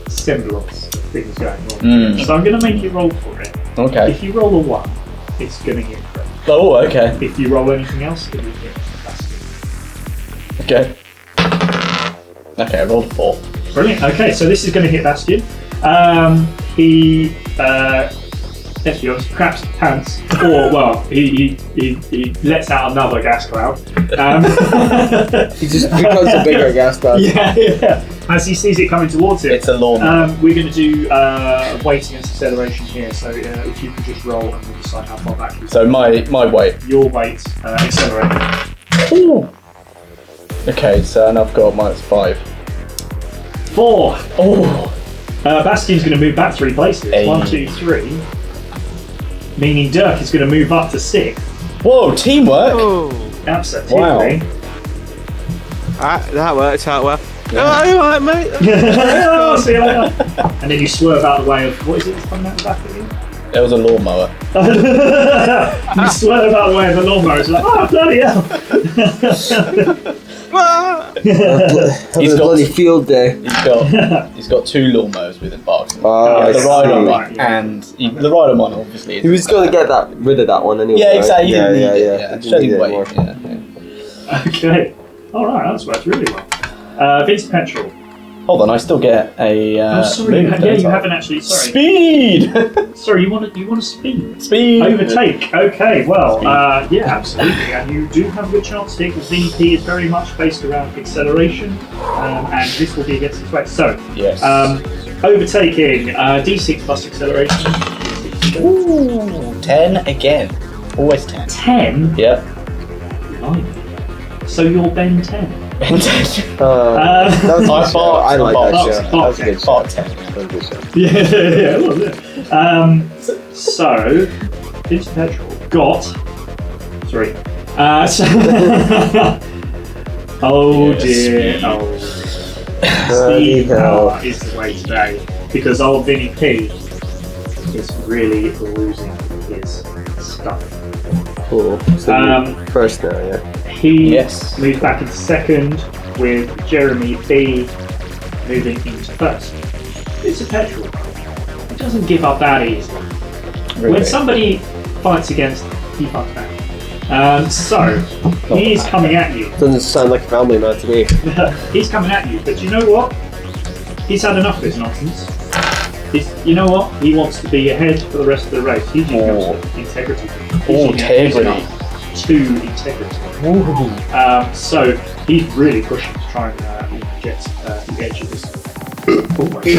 semblance of things going on. So I'm going to make you roll for it. Okay. If you roll a 1, it's going to hit Dread. Oh, okay. If you roll anything else, it will hit Bastion. Okay, I rolled a 4. Brilliant. Okay, so this is going to hit Bastion. He, let's be honest, craps his pants, or he lets out another gas cloud. He just becomes a bigger gas cloud. Yeah. As he sees it coming towards him. It's a lawnmower. We're going to do weight against acceleration here. So if you could just roll and we'll decide how far back you go. So my weight. Your weight, accelerate. Ooh. Okay, so and I've got -5. 4. Oh. Bastion's going to move back 3 places. 1, 2, 3. Meaning Dirk is going to move up to 6. Whoa, teamwork! Oh. Absolutely. Wow. That worked out well. Oh, you alright, mate? Oh, see you later. And then you swerve out of the way of, what is it that's coming out the back of you? There was a lawnmower. You swerve out of the way of the lawnmower, it's like, oh, bloody hell. He's got a bloody field day. He's got 2 lawnmowers with his box. Oh, the rider one right, yeah. and the rider one obviously. He was going to get rid of that one anyway. Yeah, exactly. Right? He didn't need it. Shedding weight. More. Okay. Alright, that's worked really well. Vince Petrol. Hold on, I still get a. Sorry, you haven't actually. Sorry. Speed. Sorry, you want to speed. Speed. Overtake. Okay, well, yeah, absolutely, and you do have a good chance here because VP is very much based around acceleration, and this will be against its weight. So, yes. Overtaking D6 plus acceleration. Ooh, 10 again. Always 10. 10. Yep. Blimey. So you're Ben 10. Ben 10. I like that show. That was a good show. Part 10. That was a good show. Yeah, well, so Vince Petrol got 3. Oh dear. Oh. Steve is the way today because old Vinny P is really losing his stuff. Cool. So first now, yeah. He moves back into second with Jeremy B moving into first. It's a Petrol. He doesn't give up that easily. Really? When somebody fights against him, he fights back. So, he's coming at you. Doesn't sound like a family man to me. He's coming at you, but you know what? he's had enough of this nonsense. You know what? He wants to be ahead for the rest of the race. He's using up to integrity. Integrity. To integrity. So he's really pushing to try and get the edge of this. Oh my god.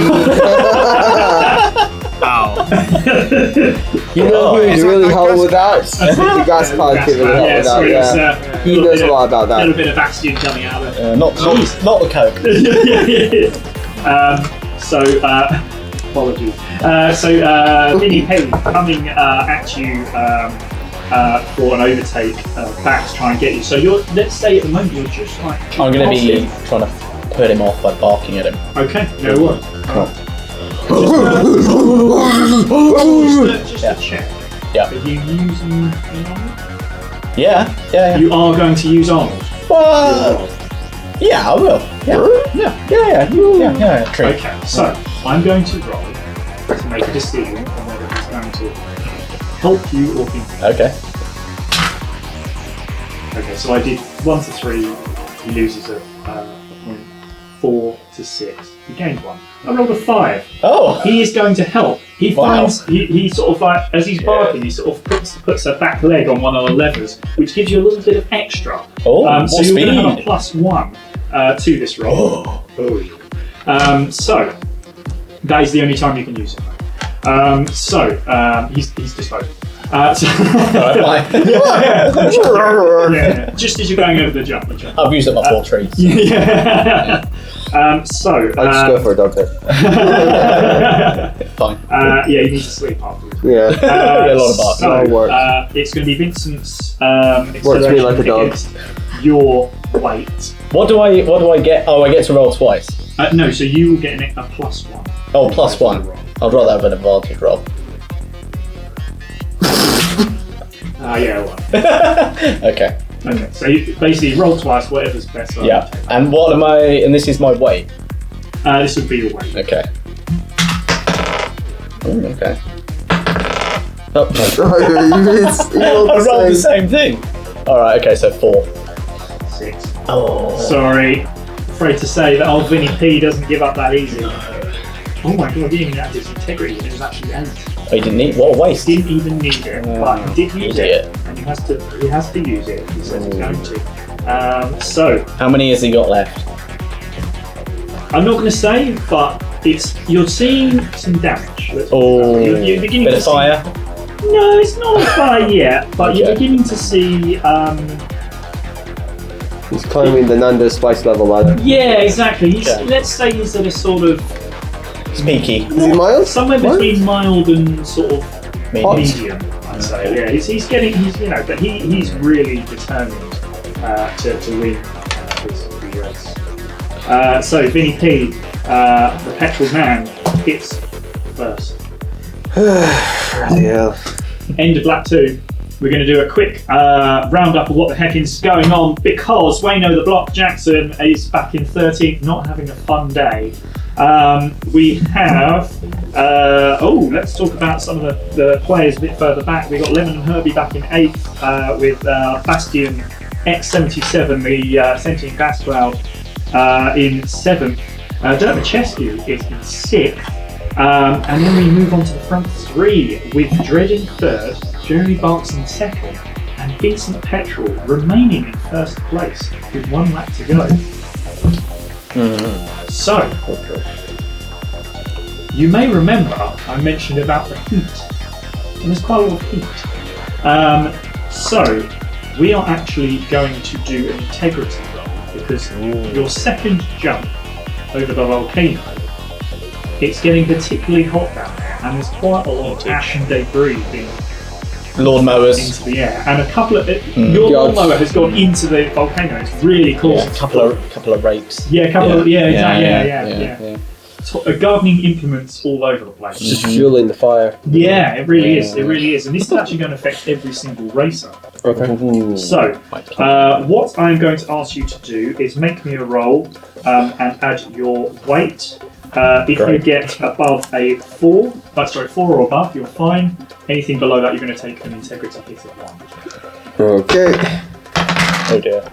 You know who's really helping with that? The gas pipe really helping with that. He knows a lot about that. A little bit of Bastion coming out of it. Not the coke. Apologies. Vinny Payne coming at you for an overtake back to try and get you. So let's say at the moment you're just like... I'm going to be trying to put him off by barking at him. Okay, no worries. Just a check. Yeah. Are you using Arnold? Yeah. You are going to use Arnold? Yeah, I will. Yeah. True. Okay, so I'm going to roll to make a decision on whether he's going to help you or hinder. Okay, so I did 1 to 3. He loses a point. 4 to 6. He gained 1. I rolled a 5. Oh! He is going to help. He finds he sort of like as he's barking, he sort of puts a back leg on one of the levers, which gives you a little bit of extra. So you're going to have a +1 to this roll. So that is the only time you can use it. He's disposed. Just as you're going over the jump. I've used up my 4 trees. I'll just go for a dog hit. Fine. You need to sleep afterwards. Yeah. A lot of barking. It's going to be Vincent's Works me like a dog. Your weight. What do I get? Oh, I get to roll twice. No, so you will get a +1. Oh, +1. I'd rather have an advantage roll. Okay. So you basically roll twice, whatever's best. Yeah. And what am I? And this is my weight. This would be your weight. Okay. Okay. I rolled the same thing. All right. Okay. So 4. 6. Oh. Sorry. Afraid to say that old Vinny P doesn't give up that easy. Oh my god, he didn't even have his integrity. It was actually 8. Oh, he didn't need. What a waste. Didn't even need it, but he did use it, and he has to use it. He says he's going to. So how many has he got left? I'm not going to say, but you're seeing some damage. You're beginning bit to of fire. No, it's not on fire yet, but you're beginning to see. He's climbing the Nando spice level ladder. Yeah, exactly. Let's say he's at a sort of sneaky. Is he mild? Somewhere between mild and sort of medium. I'd say. Yeah, he's but he's really determined to win this race. So Vinny P, the petrol man, hits first. Yeah. End of lap 2. We're going to do a quick roundup of what the heck is going on because Wayno the Block Jackson is back in 13th, not having a fun day. We have, let's talk about some of the players a bit further back. We've got Lemon and Herbie back in 8th with Bastion X77, the Sentient Gas Cloud, in 7th. Dermachescu is in 6th. And then we move on to the front 3 with Dredd in 3rd, Jeremy Barks in 2nd, and Vincent Petrol remaining in 1st place with 1 lap to go. So, you may remember I mentioned about the heat, and there's quite a lot of heat. So, we are actually going to do an integrity roll because your second jump over the volcano, it's getting particularly hot down there, and there's quite a lot of ash and debris being lawnmowers into the air, and a couple of your lawnmower has gone into the volcano. It's really causing a couple of rakes. Yeah. Gardening implements all over the place. Just fueling the fire. Yeah, it really is. It really is, and this is actually going to affect every single racer. Okay. So, what I'm going to ask you to do is make me a roll and add your weight. If you get above a 4 or above, you're fine. Anything below that, you're going to take an integrity hit of 1. Okay. Oh dear.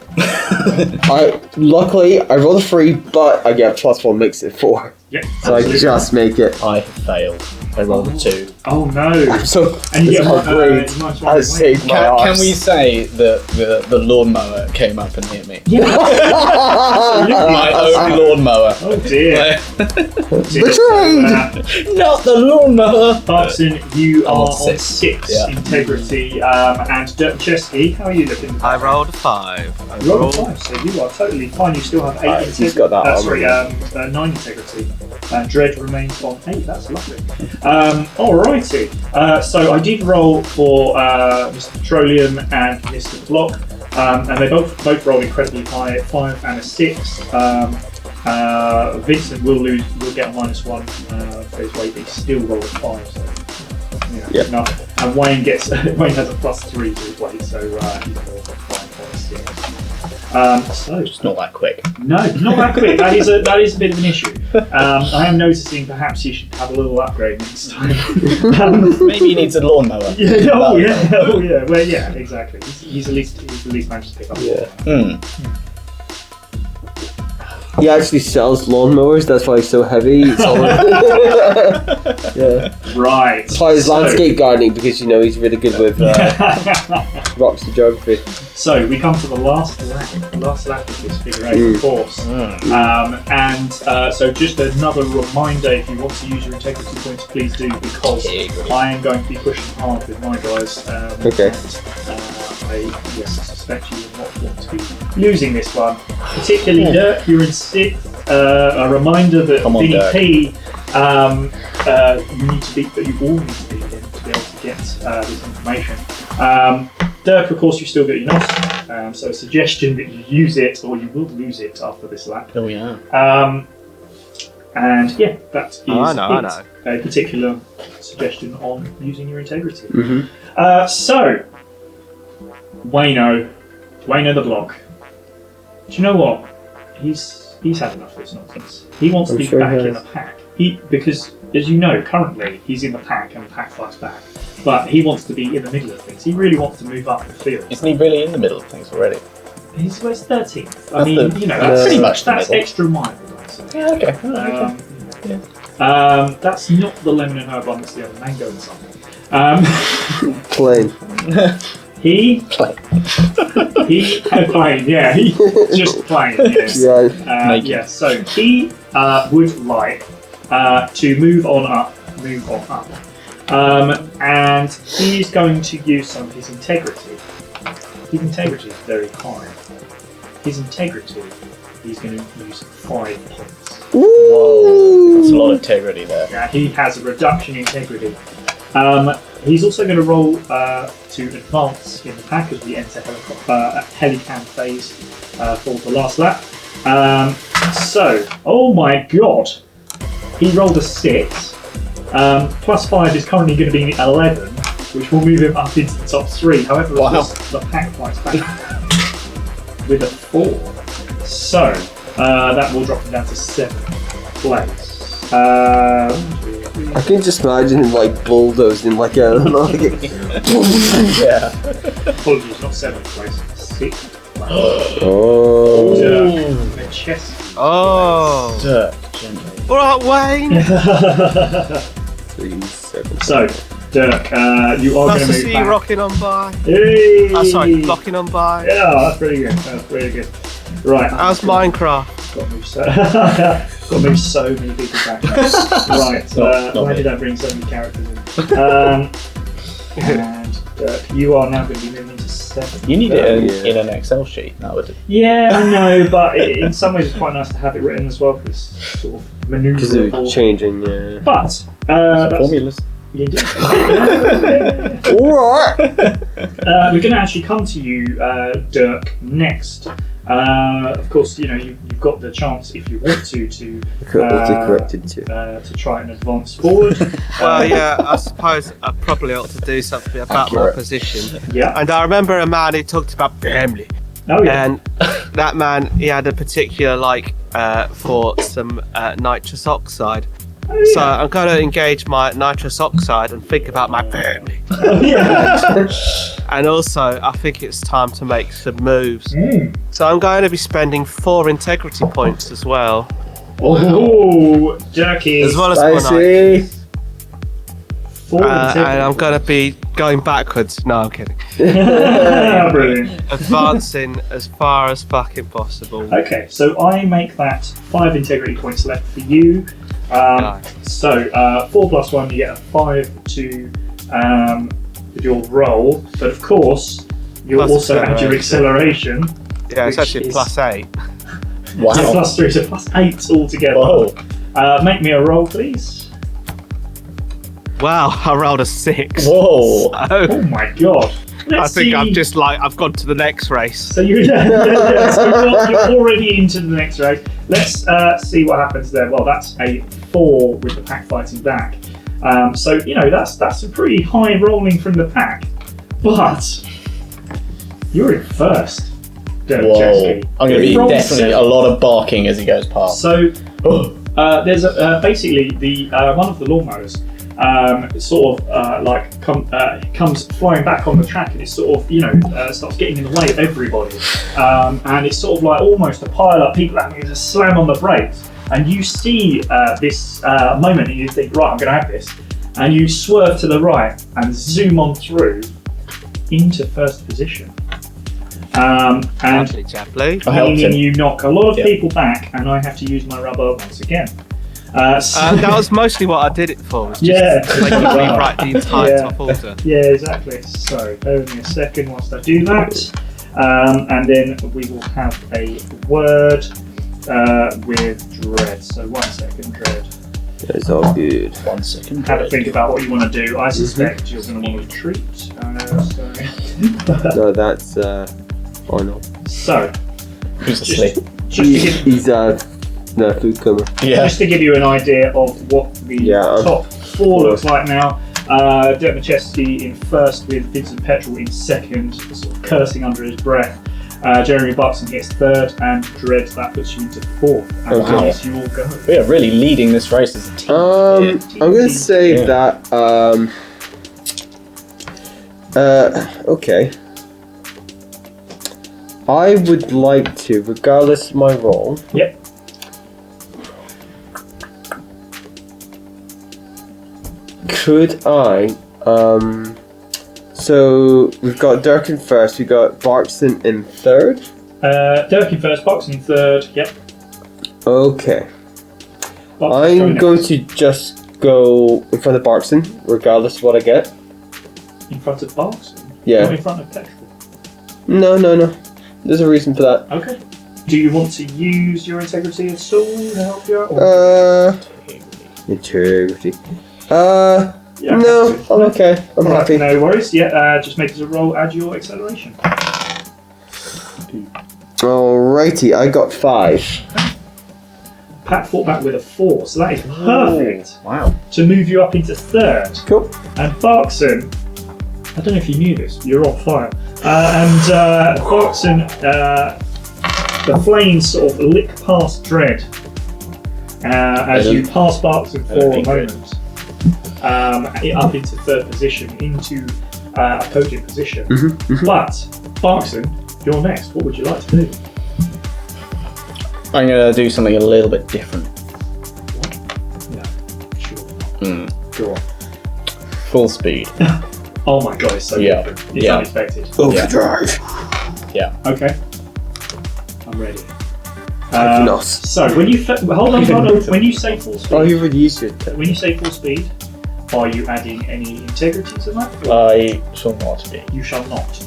Luckily, I rolled a 3, but I get +1 makes it 4. Yeah. So I just make it. I have failed. I rolled a 2. Oh no! So And you get my grade has saved my Can arse. we say that the lawnmower came up and hit me? Yeah. My own lawnmower. Oh dear. Betrayed! Not the lawnmower! Clarkson, you I'm are on on 6. 6 Yeah. integrity, and Dirk Chesky, how are you looking? I rolled a 5. I Roll rolled 5, so you are totally fine. You still have 8 integrity. he's got that armor. 9 integrity. Dread remains on 8. That's lovely. Alrighty. So I did roll for Mr. Petroleum and Mr. Block, and they both rolled incredibly high, 5 and a 6. Vincent will get a -1 for his weight, but he still rolled a 5. So Yep. enough. And Wayne has a +3 to his weight, so he's more than 5 or 6. So Just not that quick. no, not that quick. That is a bit of an issue. I am noticing perhaps you should have a little upgrade next time. Maybe he needs a lawnmower. Yeah. Oh yeah. Well, yeah. Exactly. He's at least managed to pick up. Yeah. He actually sells lawnmowers, that's why he's so heavy. It's all yeah. Right. That's why he's landscape gardening, because he's really good with rocks and geography. So we come to the last lap of this figure 8 course. So just another reminder, if you want to use your integrity points, please do, because I am going to be pushing hard with my guys. Okay. I suspect you will not want to be losing this one. Particularly Dirk, you're in 6th. A reminder that BDP, you all need to beat him to be able to get this information. Dirk, of course, you still got your NOS, so a suggestion that you use it, or you will lose it after this lap. Oh yeah. And yeah, that is I know. a particular suggestion on using your integrity. Mm-hmm. So, Wayno the Block. Do you know what? He's had enough of this nonsense. He wants to be back in the pack. Because, as you know, currently he's in the pack and the pack fights back. But he wants to be in the middle of things. He really wants to move up the field. Isn't he really in the middle of things already? He's 13th. That's pretty much that's the middle. extra mild. Yeah, okay. That's not the lemon and herb one, that's the other mango and something. Plain. He plain, yeah. He just plain, yes. Yeah. So he would like to move on up. And he's going to use some of his integrity. His integrity is very high. His integrity, he's going to use 5 points. Whoa, that's a lot of integrity there. Yeah, he has a reduction in integrity. He's also going to roll to advance in the pack as we enter Helicam phase for the last lap. Oh my god, he rolled a 6. Plus 5 is currently going to be 11, which will move him up into the top 3. However, the pack fights back with a 4. So that will drop him down to 7th place. I can just imagine him bulldozing like a yeah. Apologies, not 7th place, 6th place. Oh. Dirk, gently. Alright, Wayne! 3, 7. So, Dirk, you are going to move see back. you rocking on by. Hey! Locking on by. Yeah, that's pretty good. Right. How's Minecraft? Got to move so many people back. Right. Why did I bring so many characters in? And you are now going to be moving into 7. You need it in an Excel sheet. That would. Yeah, I know, but in some ways it's quite nice to have it written as well, because sort of manoeuvrable. Because it's changing, yeah. But formulas. Yeah, Alright! we're going to actually come to you, Dirk, next. Of course, you've got the chance if you want to try and advance forward. Well, yeah, I suppose I probably ought to do something about my position. Yeah. And I remember a man who talked about family. Oh yeah. And that man, he had a particular for some nitrous oxide. Oh, yeah. So I'm going to engage my nitrous oxide and think about my family. Oh, yeah. And also, I think it's time to make some moves. So I'm going to be spending 4 integrity points as well. Oh, jerky. As well as Spicy. and I'm going to be going backwards. No, I'm kidding. Brilliant. Advancing as far as fucking possible. Okay, so I make that 5 integrity points left for you. So 4 plus 1, you get a 5 to your roll, but of course you'll Plus also add your acceleration. Yeah, it's actually is- plus 8. Wow. So plus 3, so plus 8 altogether. Whoa. Make me a roll, please. Wow, I rolled a 6. Whoa. So, Oh my god. I Let's think see. I've just I've gone to the next race. So you're already into the next race. Let's see what happens there. Well, that's a 4 with the pack fighting back. So that's a pretty high rolling from the pack, but you're in first. Whoa. I'm going to be definitely a lot of barking as he goes past. So there's basically the one of the lawnmowers comes flying back on the track, and it sort of starts getting in the way of everybody, and it's sort of like almost a pile up people having to slam on the brakes, and you see this moment and you think, right, I'm going to have this, and you swerve to the right and zoom on through into first position. And meaning you knock a lot of people back, and I have to use my rubber once again. That was mostly what I did it for. Was just to make me rewrite the entire top order. Yeah, exactly. So, bear with me a second whilst I do that. And then we will have a word with Dread. So, 1 second, Dread. It's all good. 1 second. Have a think about what you want to do. I suspect you're going to want to retreat. No, that's final. So, Who's asleep? He's no food comer. Yeah. Just to give you an idea of what the top 4 looks like now. Dirk McChesney in first, with Vincent Petrel in second, sort of cursing under his breath. Jeremy Buxton gets third, and Dread, that puts you into fourth. And Okay. you all go. We are really leading this race as a team. I'm going to say that. Okay. I would like to, regardless of my role. Yep. Could I? So we've got Dirk in first. We got Barkston in third. Dirk in first, Buxton in third. Yep. Okay. Buxton's I'm going to just go in front of Barkston, regardless of what I get. in front of Buxton. Yeah. Not in front of Petrel. No. There's a reason for that. Okay. Do you want to use your integrity at all to help you out? Integrity. Yeah, No, I'm okay. I'm Alright, happy. no worries. Yeah, just make us a roll, add your acceleration. Alrighty, I got 5. Pat fought back with a 4, so that is perfect Wow. to move you up into third. Cool. And Barkson, I don't know if you knew this, you're on fire. Barkson, the flames sort of lick past Dread as you pass Barkson for a moment. Up into third position, into a podium position. But, Barkson, you're next. What would you like to do? I'm going to do something a little bit different. Yeah, sure. Go on. Full speed. Oh my god, it's so different. It's unexpected. Overdrive. Yeah. Okay. I'm ready. Nice. So, when you hold on. When you say full speed, Oh, you already used it. when you say full speed, are you adding any integrity to that? I shall not be. You shall not.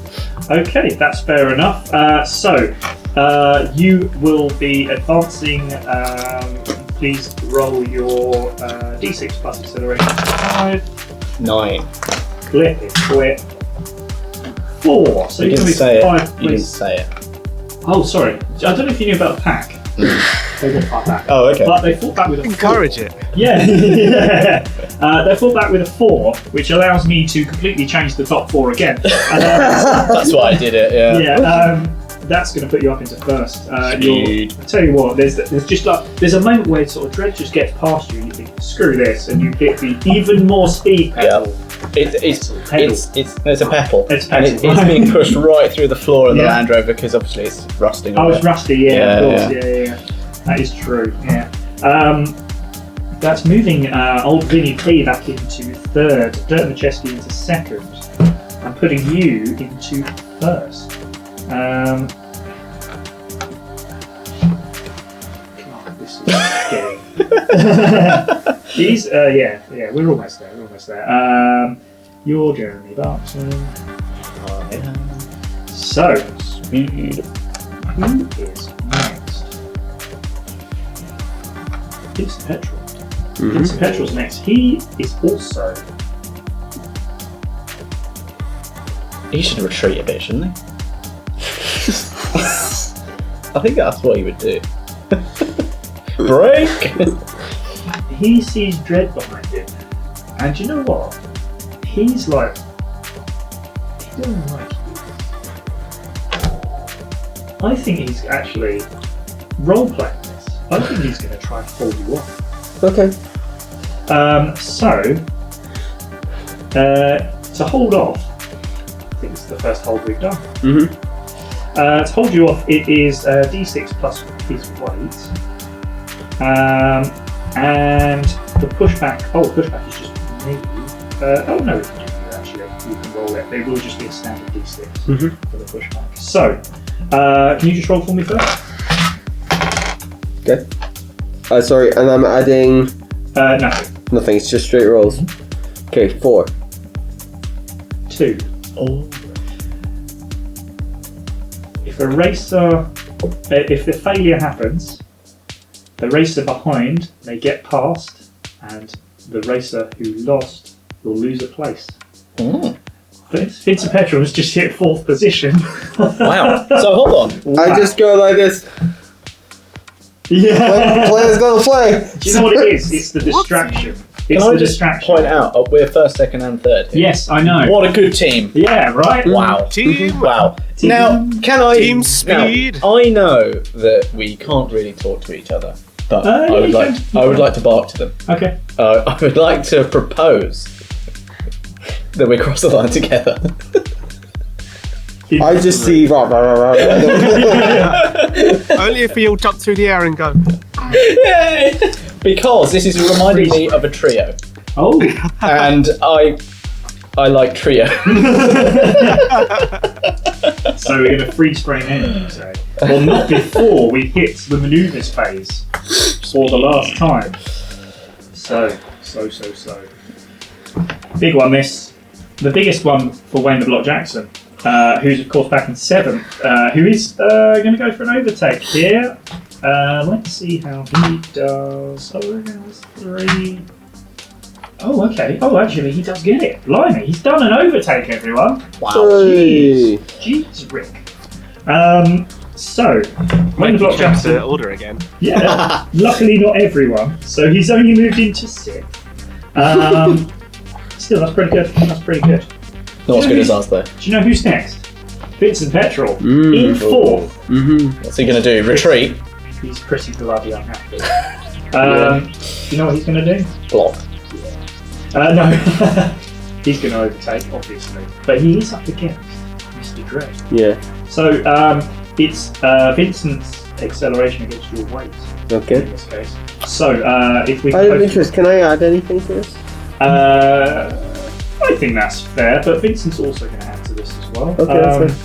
Okay, that's fair enough. You will be advancing. Please roll your d6 plus acceleration. 5. 9. Clip it. 4. So You you're didn't going to say be it. 5 You didn't places. say it. Oh, sorry. I don't know if you knew about the pack. They didn't fight back. Oh, okay. But they fought back with a 4. Encourage it. Yeah. They fought back with a 4, which allows me to completely change the top 4 again. That's why I did it, yeah. Yeah. That's going to put you up into first. I tell you what, there's just like there's a moment where sort of Dread just gets past you and you think, screw this, and you hit the even more speed pedal. It's a pedal. It's And it's being pushed right through the floor of the Land Rover because obviously it's rusting. Oh, it's rusty, Yeah. Of course, yeah. That is true, yeah. That's moving old Vinny P back into third, Dirt McChesky into second, and putting you into first. God, this is getting. These, yeah, we're almost there. You're Jeremy Barton. So, who is next? It's Petrol. Vincent Petrol's next. He is also. He should retreat a bit, shouldn't he? I think that's what he would do. Break! He sees Dread behind him, and you know what? He's like. He doesn't like you. I think he's actually role playing this. I think he's going to try and hold you off. Okay. To hold off, I think this is the first hold we've done. Mm-hmm. To hold you off, it is D6 plus his weight. And the pushback, the pushback is just me. Oh no, it can do you actually. You can roll it. It will just be a standard D6 for the pushback. So, can you just roll for me first? Okay. Sorry, and I'm adding... Nothing. Nothing, it's just straight rolls. Okay, 4. 2. Oh. If a racer... if the failure happens, the racer behind may get past, and the racer who lost will lose a place. Vincent Petrol has just hit 4th position. Wow. So hold on. I just go like this. Yeah. Player's gonna play. Do you know what it is? It's the distraction. Can I just point out, we're first, second, and third here. Yes, I know. What a good team. Yeah, right? Wow. Team. Wow. Team. Now, can I... Team speed. Now, I know that we can't really talk to each other, but I would like to bark to them. Okay. I would like to propose that we cross the line together. I just see... Only if we all jump through the air and go. Yay! Because this is reminding me of a trio. Oh. And I like trio. So we're going to freeze frame in, you say? Well, not before we hit the manoeuvres phase for the last time. So. Big one, this. The biggest one for Wayne the Block Jackson, who's of course back in 7th, who is going to go for an overtake here. Let's see how he does. Oh, we're going to 3. Oh, okay. Oh, actually, he does get it. Blimey, he's done an overtake, everyone. Wow. Hey. Jeez, Rick. So, Wayne the Block Jackson. To order again. Yeah. Luckily, not everyone. So he's only moved into 6th. Still, that's pretty good. Not as good as us, though. Do you know who's next? Vincent Petrol in 4th. What's he going to do? Retreat? He's pretty bloody unhappy. You know what he's going to do? Block. No. He's going to overtake, obviously. But he is up against Mr. Dread. Yeah. So it's Vincent's acceleration against your weight. Okay. In this case. So if we. Out of interest, can I add anything to this? I think that's fair, but Vincent's also going to add to this as well. Okay, that's fair.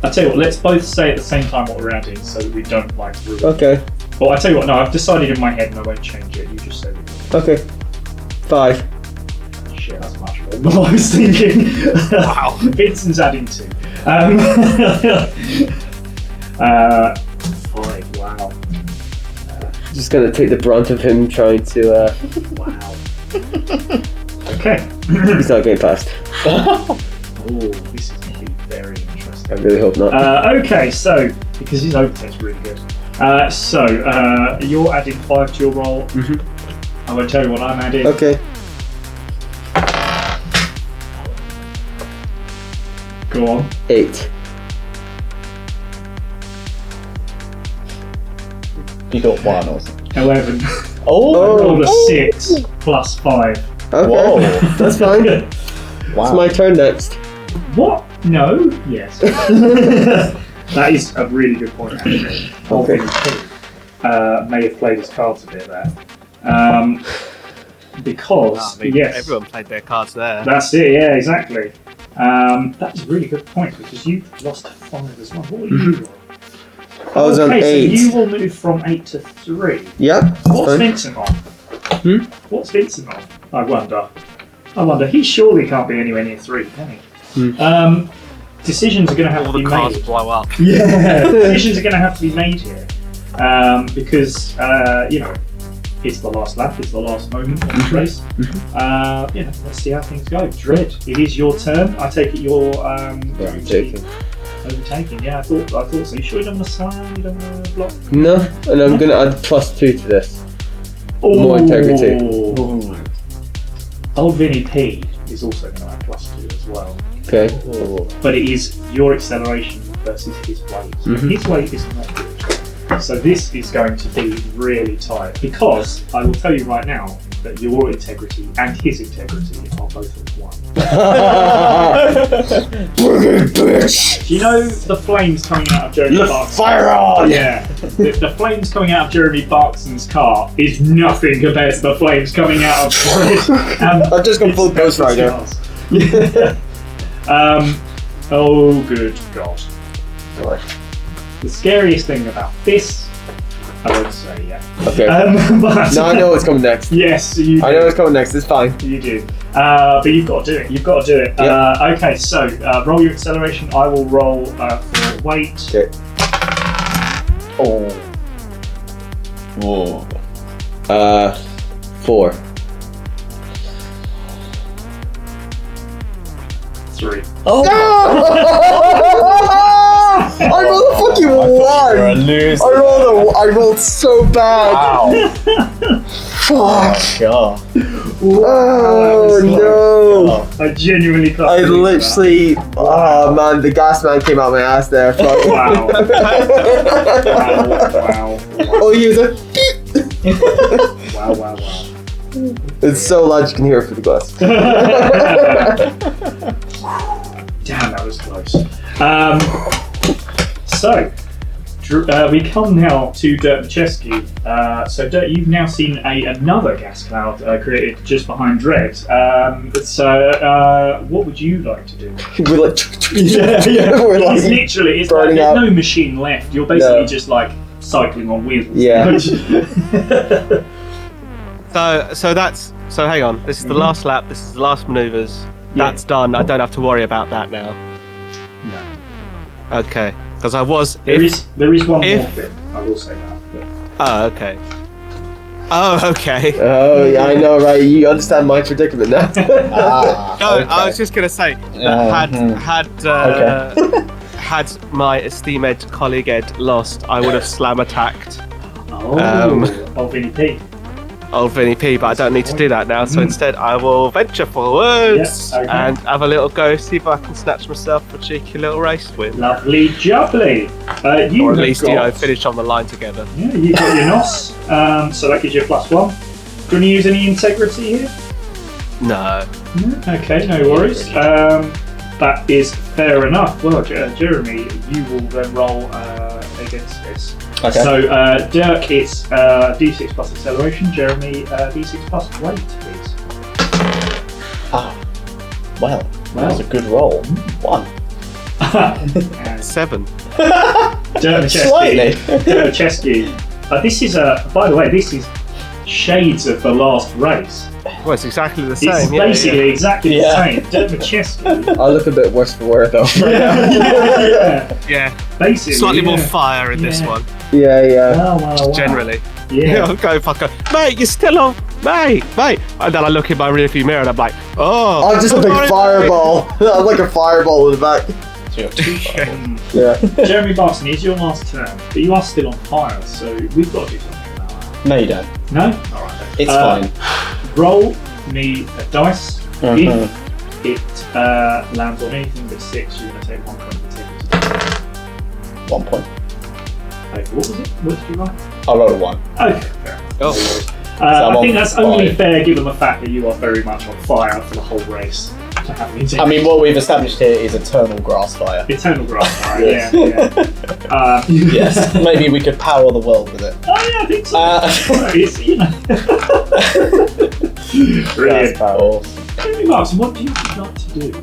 I'll tell you what, let's both say at the same time what we're adding so that we don't ruin it. Okay. Well, I'll tell you what, no, I've decided in my head and I won't change it. You just say it. Okay. 5. Shit, that's much more than what I was thinking. Wow. Vincent's adding 2. 5, wow. Just gonna take the brunt of him trying to. Wow. Okay. He's not getting past. Oh, this is going to be very interesting. I really hope not. Okay, so because his overtake's really good. You're adding 5 to your roll. I won't tell you what I'm adding. Okay. Go on. 8. You got 1 or something. 11. Oh! Roll a 6 plus 5. Okay. Whoa. That's fine. Wow. It's my turn next. What? No. Yes. That is a really good point, actually. Okay. may have played his cards a bit there. Because, yes. Everyone played their cards there. That's it, yeah, exactly. That's a really good point because you lost 5 as well. What were you? I was on 8. So you will move from 8 to 3. Yep. What's Vincent on? What's Vincent on? I wonder. He surely can't be anywhere near 3, can he? Decisions are going to have to be made. All the cards blow up. Yeah, decisions are going to have to be made here because it's the last lap, it's the last moment of the race. Let's see how things go. Dread, it is your turn. I take it you're Overtaking. Yeah, I thought so. You sure you don't want to slam? You don't want to block? No, and I'm going to add +2 to this. Ooh. More integrity. Ooh. Old Vinny P is also going to add +2 as well. Okay. But it is your acceleration versus his weight. His weight is not good. So this is going to be really tight because I will tell you right now that your integrity and his integrity are both of 1. Bitch! You know the flames coming out of Jeremy Clarkson's fire on! Yeah. The flames coming out of Jeremy Clarkson's car is nothing compared to the flames coming out of I've just gone full Ghost Rider. Oh good God. The scariest thing about this, I won't say yet. Okay. But No, I know what's coming next. Yes, you do. I know what's coming next, it's fine. You do. But you've got to do it. Yep. Okay, so roll your acceleration. I will roll for weight. Okay. Oh. Whoa. 4. 3. Oh! I rolled a fucking 1! You're a loser. I rolled so bad! Wow. Fuck! God. Oh no! I genuinely can't. I believe literally, oh man, the gas man came out my ass there. Fuck. Wow. Wow. Oh, he was a. Wow. It's so loud you can hear it through the glass. Damn, that was close. So, we come now to Dirk Macheski. So, Dirk, you've now seen another gas cloud created just behind Dread. What would you like to do? We're like, We're like, it's like burning there's up. no machine left. You're basically just like cycling on wheels. Yeah. So hang on. This is the last lap. This is the last manoeuvres. That's done. I don't have to worry about that now. No. Okay. Because I was. There is one more thing. I will say that. Oh, okay. Oh, okay. Oh, yeah, I know, right? You understand my predicament now. I was just gonna say that had my esteemed colleague Ed lost, I would have slam attacked. Old Vinny P. Old Vinny P, but I don't need to do that now, so instead I will venture forwards and have a little go, see if I can snatch myself a cheeky little race win. Lovely jubbly. Or at least, finish on the line together. Yeah, you've got your NOS, so that gives you a +1. Do you want to use any integrity here? No. Okay, no worries. That is fair enough. Well, Jeremy, you will then roll against this. Okay. So, Dirk, it's D6 plus acceleration. Jeremy, D6 plus weight, please. Well, that was a good roll. 1. 7. Slightly. Dermacheski. This is by the way, this is shades of the last race. Well, it's exactly the same. It's basically exactly the same. Dermacheski. I look a bit worse for wear though. Yeah. Basically. Slightly more fire in this one. Yeah. Wow. Generally. Yeah. I'll go fucker. Mate, you're still on. Mate. And then I look in my rearview mirror and I'm like, oh. I'm just a big fireball. I'm like a fireball in the back. So you have 2 Yeah. Jeremy Barson, it's your last turn, but you are still on fire, so we've got to do something about that. No, you don't. No? Alright. It's fine. Roll me a dice. Mhm. If it lands on anything but 6, you're going to take 1 point of integrity. 1 point. Okay, what was it? What did you write? I rolled a 1. Okay, fair enough. Oh. I think that's only fair given the fact that you are very much on fire for the whole race. to have an I mean, what we've established here is eternal grass fire. Eternal grass fire, Yes. yeah. Yes, maybe we could power the world with it. Oh yeah, I think so. It's, brilliant. Marks, what do you like to do?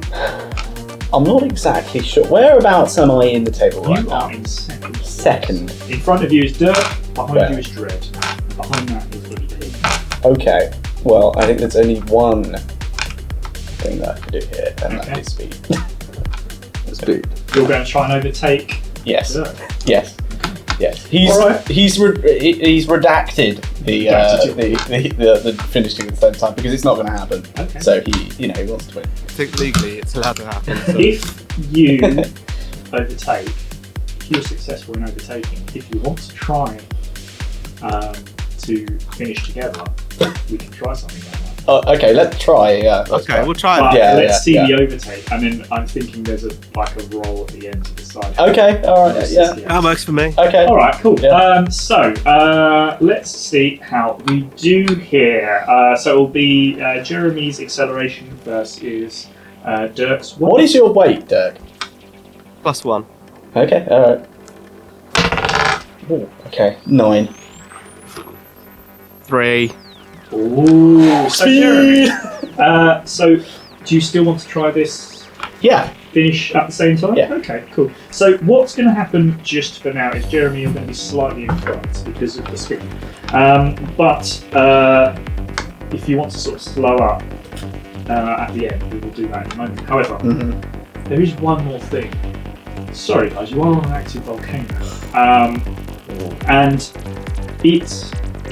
I'm not exactly sure. Whereabouts am I in the table right You now? are in second. Second. In front of you is Dirk, behind Right. you is Dread. Behind that is VP. Okay. Well, I think there's only one thing that I can do here, and that is speed. Speed. You're going to try and overtake Yes. Dirk. Yes. Yes. He's Alright. he's redacted the finishing at the same time because it's not going to happen. Okay. So he wants to win. I think legally it's allowed to happen. So. If you overtake, if you're successful in overtaking, if you want to try to finish together, we can try something like that. Oh, okay, let's try. Yeah. let's try. We'll try But it. let's see yeah. the overtake, and then I'm thinking there's a roll at the end to decide. Okay. All right. Yeah. That works for me. Okay. All right, cool. Yeah. So let's see how we do here. So it will be Jeremy's acceleration versus Dirk's. What is your weight, Dirk? +1. Okay. All right. Ooh, okay. 9. 3. Ooh, so Jeremy. So do you still want to try this? Yeah. Finish at the same time? Yeah. Okay, cool. So what's going to happen just for now is Jeremy, you're going to be slightly in front because of the speed. But if you want to sort of slow up at the end, we will do that in a moment. However, there is one more thing. Sorry guys, you are on an active volcano. And it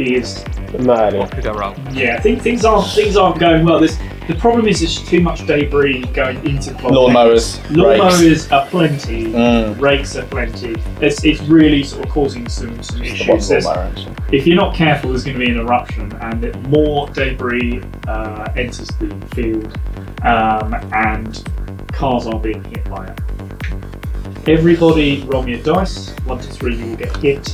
is... Yeah, things aren't going well. The problem is there's too much debris going into volcanoes. Lawnmowers are plenty, rakes are plenty. It's really sort of causing some issues. If you're not careful, there's going to be an eruption, and more debris enters the field, and cars are being hit by it. Everybody roll me a dice. 1 to 3 you will get hit.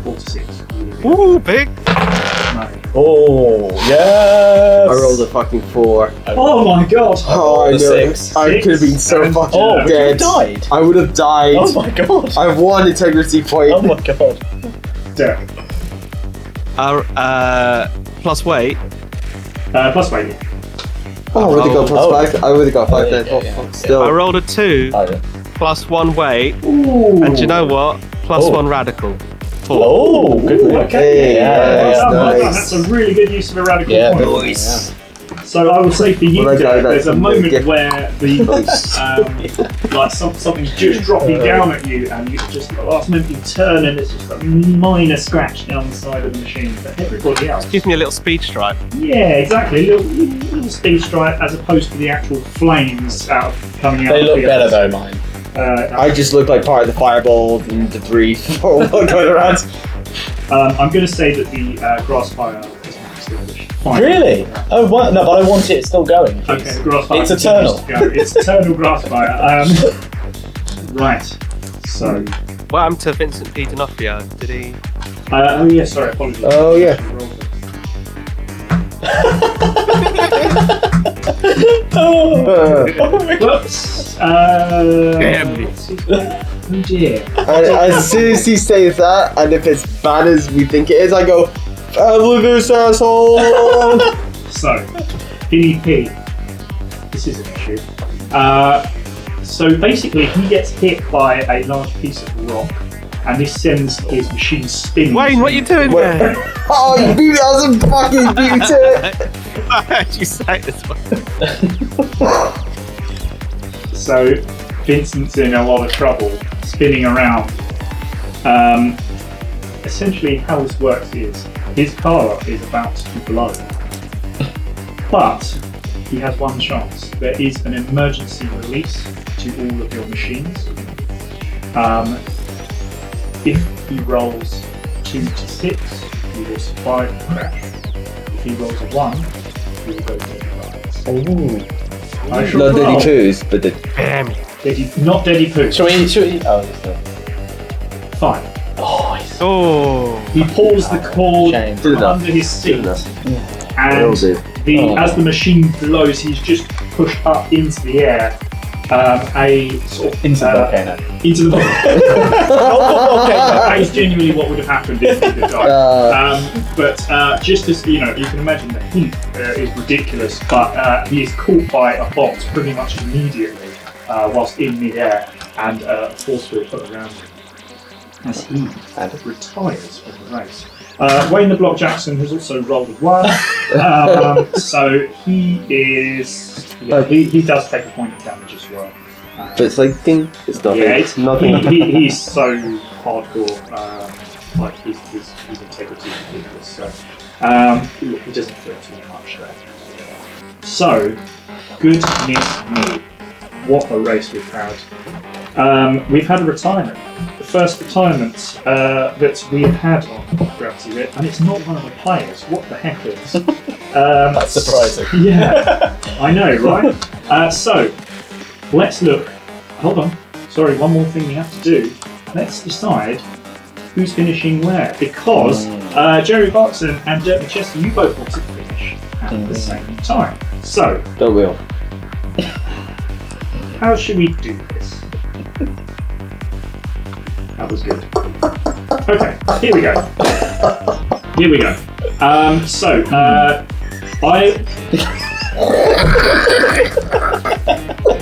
4 to 6. Ooh, big. No. Oh, yes! I rolled a fucking 4. Oh my god! Oh, I know. 6. I could have been so fucking Oh, dead. you died? I would have died. Oh my god! I have 1 integrity point. Oh my god. Dirk. Plus weight. Plus weight. Oh, I would have got plus 5. I would have got 5 then. yeah. Still. I rolled a 2. Oh, yeah. +1 weight. Ooh. And do you know what? +1 radical. 4. Oh, good one. Okay. Hey, nice, nice. That's a really good use of a radical Yeah, point. Nice. So I will say for you, Well, I got Dirk, that there's a from the moment gift. where the like something's just dropping down at you, and you just at the last moment you turn, and it's just a minor scratch down the side of the machine. But everybody else, Gives me a little speed stripe. yeah, exactly, little speed stripe as opposed to the actual flames coming out. They of look the better others. though, mine. I just look like part of the fireball and debris going around. I'm going to say that the grass fire is not extinguished. Fine. Really? Oh, what? No, but I want it still going. Please. Okay, the grass fire. It's eternal. continues to go. It's eternal grass fire. Right. So. What happened to Vincent P. D'Onofrio? Did he? Oh yeah. Sorry. Apologies. Oh, yeah. Whoops. Damn. Oh dear. As soon as he says that, and if it's bad as we think it is, I go, family this asshole! So, PvP. This is an issue. So basically, he gets hit by a large piece of rock, and this sends his machine spinning. Wayne, what are you doing there? Oh, you beat me! I was fucking beat it! I heard you say this one. So, Vincent's in a lot of trouble, spinning around. Essentially, how this works is his car is about to blow, but he has one chance. There is an emergency release to all of your machines. If he rolls 2 to 6, he will survive the crash. If he rolls a 1, he will go to Ooh. I shall Not roll. Diddy Poos, but the. Damn you. Not Deddy Poo. Should we? Oh, it's still. Fine. Oh. He pulls the cord Shame. Good enough. under his seat. Good enough. and as the machine blows, he's just pushed up into the air. A sort of Into the volcano. Into the volcano. That is genuinely what would have happened if he had died. But just as you can imagine, the heat is ridiculous. But he is caught by a bolt pretty much immediately whilst in mid-air, and a force field put around him as he retires from the race. Wayne the Block Jackson has also rolled a 1, so he is. Yeah, he does take a point of damage as well. But it's like ding. It's nothing. Yeah, it's nothing. He's so hardcore. Like his integrity is ridiculous. So he doesn't feel too much there. So goodness me, what a race we've had. We've had a retirement. The first retirement that we have had on Gravity Rip, and it's not one of the players. What the heck is? That's surprising. Yeah, I know, right? So, let's look. Hold on. Sorry, one more thing we have to do. Let's decide who's finishing where. Because Jeremy Barkson and Dirk McChesney, you both want to finish at the same time. So, Don't we all? how should we do this? That was good. Okay, here we go.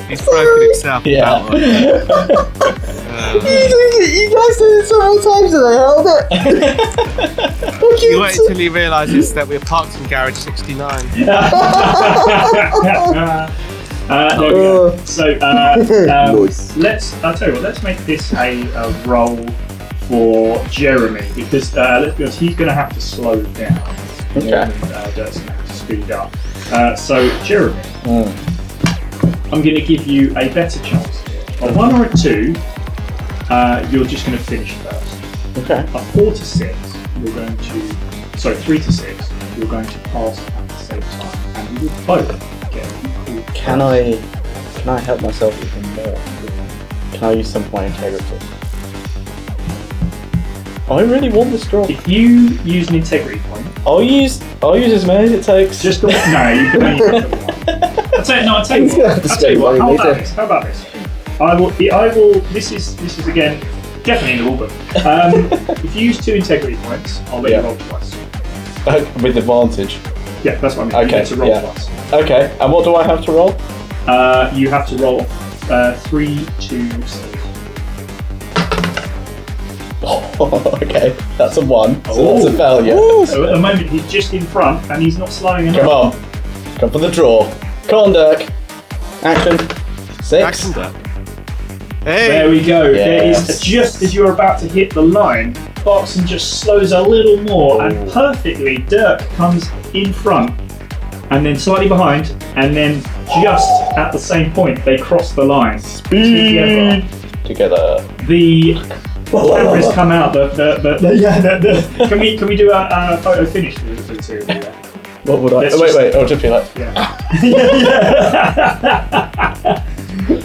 He's broken himself. Yeah. You guys did it so many times and I held it. You wait until he realises that we're parked in garage 69. There we go. So Nice. I'll tell you what, let's make this a roll for Jeremy, because let's be honest, he's going to have to slow down. Okay. Dirk's going to have to speed up. So Jeremy, I'm going to give you a better chance here. A 1 or a 2, you're just going to finish first. Okay. A 4 to 6, you're going to. Sorry, 3 to 6, you're going to pass at the same time, and you will both get equal. Can I help myself even more? Can I use some of my integrity? I really want this draw. If you use an integrity point, I'll use as many as it takes. just the one. No, you can only use the one. I'll tell you what. How about this? I will. This is again definitely in the rulebook. If you use 2 integrity points, I'll let you roll twice. With advantage. Yeah, that's what I mean. Okay, You get to roll twice. Okay, and what do I have to roll? You have to roll 3, 2, 6. Okay, that's a 1, so that's a failure. So at the moment he's just in front and he's not slowing enough. Come on, come for the draw. Come on, Dirk. Action. 6. Hey! There we go. Yes. There is, just as you're about to hit the line, Barkson just slows a little more, and perfectly Dirk comes in front and then slightly behind, and then just at the same point they cross the line. Speed together. The cameras come out. Can we do a photo finish for the two of you? What would I? Let's Wait. I'll just be like. Yeah.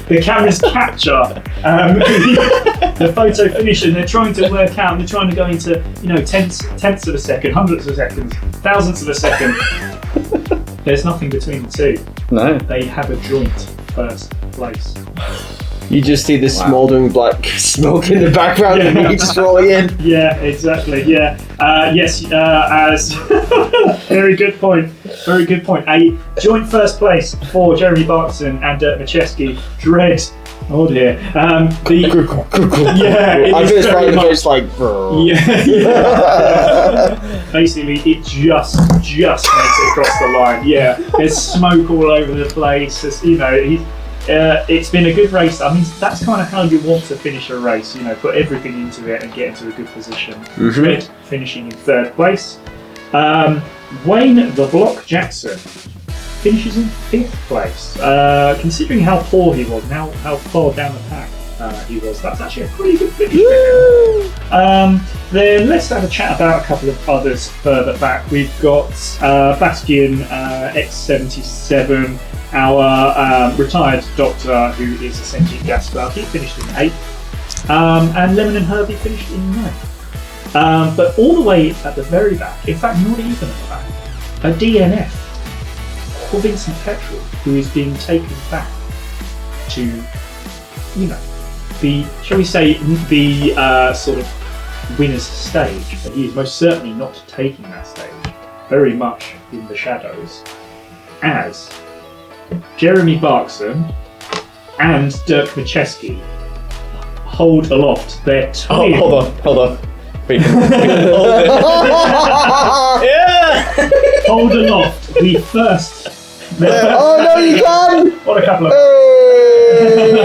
The cameras capture the photo finish, and they're trying to work out. They're trying to go into tenths of a second, hundredths of seconds, thousandths of a second. There's nothing between the two. No. They have a joint first place. You just see the smouldering black smoke in the background and you just rolling in. Yeah, exactly. Yeah. Yes. As very good point. Very good point. A joint first place for Jeremy Barkson and Dirk Macheski. Dread. Oh dear. I'm just right much like. Yeah. Basically, it just makes it across the line. Yeah. There's smoke all over the place. It's been a good race. I mean, that's kind of how you want to finish a race. Put everything into it and get into a good position. Dread finishing in 3rd place. Wayne the Block Jackson finishes in 5th place. Considering how poor he was, and how far down the pack he was, that's actually a pretty good finish. Then let's have a chat about a couple of others further back. We've got Bastian X77, our retired doctor who is a sentient gas cloud. He finished in 8th. And Lemon and Herbie finished in 9th. But all the way at the very back, in fact not even at the back, a DNF for Vincent Petrel, who is being taken back to, shall we say, the sort of winner's stage, but he is most certainly not taking that stage, very much in the shadows, as Jeremy Barkson and Dirk Macheski hold aloft their twin. Hold on. We can hold it. Yeah! Hold aloft the first. Oh no, you can! What a couple of.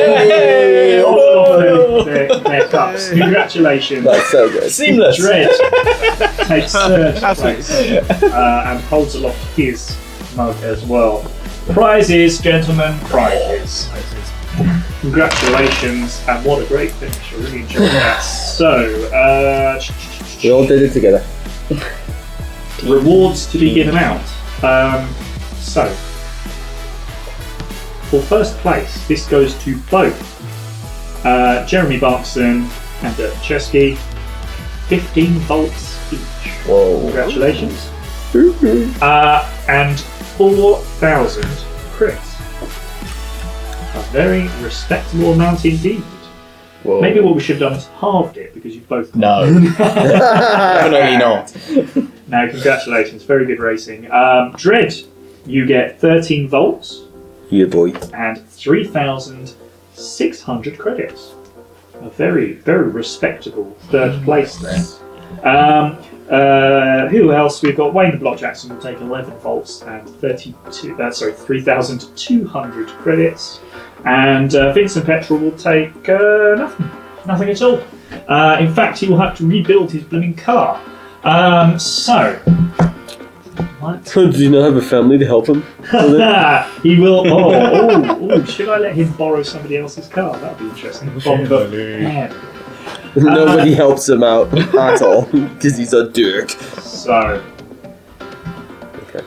Hey! Hold aloft their cups. Congratulations. That's so good. Seamless. Dread takes third place and holds aloft his mug as well. Prizes, gentlemen, prizes. Congratulations, and what a great finish. I really enjoyed that. So, we all did it together. rewards to be given out. So, for first place, this goes to both Jeremy Barkson and Dirk Macheski. 15 volts each. Whoa. Congratulations. And 4,000 crits. A very respectable amount indeed. Whoa. Maybe what we should have done is halved it, because you've both... No. Definitely not. No, congratulations. Very good racing. Dread, you get 13 volts. Yeah, boy. And 3,600 credits. A very, very respectable third place there. Who else? We've got Wayne the Block Jackson will take 11 volts and 3,200 credits. And Vincent Petrel will take nothing at all. In fact, he will have to rebuild his blooming car. Does he not have a family to help him? He will. Oh! Should I let him borrow somebody else's car? That'd be interesting. Nobody helps him out at all because he's a dick. So. Okay.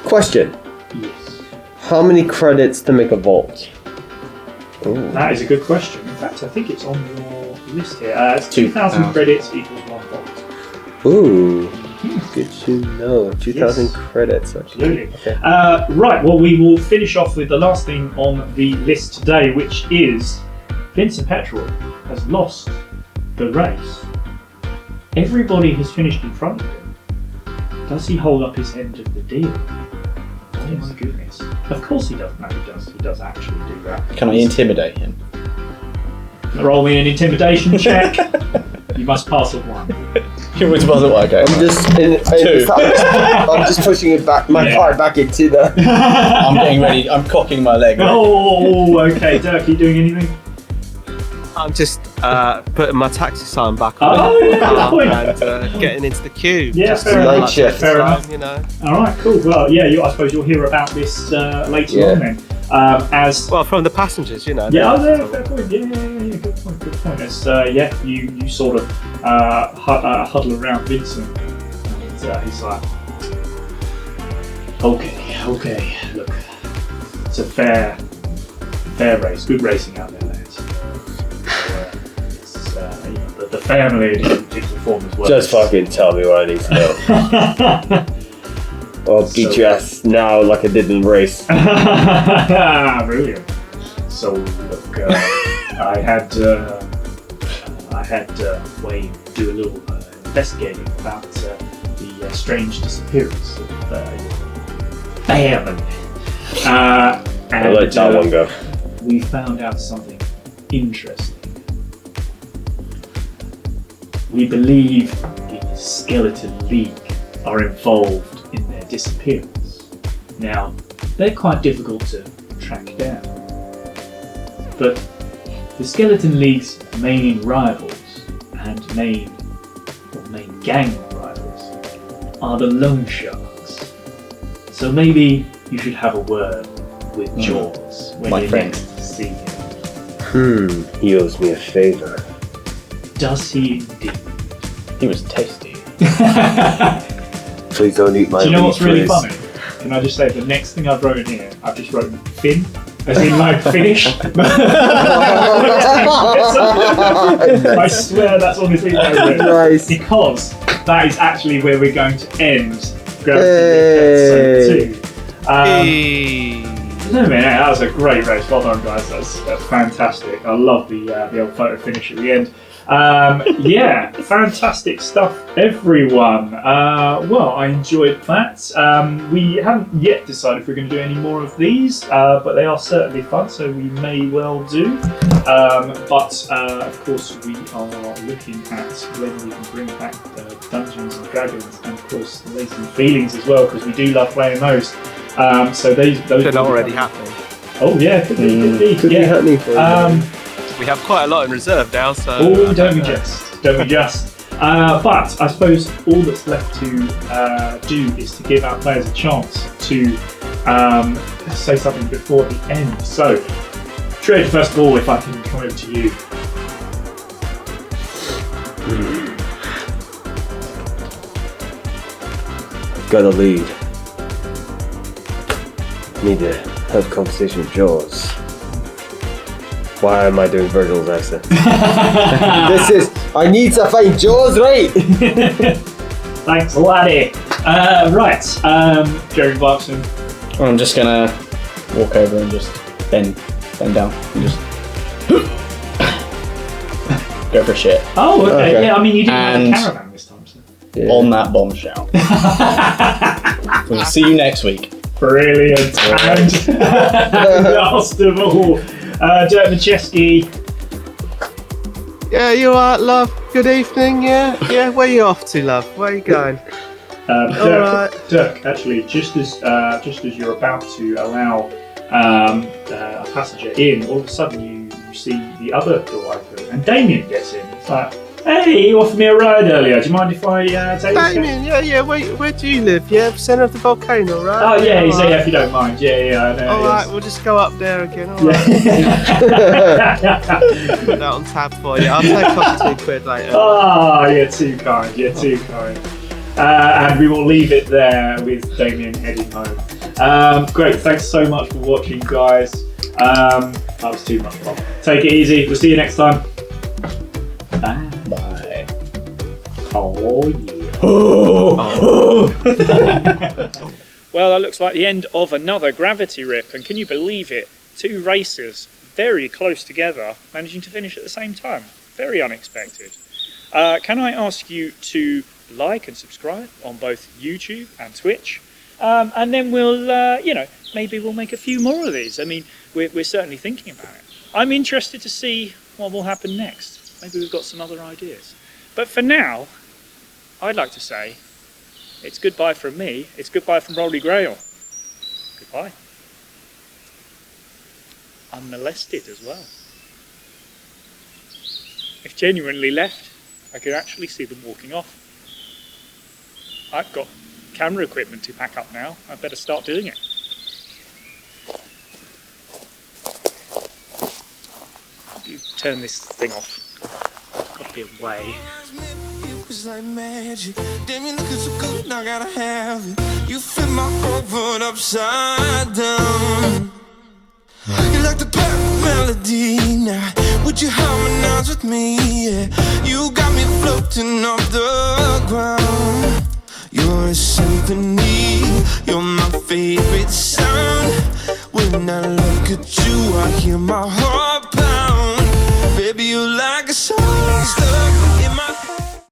Question. Yes. How many credits to make a vault? Ooh. That is a good question. In fact, I think it's on your list here. It's 2,000 credits equals 1 volt. Ooh. Good to know. 2,000 credits. Actually. Absolutely. Okay. Right, well, we will finish off with the last thing on the list today, which is Vincent Petrel has lost the race. Everybody has finished in front of him. Does he hold up his end of the deal? Oh my goodness. Of course he does. No, he does. He does actually do that. Can I intimidate him? Roll me an intimidation check. You must pass a 1. You want to pass it? Okay. I'm just pushing it back, my car back into the... I'm getting ready. I'm cocking my leg. Oh, okay. Dirk, you doing anything? I'm just putting my taxi sign back on and getting into the queue. Yeah, just fair enough. Fair enough. You know. All right, cool. Well, yeah, I suppose you'll hear about this later on then. Well, from the passengers, you know. Yeah, fair point. Yeah, good point. As you sort of huddle around Vincent, and he's like, okay, look, it's a fair race, good racing out there, lads. The family did perform as well. Just fucking tell me what I need to know. I'll beat your ass now like I did in the race. Brilliant. So look, I had Wayne do a little investigating about the strange disappearance of family. I'll let that one go. We found out something interesting. We believe the Skeleton League are involved in their disappearance. Now, they're quite difficult to track down, but the Skeleton League's main rivals and main gang rivals are the Loan Sharks. So maybe you should have a word with Jaws when you next see him. He owes me a favor. Does he indeed? He was tasty. Please don't eat my. Do you know what's really funny? Can I just say the next thing I've written here, I've just written fin, as in like finish. I swear that's honestly what I wrote. Nice. Because that is actually where we're going to end Gravity Lip episode 2. No, man, that was a great race. Well done, guys. That's fantastic. I love the old photo finish at the end. Yeah, fantastic stuff, everyone. Well, I enjoyed that. We haven't yet decided if we're going to do any more of these, but they are certainly fun, so we may well do. But of course, we are looking at whether we can bring back Dungeons and Dragons, and of course, Racing Feelings as well, because we do love playing those. So those they're already happening. Oh yeah, could be happening. We have quite a lot in reserve now, so. Oh, don't we just? But I suppose all that's left to do is to give our players a chance to say something before the end. So, Tread, first of all, if I can come over to you. Got a lead. Need to have a conversation with Jaws. Why am I doing Virgil's accent? I need to find Jaws, right? Thanks, laddie. Right, Jerry Clarkson. I'm just gonna walk over and just bend down and just go for a shit. Oh, okay. Yeah, I mean, you didn't have a caravan this time, so. Yeah. On that bombshell. We'll see you next week. Brilliant. And last of all, Dirk Macheski. Yeah, you are, love. Good evening. Yeah. Where are you off to, love? Where are you going? Dirk, actually, just as you're about to allow a passenger in, all of a sudden you see the other door open, and Damien gets in. It's like, hey, you offered me a ride earlier. Do you mind if I take this? Damien, yeah. Where do you live? Yeah, centre of the volcano, right? Oh yeah, if you don't mind. Yeah, I know. All right, we'll just go up there again. All right. Put that on tab for you. I'll take off £2 later. Oh, you're too kind. And we will leave it there with Damien heading home. Great, thanks so much for watching, guys. That was too much fun. Take it easy. We'll see you next time. Bye. Oh yeah. Well, that looks like the end of another gravity rip, and can you believe it? 2 racers very close together, managing to finish at the same time. Very unexpected. Can I ask you to like and subscribe on both YouTube and Twitch? And then we'll, maybe we'll make a few more of these. I mean, we're certainly thinking about it. I'm interested to see what will happen next. Maybe we've got some other ideas. But for now, I'd like to say, it's goodbye from me. It's goodbye from Rolly Grail. Goodbye. Unmolested as well. If genuinely left, I could actually see them walking off. I've got camera equipment to pack up now. I better start doing it. You turn this thing off. Gotta be a way. It was like magic. Damn, you looking so good, now I gotta have it. You flip my whole world upside down. You like the perfect melody now. Would you harmonize with me? Yeah. You got me floating off the ground. You're a symphony, you're my favorite sound. When I look at you, I hear my heart pound. Baby, you're like a song.